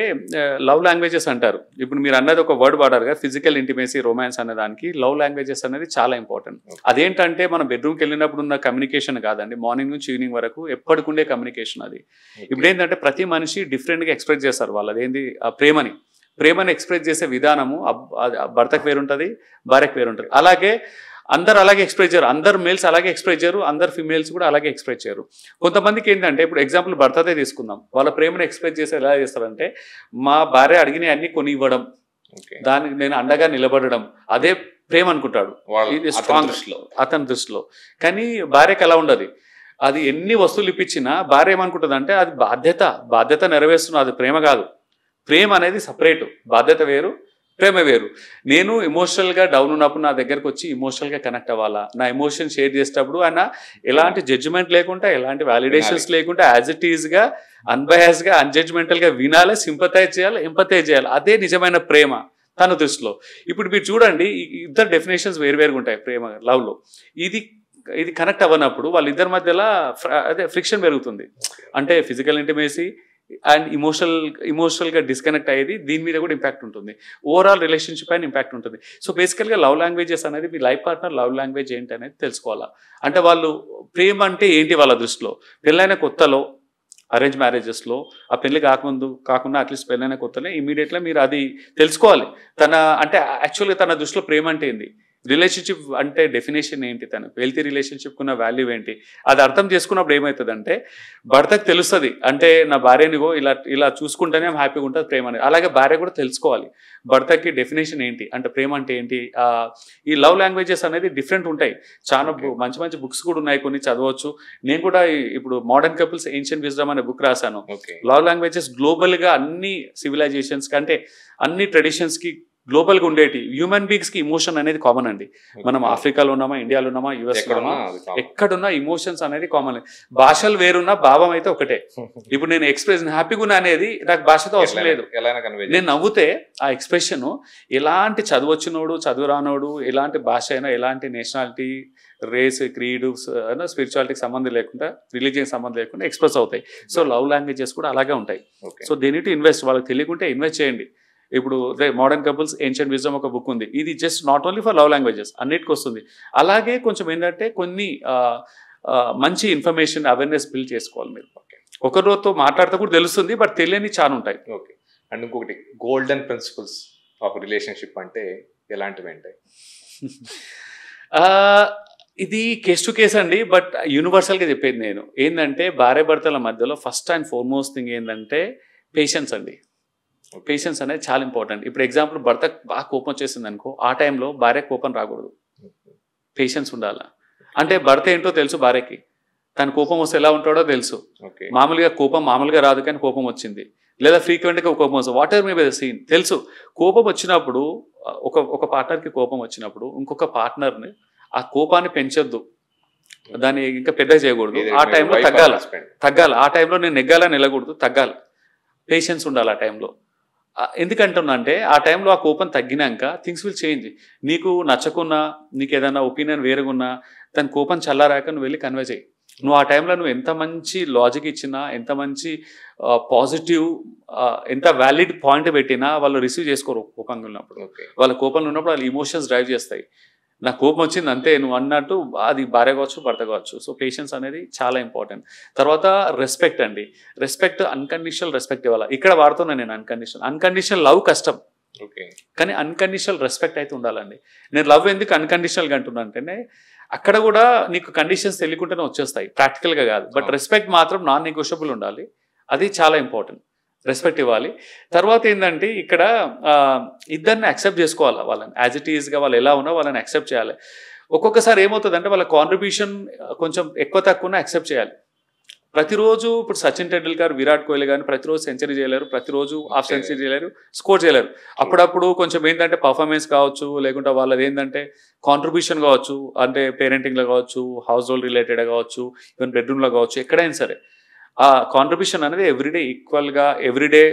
లవ్ లాంగ్వేజెస్ అంటారు. ఇప్పుడు మీరు అన్నది ఒక వర్డ్ వాడారు కదా, ఫిజికల్ ఇంటిమేసీ, రొమాన్స్ అనే దానికి లవ్ లాంగ్వేజెస్ అనేది చాలా ఇంపార్టెంట్. అదేంటంటే మనం బెడ్రూమ్కి వెళ్ళినప్పుడు ఉన్న కమ్యూనికేషన్ కాదండి, మార్నింగ్ నుంచి ఈవినింగ్ వరకు ఎప్పటికుండే కమ్యూనికేషన్ అది. ఇప్పుడు ఏంటంటే ప్రతి మనిషి డిఫరెంట్గా ఎక్స్ప్రెస్ చేస్తారు వాళ్ళది ఏంది ప్రేమని ఎక్స్ప్రెస్ చేసే విధానము భర్తకు వేరుంటుంది, భార్యకు వేరుంటుంది. అలాగే అందరు అలాగే ఎక్స్ప్రెస్ చేయరు, అందరు మేల్స్ అలాగే ఎక్స్ప్రెస్ చేయరు, అందరు ఫిమేల్స్ కూడా అలాగే ఎక్స్ప్రెస్ చేయరు. కొంతమందికి ఏంటంటే, ఇప్పుడు ఎగ్జాంపుల్ భర్తదే తీసుకుందాం, వాళ్ళ ప్రేమను ఎక్స్ప్రెస్ చేసి ఎలా చేస్తారంటే, మా భార్య అడిగిన అన్ని కొని ఇవ్వడం, దానికి నేను అండగా నిలబడడం, అదే ప్రేమ అనుకుంటాడు ఇది స్ట్రాంగ్ అతని దృష్టిలో. కానీ భార్యకి అలా ఉండదు. అది ఎన్ని వస్తువులు ఇప్పించినా భార్య ఏమనుకుంటుంది అంటే అది బాధ్యత నెరవేరుస్తున్నా, అది ప్రేమ కాదు. ప్రేమ అనేది సపరేట్, బాధ్యత వేరు, ప్రేమ వేరు. నేను ఎమోషనల్గా డౌన్ ఉన్నప్పుడు నా దగ్గరకు వచ్చి ఎమోషనల్గా కనెక్ట్ అవ్వాలా, నా ఎమోషన్ షేర్ చేసేటప్పుడు ఆయన ఎలాంటి జడ్జిమెంట్ లేకుండా, ఎలాంటి వ్యాలిడేషన్స్ లేకుండా, యాజ్ ఇట్ ఈజ్గా, అన్బయాస్గా, అన్జడ్జ్మెంటల్గా వినాలి, సింపథైజ్ చేయాలి, ఎంపథైజ్ చేయాలి. అదే నిజమైన ప్రేమ తన దృష్టిలో. ఇప్పుడు మీరు చూడండి, ఇద్దరు డెఫినేషన్స్ వేరువేరుగా ఉంటాయి ప్రేమ, లవ్లో. ఇది కనెక్ట్ అవ్వనప్పుడు వాళ్ళిద్దరి మధ్యలో ఫ్రిక్షన్ పెరుగుతుంది. అంటే ఫిజికల్ ఇంటిమేసీ అండ్ ఇమోషనల్గా డిస్కనెక్ట్ అయ్యేది, దీని మీద కూడా ఇంపాక్ట్ ఉంటుంది, ఓవరాల్ రిలేషన్షిప్ అయిన ఇంపాక్ట్ ఉంటుంది. సో బేసికల్గా లవ్ లాంగ్వేజెస్ అనేది మీ లైఫ్ పార్ట్నర్ లవ్ లాంగ్వేజ్ ఏంటి అనేది తెలుసుకోవాలా. అంటే వాళ్ళు ప్రేమ అంటే ఏంటి వాళ్ళ దృష్టిలో. పెళ్ళైన కొత్తలో, అరేంజ్ మ్యారేజెస్లో, ఆ పెళ్లి కాకుండా అట్లీస్ట్ పెళ్ళైన కొత్తలో ఇమీడియట్గా మీరు అది తెలుసుకోవాలి. అంటే యాక్చువల్గా తన దృష్టిలో ప్రేమ అంటే ఏంటి, రిలేషన్షిప్ అంటే డెఫినేషన్ ఏంటి, తను హెల్తీ రిలేషన్షిప్ ఉన్న వాల్యూ ఏంటి, అది అర్థం చేసుకున్నప్పుడు ఏమవుతుందంటే భర్తకు తెలుస్తుంది. అంటే నా భార్యనిగో ఇలా చూసుకుంటేనే హ్యాపీగా ఉంటుంది ప్రేమ అనేది. అలాగే భార్య కూడా తెలుసుకోవాలి భర్తకి డెఫినేషన్ ఏంటి, అంటే ప్రేమ అంటే ఏంటి. ఈ లవ్ లాంగ్వేజెస్ అనేది డిఫరెంట్ ఉంటాయి. చాలా మంచి బుక్స్ కూడా ఉన్నాయి, కొన్ని చదవచ్చు. నేను కూడా ఇప్పుడు మోడర్న్ కపుల్స్ ఏన్షియంట్ విజ్డమ్ అనే బుక్ రాశాను. లవ్ లాంగ్వేజెస్ గ్లోబల్గా అన్ని సివిలైజేషన్స్ కంటే, అన్ని ట్రెడిషన్స్కి గ్లోబల్గా ఉండేటి హ్యూమన్ బీయింగ్స్కి ఇమోషన్ అనేది కామన్ అండి. మనం ఆఫ్రికాలో ఉన్నామా, ఇండియాలో ఉన్నామా, యుఎస్లో ఉన్నామా, ఎక్కడున్నా ఇమోషన్స్ అనేది కామన్. భాషలు వేరున్నా భావం అయితే ఒకటే. ఇప్పుడు నేను హ్యాపీగా ఉన్నా అనేది నాకు భాషతో అవసరం లేదు. నేను నవ్వుతే ఆ ఎక్స్ప్రెషన్ ఎలాంటి చదువు వచ్చినోడు, చదువు రానోడు, ఎలాంటి భాష అయినా, ఎలాంటి నేషనాలిటీ, రేస్, క్రీడ్, స్పిరిచువాలిటీకి సంబంధం లేకుండా, రిలీజియన్ సంబంధం లేకుండా ఎక్స్ప్రెస్ అవుతాయి. సో లవ్ లాంగ్వేజెస్ కూడా అలాగే ఉంటాయి. సో దీని టు ఇన్వెస్ట్, వాళ్ళకి తెలియకుంటే ఇన్వెస్ట్ చేయండి. ఇప్పుడు మోడర్న్ కపుల్స్ ఏన్షియంట్ విజ్డమ్ ఒక బుక్ ఉంది, ఇది just not only for love languages, అన్నిటికి వస్తుంది. అలాగే కొంచెం ఏంటంటే కొన్ని మంచి ఇన్ఫర్మేషన్, అవేర్నెస్ బిల్డ్ చేసుకోవాలి మీరు. ఒకరితో మాట్లాడితే కూడా తెలుస్తుంది, బట్ తెలియని చాలా ఉంటాయి. ఓకే. అండ్ ఇంకొకటి గోల్డెన్ ప్రిన్సిపల్స్ ఒక రిలేషన్షిప్ అంటే ఎలాంటివి ఉంటాయి? ఇది కేస్ టు కేస్ అండి, బట్ యూనివర్సల్గా చెప్పేది నేను ఏంటంటే భార్యాభర్తల మధ్యలో ఫస్ట్ అండ్ ఫార్మోస్ట్ థింగ్ ఏంటంటే పేషెన్స్ అండి. పేషెన్స్ అనేది చాలా ఇంపార్టెంట్. ఇప్పుడు ఎగ్జాంపుల్ భర్తకు బాగా కోపం వచ్చేసింది అనుకో, ఆ టైంలో భార్య కోపం రాకూడదు, పేషెన్స్ ఉండాలి. అంటే భర్త ఏంటో తెలుసు భార్యకి, తన కోపం వస్తే ఎలా ఉంటాడో తెలుసు. మామూలుగా కోపం మామూలుగా రాదు, కానీ కోపం వచ్చింది లేదా ఫ్రీక్వెంట్గా కోపం వస్తుంది, whatever may be the scene తెలుసు. కోపం వచ్చినప్పుడు ఒక పార్ట్నర్కి కోపం వచ్చినప్పుడు ఇంకొక పార్ట్నర్ని ఆ కోపాన్ని పెంచొద్దు, దాన్ని ఇంకా పెద్ద చేయకూడదు. ఆ టైంలో తగ్గాలి. ఆ టైంలో నేను నెగ్గాలని వెళ్ళకూడదు, తగ్గాలి. పేషెన్స్ ఉండాలి ఆ టైంలో. ఎందుకంటున్నా అంటే ఆ టైంలో ఆ కోపం తగ్గినాక థింగ్స్ విల్ చేంజ్. నీకు నచ్చకున్నా, నీకు ఏదైనా ఒపీనియన్ వేరుగున్నా, దాని కోపం చల్లారాక నువ్వు వెళ్ళి కన్వే చేయి. నువ్వు ఆ టైంలో నువ్వు ఎంత మంచి లాజిక్ ఇచ్చినా, ఎంత మంచి పాజిటివ్, ఎంత వ్యాలిడ్ పాయింట్ పెట్టినా వాళ్ళు రిసీవ్ చేసుకోరు. కోపంగా ఉన్నప్పుడు, వాళ్ళ కోపంలో ఉన్నప్పుడు వాళ్ళ ఇమోషన్స్ డ్రైవ్ చేస్తాయి. నాకు కోపం వచ్చింది అంతే నువ్వు అన్నట్టు, అది భార్య కావచ్చు భర్త కావచ్చు. సో పేషెన్స్ అనేది చాలా ఇంపార్టెంట్. తర్వాత రెస్పెక్ట్ అండి. రెస్పెక్ట్, అన్కండిషనల్ రెస్పెక్ట్ ఇవ్వాలి. ఇక్కడ వాడుతున్నాను నేను అన్కండిషనల్ లవ్ కష్టం, కానీ అన్కండిషనల్ రెస్పెక్ట్ అయితే ఉండాలండి. నేను లవ్ ఎందుకు అన్కండిషనల్గా అంటున్నా అంటే అక్కడ కూడా నీకు కండిషన్స్ తెలియకుండానే వచ్చేస్తాయి, ప్రాక్టికల్గా కాదు. బట్ రెస్పెక్ట్ మాత్రం నాన్ నెగోషియబుల్ ఉండాలి, అది చాలా ఇంపార్టెంట్. రెస్పెక్ట్ ఇవ్వాలి. తర్వాత ఏంటంటే ఇక్కడ ఇద్దరిని యాక్సెప్ట్ చేసుకోవాలి, వాళ్ళని యాజ్ ఇట్ ఈస్గా వాళ్ళు ఎలా ఉన్నా వాళ్ళని యాక్సెప్ట్ చేయాలి. ఒక్కొక్కసారి ఏమవుతుందంటే వాళ్ళ కాంట్రిబ్యూషన్ కొంచెం ఎక్కువ తక్కువ యాక్సెప్ట్ చేయాలి. ప్రతిరోజు ఇప్పుడు సచిన్ టెండూల్కర్, విరాట్ కోహ్లీ కానీ ప్రతిరోజు సెంచరీ చేయలేరు, ప్రతిరోజు హాఫ్ సెంచరీ చేయలేరు, స్కోర్ చేయలేరు. అప్పుడప్పుడు కొంచెం ఏంటంటే పర్ఫార్మెన్స్ కావచ్చు, లేకుంటే వాళ్ళది ఏంటంటే కాంట్రిబ్యూషన్ కావచ్చు, అంటే పేరెంటింగ్లో కావచ్చు, హౌస్ హోల్డ్ రిలేటెడ్ కావచ్చు, ఈవెన్ బెడ్రూమ్లో కావచ్చు, ఎక్కడైనా సరే ఆ కాంట్రిబ్యూషన్ అనేది ఎవ్రీడే ఈక్వల్గా, ఎవ్రీడే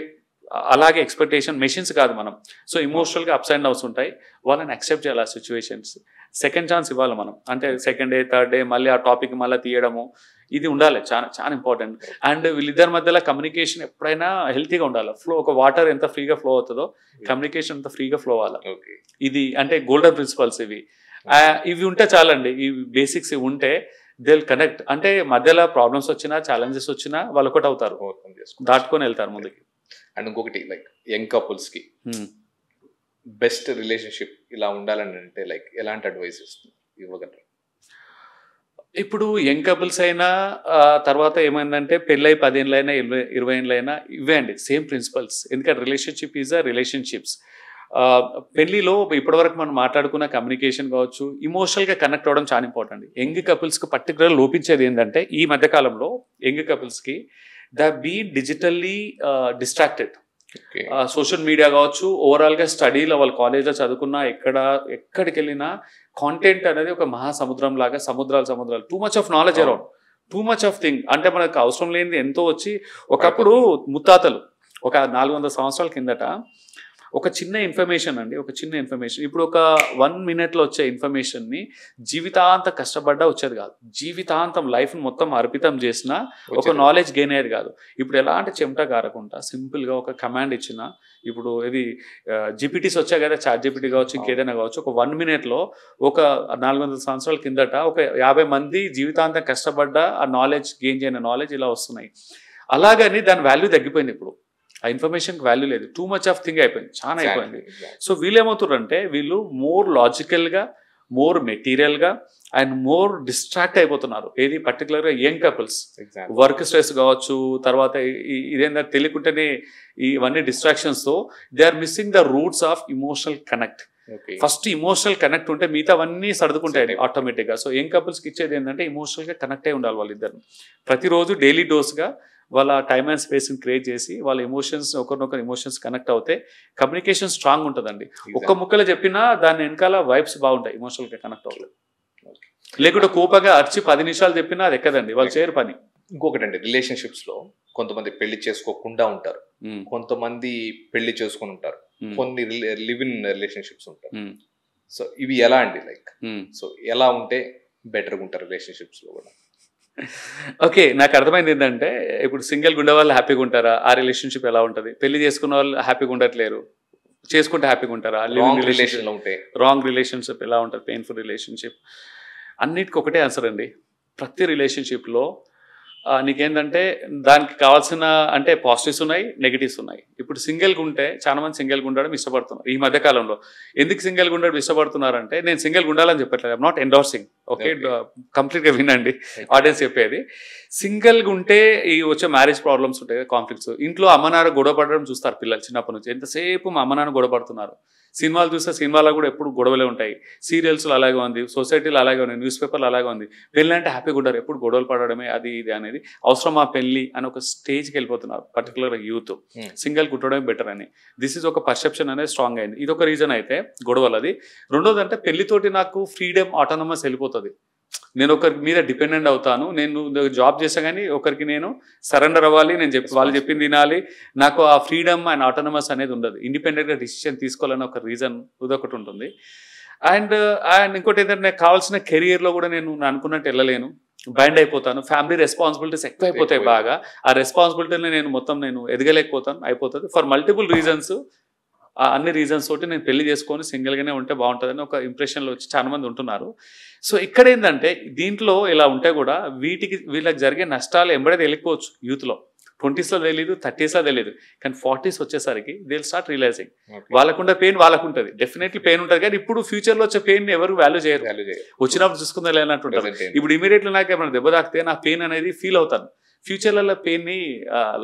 అలాగే ఎక్స్పెక్టేషన్. మెషిన్స్ కాదు మనం. సో ఇమోషనల్గా అప్స్ అండ్ డౌన్స్ ఉంటాయి, వాళ్ళని యాక్సెప్ట్ చేయాలి. ఆ సిచ్యువేషన్స్ సెకండ్ ఛాన్స్ ఇవ్వాలి మనం. అంటే సెకండ్ డే థర్డ్ డే మళ్ళీ ఆ టాపిక్ మళ్ళీ తీయడము, ఇది ఉండాలి, చాలా చాలా ఇంపార్టెంట్. అండ్ వీళ్ళిద్దరి మధ్యలో కమ్యూనికేషన్ ఎప్పుడైనా హెల్తీగా ఉండాలి. ఫ్లో, ఒక వాటర్ ఎంత ఫ్రీగా ఫ్లో అవుతుందో కమ్యూనికేషన్ అంత ఫ్రీగా ఫ్లో అవ్వాలి. ఇది అంటే గోల్డెన్ ప్రిన్సిపల్స్ ఇవి ఉంటే చాలండి. ఈ బేసిక్స్ ఇవి ఉంటే దే విల్ కనెక్ట్. అంటే మధ్యలో ప్రాబ్లమ్స్ వచ్చినా, ఛాలెంజెస్ వచ్చినా వాళ్ళు ఒకటి అవుతారు, దాటుకొని వెళ్తారు ముందుకి. అండ్ ఇంకొకటి లైక్ యంగ్ కపుల్స్కి బెస్ట్ రిలేషన్షిప్ ఇలా ఉండాలని అంటే లైక్ ఎలాంటి అడ్వైస్ ఇవ్వగలరు? ఇప్పుడు యంగ్ కపుల్స్ అయినా తర్వాత ఏమైందంటే పెళ్ళై 10 ఏళ్ళైనా 20 ఏళ్ళైనా ఇవే అండి సేమ్ ప్రిన్సిపల్స్. ఎందుకంటే రిలేషన్షిప్ ఈజ్ అ రిలేషన్షిప్స్. పెళ్లిలో ఇప్పటివరకు మనం మాట్లాడుకున్న కమ్యూనికేషన్ కావచ్చు, ఇమోషనల్గా కనెక్ట్ అవ్వడం చాలా ఇంపార్టెంట్. యంగ్ కపుల్స్కి పర్టికులర్ లోపించేది ఏంటంటే ఈ మధ్యకాలంలో యంగ్ కపుల్స్కి the be digitally distracted. Social media కావచ్చు, ఓవరాల్గా స్టడీలో వాళ్ళు కాలేజ్లో చదువుకున్నా, ఎక్కడికి వెళ్ళినా కాంటెంట్ అనేది ఒక మహాసముద్రం లాగా, సముద్రాలు too much of knowledge around, too much of thing. అంటే మనకు అవసరం లేనిది ఎంతో వచ్చి, ఒకప్పుడు ముత్తాతలు ఒక 400 సంవత్సరాల కిందట ఒక చిన్న ఇన్ఫర్మేషన్ అండి, ఒక చిన్న ఇన్ఫర్మేషన్ ఇప్పుడు ఒక 1 minute వచ్చే ఇన్ఫర్మేషన్ని జీవితాంతం కష్టపడ్డా వచ్చేది కాదు. జీవితాంతం లైఫ్ని మొత్తం అర్పితం చేసినా ఒక నాలెడ్జ్ గెయిన్ అయ్యేది కాదు. ఇప్పుడు ఎలాంటి చెమట కారకుండా సింపుల్గా ఒక కమాండ్ ఇచ్చినా, ఇప్పుడు ఇది జీపీటీస్ వచ్చాయి కదా, చాట్ జీపీటీ కావచ్చు, ఇంకేదైనా కావచ్చు, ఒక 1 minute ఒక 400 సంవత్సరాల కిందట ఒక 50 మంది జీవితాంతం కష్టపడ్డా ఆ నాలెడ్జ్ గెయిన్ చేయని నాలెడ్జ్ ఇలా వస్తున్నాయి. అలాగని దాని వాల్యూ తగ్గిపోయింది. ఇప్పుడు ఆ ఇన్ఫర్మేషన్కి వాల్యూ లేదు, టూ మచ్ ఆఫ్ థింగ్ అయిపోయింది, చాలా అయిపోయింది. సో వీళ్ళు ఏమవుతారంటే వీళ్ళు మోర్ లాజికల్గా, మోర్ మెటీరియల్గా అండ్ మోర్ డిస్ట్రాక్ట్ అయిపోతున్నారు. ఏది పర్టికులర్గా యంగ్ కపుల్స్ వర్క్ స్ట్రెస్ కావచ్చు, తర్వాత ఇదేంటంటే తెలియకుండానే ఇవన్నీ డిస్ట్రాక్షన్స్తో they are missing the roots of emotional connect. First emotional connect ఉంటే మిగతావన్నీ సర్దుకుంటాయి ఆటోమేటిక్గా. సో యంగ్ కపుల్స్కి ఇచ్చేది ఏంటంటే ఇమోషనల్గా కనెక్ట్ అయి ఉండాలి వాళ్ళిద్దరు. ప్రతిరోజు డైలీ డోస్గా వాళ్ళ టైమ్ అండ్ స్పేస్ని క్రియేట్ చేసి వాళ్ళ ఎమోషన్స్, ఒకరినొకరు ఎమోషన్స్ కనెక్ట్ అవుతే కమ్యూనికేషన్ స్ట్రాంగ్ ఉంటుందండి. ఒక్క ముక్కలో చెప్పినా దాని వెనకాల వైబ్స్ బాగుంటాయి, ఎమోషనల్గా కనెక్ట్ అవుతుంది. లేకుంటే కోపంగా అరిచి 10 నిమిషాలు చెప్పినా అది ఎక్కదండి, వాళ్ళు చేయరు పని. ఇంకొకటి అండి, రిలేషన్షిప్స్లో కొంతమంది పెళ్లి చేసుకోకుండా ఉంటారు, కొంతమంది పెళ్లి చేసుకుని ఉంటారు, కొన్ని లివ్ ఇన్ రిలేషన్షిప్స్ ఉంటారు. సో ఇవి ఎలా అండి, లైక్ సో ఎలా ఉంటే బెటర్గా ఉంటారు రిలేషన్షిప్స్లో కూడా? ఓకే, నాకు అర్థమైంది ఏంటంటే ఇప్పుడు సింగిల్గా ఉండే వాళ్ళు హ్యాపీగా ఉంటారా, ఆ రిలేషన్షిప్ ఎలా ఉంటుంది? పెళ్లి చేసుకున్న వాళ్ళు హ్యాపీగా ఉండట్లేరు, చేసుకుంటే హ్యాపీగా ఉంటారా? లివింగ్ రిలేషన్లో ఉంటే రాంగ్ రిలేషన్షిప్ ఎలా ఉంటుంది, పెయిన్ఫుల్ రిలేషన్షిప్? అన్నిటికీ ఒకటే ఆన్సర్ అండి. ప్రతి రిలేషన్షిప్లో నీకేంటంటే దానికి కావాల్సిన అంటే పాజిటివ్స్ ఉన్నాయి, నెగిటివ్స్ ఉన్నాయి. ఇప్పుడు సింగిల్గా ఉంటే చాలా మంది సింగిల్గా ఉండడం ఇష్టపడుతున్నారు ఈ మధ్య కాలంలో. ఎందుకు సింగిల్గా ఉండడం ఇష్టపడుతున్నారంటే, నేను సింగిల్గా ఉండాలని చెప్పట్లేదు, ఐఎమ్ నాట్ ఎండోర్సింగ్, ఓకే, కంప్లీట్గా వినండి ఆడియన్స్ చెప్పేది. సింగిల్గా ఉంటే ఈ వచ్చే మ్యారేజ్ ప్రాబ్లమ్స్ ఉంటాయి, కాన్ఫ్లిక్ట్స్. ఇంట్లో అమ్మ నాన్న గొడవ పడడం చూస్తారు పిల్లలు చిన్నప్పటి నుంచి. ఎంతసేపు మా అమ్మ నాన్న గొడవ పడుతున్నారు. సినిమాలు చూస్తే సినిమాలో కూడా ఎప్పుడు గొడవలే ఉంటాయి, సీరియల్స్లో అలాగే ఉంది, సొసైటీలో అలాగే ఉంది, న్యూస్ పేపర్లో అలాగే ఉంది. పెళ్ళి అంటే హ్యాపీగా ఉంటారు, ఎప్పుడు గొడవలు పడడమే అది ఇది అనేది. అవసరమా పెళ్ళి అని ఒక స్టేజ్కి వెళ్ళిపోతున్నారు పర్టికులర్గా యూత్. సింగిల్ కుట్టడమే బెటర్ అని దిస్ ఈజ్ ఒక పర్సెప్షన్ అనేది స్ట్రాంగ్ అయింది. ఇది ఒక రీజన్ అయితే గొడవలు. అది రెండోది అంటే పెళ్లితోటి నాకు ఫ్రీడమ్, ఆటోనమస్ వెళ్ళిపోతుంది. నేను ఒకరి మీద డిపెండెంట్ అవుతాను. నేను జాబ్ చేసా కానీ ఒకరికి నేను సరెండర్ అవ్వాలి, నేను వాళ్ళు చెప్పింది తినాలి. నాకు ఆ ఫ్రీడమ్ అండ్ ఆటోనమస్ అనేది ఉండదు. ఇండిపెండెంట్గా డిసిషన్ తీసుకోవాలని ఒక రీజన్ ఇదొకటి ఉంటుంది. అండ్ ఇంకోటి ఏంటంటే, నాకు కావాల్సిన కెరియర్లో కూడా నేను అనుకున్నట్టు వెళ్ళలేను, బైండ్ అయిపోతాను. ఫ్యామిలీ రెస్పాన్సిబిలిటీస్ ఎక్కువ అయిపోతాయి బాగా. ఆ రెస్పాన్సిబిలిటీని నేను అయిపోతాను అయిపోతుంది ఫర్ మల్టిపుల్ రీజన్స్. అన్ని రీజన్స్ తోటి నేను పెళ్లి చేసుకొని సింగిల్గానే ఉంటే బాగుంటుందని ఒక ఇంప్రెషన్లో వచ్చి చాలా మంది ఉంటున్నారు. సో ఇక్కడ ఏంటంటే, దీంట్లో ఇలా ఉంటే కూడా వీళ్ళకి జరిగే నష్టాలు ఎంబడే తెలియకపోవచ్చు. యూత్లో 20sలో తెలియదు, 30sలో తెలియదు, కానీ 40s వచ్చేసరికి దే విల్ స్టార్ట్ రియలైజింగ్. వాళ్ళకుండే పెయిన్ వాళ్ళకుంటుంది, డెఫినెట్లీ పెయిన్ ఉంటుంది. కానీ ఇప్పుడు ఫ్యూచర్లో వచ్చే పెయిన్ ఎవరు వాల్యూ చేయరు, వచ్చినప్పుడు చూసుకుందా లేనట్టు ఉంటారు. ఇప్పుడు ఇమీడియట్లీ నాకు ఏమైనా దెబ్బ తాకితే నా పెయిన్ అనేది ఫీల్ అవుతాను. ఫ్యూచర్లలో పెయిన్ని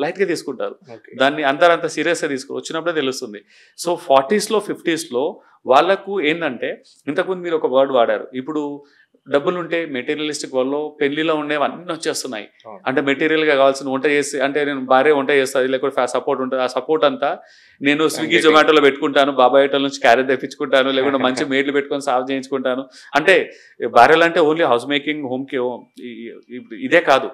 లైట్గా తీసుకుంటారు, దాన్ని అంత సీరియస్గా తీసుకోరు, వచ్చినప్పుడే తెలుస్తుంది. సో 40sలో 50sలో వాళ్ళకు ఏంటంటే, ఇంతకుముందు మీరు ఒక వర్డ్ వాడారు, ఇప్పుడు డబ్బులు ఉంటే మెటీరియలిస్టిక్ వల్ల పెళ్లిలో ఉండేవి అన్నీ వచ్చేస్తున్నాయి. అంటే మెటీరియల్గా కావాల్సిన వంట చేసి, అంటే నేను భార్య వంట చేస్తుంది, లేకపోతే సపోర్ట్ ఉంటుంది. ఆ సపోర్ట్ అంతా నేను స్విగ్గీ జొమాటోలో పెట్టుకుంటాను, బాబాయ్ హోటల్ నుంచి క్యారెట్ తెప్పించుకుంటాను, లేకుంటే మంచి మేడ్లు పెట్టుకొని సాల్వ్ చేయించుకుంటాను. అంటే భార్యలు అంటే ఓన్లీ హౌస్ మేకింగ్, హోమ్కి ఇదే కాదు,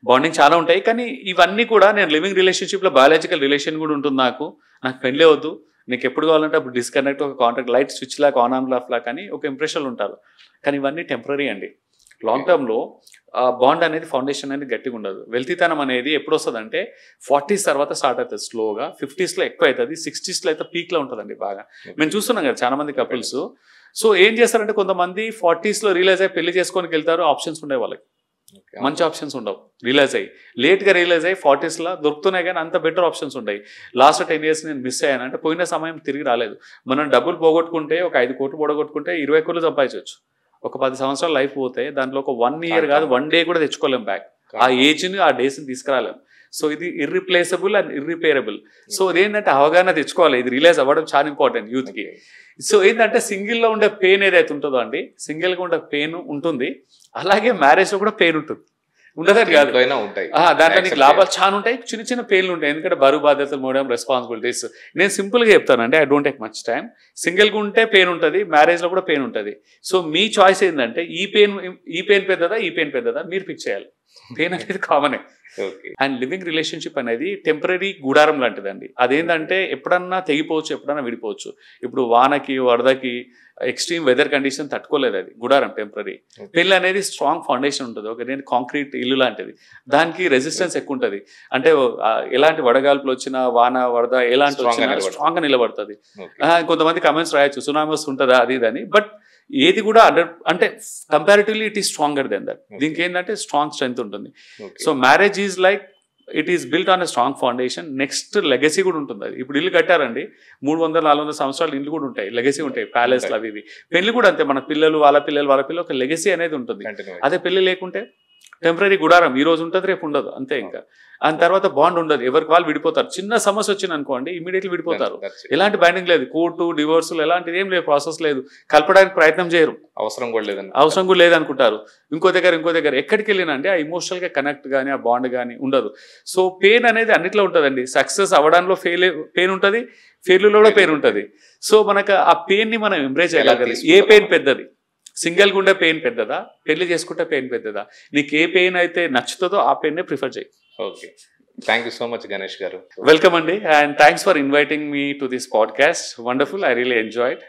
బాండింగ్ చాలా ఉంటాయి. కానీ ఇవన్నీ కూడా నేను లివింగ్ రిలేషన్షిప్లో బయాలజికల్ రిలేషన్ కూడా ఉంటుంది. నాకు పెళ్ళే వద్దు, నీకు ఎప్పుడు కావాలంటే అప్పుడు డిస్కనెక్ట్, ఒక కాంటాక్ట్ లైట్ స్విచ్ లాగా ఆన్ ఆన్ ఆఫ్ లా కానీ ఒక ఇంప్రెషన్లు ఉంటారు. కానీ ఇవన్నీ టెంపరీ అండి. లాంగ్ టర్మ్లో బాండ్ అనేది, ఫౌండేషన్ అనేది గట్టిగా ఉండదు. వెల్తీతనం అనేది ఎప్పుడు వస్తుంది అంటే 40s తర్వాత స్టార్ట్ అవుతుంది స్లోగా, 50sలో ఎక్కువ అవుతుంది, 60sలో అయితే పీక్లో ఉంటుందండి బాగా. మేము చూస్తున్నాం కదా చాలా మంది కపుల్స్. సో ఏం చేస్తారంటే, కొంతమంది 40sలో రియలైజ్ అయ్యి పెళ్లి చేసుకొని వెళ్తారు, ఆప్షన్స్ ఉండే వాళ్ళకి, మంచి ఆప్షన్స్ ఉండవు. రియలైజ్ అయ్యి లేట్గా రియలైజ్ అయ్యి 40sలో దొరుకుతున్నాయి, కానీ అంత బెటర్ ఆప్షన్స్ ఉంటాయి. లాస్ట్ 10 years నేను మిస్ అయ్యాను అంటే, పోయిన సమయం తిరిగి రాలేదు. మనం డబ్బులు పోగొట్టుకుంటే, ఒక 5 కోట్లు పోగొట్టుకుంటే 20 కోట్లు సంపాదించవచ్చు. ఒక 10 సంవత్సరాలు లైఫ్ పోతే దాంట్లో ఒక 1 year కాదు, 1 day కూడా తెచ్చుకోలేం బ్యాక్. ఆ ఏజ్ని, ఆ డేస్ని తీసుకురాలేం. సో ఇది ఇర్రిప్లేసబుల్ అండ్ ఇర్రిపేరబుల్. సో అదేంటంటే అవగాహన తెచ్చుకోవాలి, ఇది రియలైజ్ అవ్వడం చాలా ఇంపార్టెంట్ యూత్కి. సో ఏంటంటే, సింగిల్లో ఉండే పెయిన్ ఏదైతే ఉంటుందో అండి, సింగిల్గా ఉండే పెయిన్ ఉంటుంది, అలాగే మ్యారేజ్లో కూడా పెయిన్ ఉంటుంది, ఉండదని కాదు. దాంట్లో నీకు లాభాలు చాలా ఉంటాయి, చిన్న చిన్న పెయిన్లు ఉంటాయి. ఎందుకంటే బరువు బాధ్యతలు మోయడం, రెస్పాన్సిబిలిటీస్. నేను సింపుల్గా చెప్తానంటే, I don't take much time. సింగిల్గా ఉంటే పెయిన్ ఉంటుంది, మ్యారేజ్లో కూడా పెయిన్ ఉంటుంది. సో మీ చాయిస్ ఏంటంటే, ఈ పెయిన్ పెద్దదా, ఈ పెయిన్ పెద్దదా మీరు పిక్ చేయాలి. పెయిన్ అనేది కామనే. అండ్ లివింగ్ రిలేషన్షిప్ అనేది టెంపరీ గుడారం లాంటిదండి. అదేంటంటే ఎప్పుడన్నా తెగిపోవచ్చు, ఎప్పుడన్నా విడిపోవచ్చు. ఇప్పుడు వానకి, వరదకి, ఎక్స్ట్రీమ్ వెదర్ కండిషన్ తట్టుకోలేదు, అది గుడారం టెంపరీ. పెళ్ళి అనేది స్ట్రాంగ్ ఫౌండేషన్ ఉంటుంది, ఒక కాంక్రీట్ ఇల్లు లాంటిది, దానికి రెసిస్టెన్స్ ఎక్కువ ఉంటుంది. అంటే ఎలాంటి వడగాల్పులు వచ్చినా, వాన వరద ఎలాంటి వచ్చినా స్ట్రాంగ్గా నిలబడుతుంది. కొంతమంది కమెంట్స్ రాయొచ్చు, సునామీ వస్తుంటుందా అది ఇది అని, బట్ ఏది కూడా అంటే comparatively it is stronger then that. దీనికి ఏంటంటే స్ట్రాంగ్ స్ట్రెంత్ ఉంటుంది. So marriage is like it is built on a strong foundation. Next legacy కూడా ఉంటుంది. అది ఇప్పుడు ఇల్లు కట్టారండి, 300-400 సంవత్సరాలు ఇల్లు కూడా ఉంటాయి, లెగసీ ఉంటాయి, ప్యాలెస్లు అవి ఇవి. పెళ్లి కూడా అంతే, మన పిల్లలు వాళ్ళ పిల్లలు ఒక లెగసీ అనేది ఉంటుంది. అదే పెళ్లి లేకుంటే టెంపరీ గుడారం, ఈ రోజు ఉంటుంది, రేపు ఉండదు, అంతే. ఇంకా దాని తర్వాత బాండ్ ఉండదు, ఎవరికి వాళ్ళు విడిపోతారు. చిన్న సమస్య వచ్చింది అనుకోండి, ఇమీడియట్లీ విడిపోతారు. ఎలాంటి బైండింగ్ లేదు, కోర్టు, డివోర్సులు ఎలాంటిది ఏం లేదు, ప్రాసెస్ లేదు, కలపడానికి ప్రయత్నం చేయరు, అవసరం కూడా లేదనుకుంటారు. ఇంకో దగ్గర ఎక్కడికి వెళ్ళినా అంటే ఆ ఇమోషనల్గా కనెక్ట్ కానీ, ఆ బాండ్ కానీ ఉండదు. సో పెయిన్ అనేది అన్నిట్లో ఉంటుందండి. సక్సెస్ అవ్వడంలో పెయిన్ ఉంటుంది, ఫెయిల్యూర్లో కూడా పెయిన్ ఉంటుంది. సో మనకు ఆ పెయిన్ని మనం ఎంబ్రేస్ చేయగలగాలి. ఏ పెయిన్ పెద్దది, సింగిల్గా ఉండే పెయిన్ పెద్దదా, పెళ్లి చేసుకుంటే పెయిన్ పెద్దదా, నీకు ఏ పెయిన్ అయితే నచ్చుతుందో ఆ పెయిన్నే ప్రిఫర్ చేయి. Okay, thank you so much Ganesh గారు. వెల్కమ్ అండి, and thanks for inviting me to this podcast. Wonderful, I really enjoyed.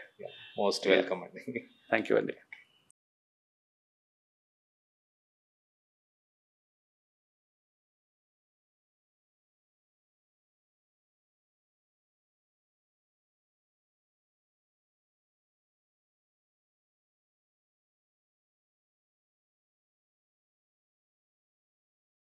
Most welcome అండి. థ్యాంక్ యూ అండి.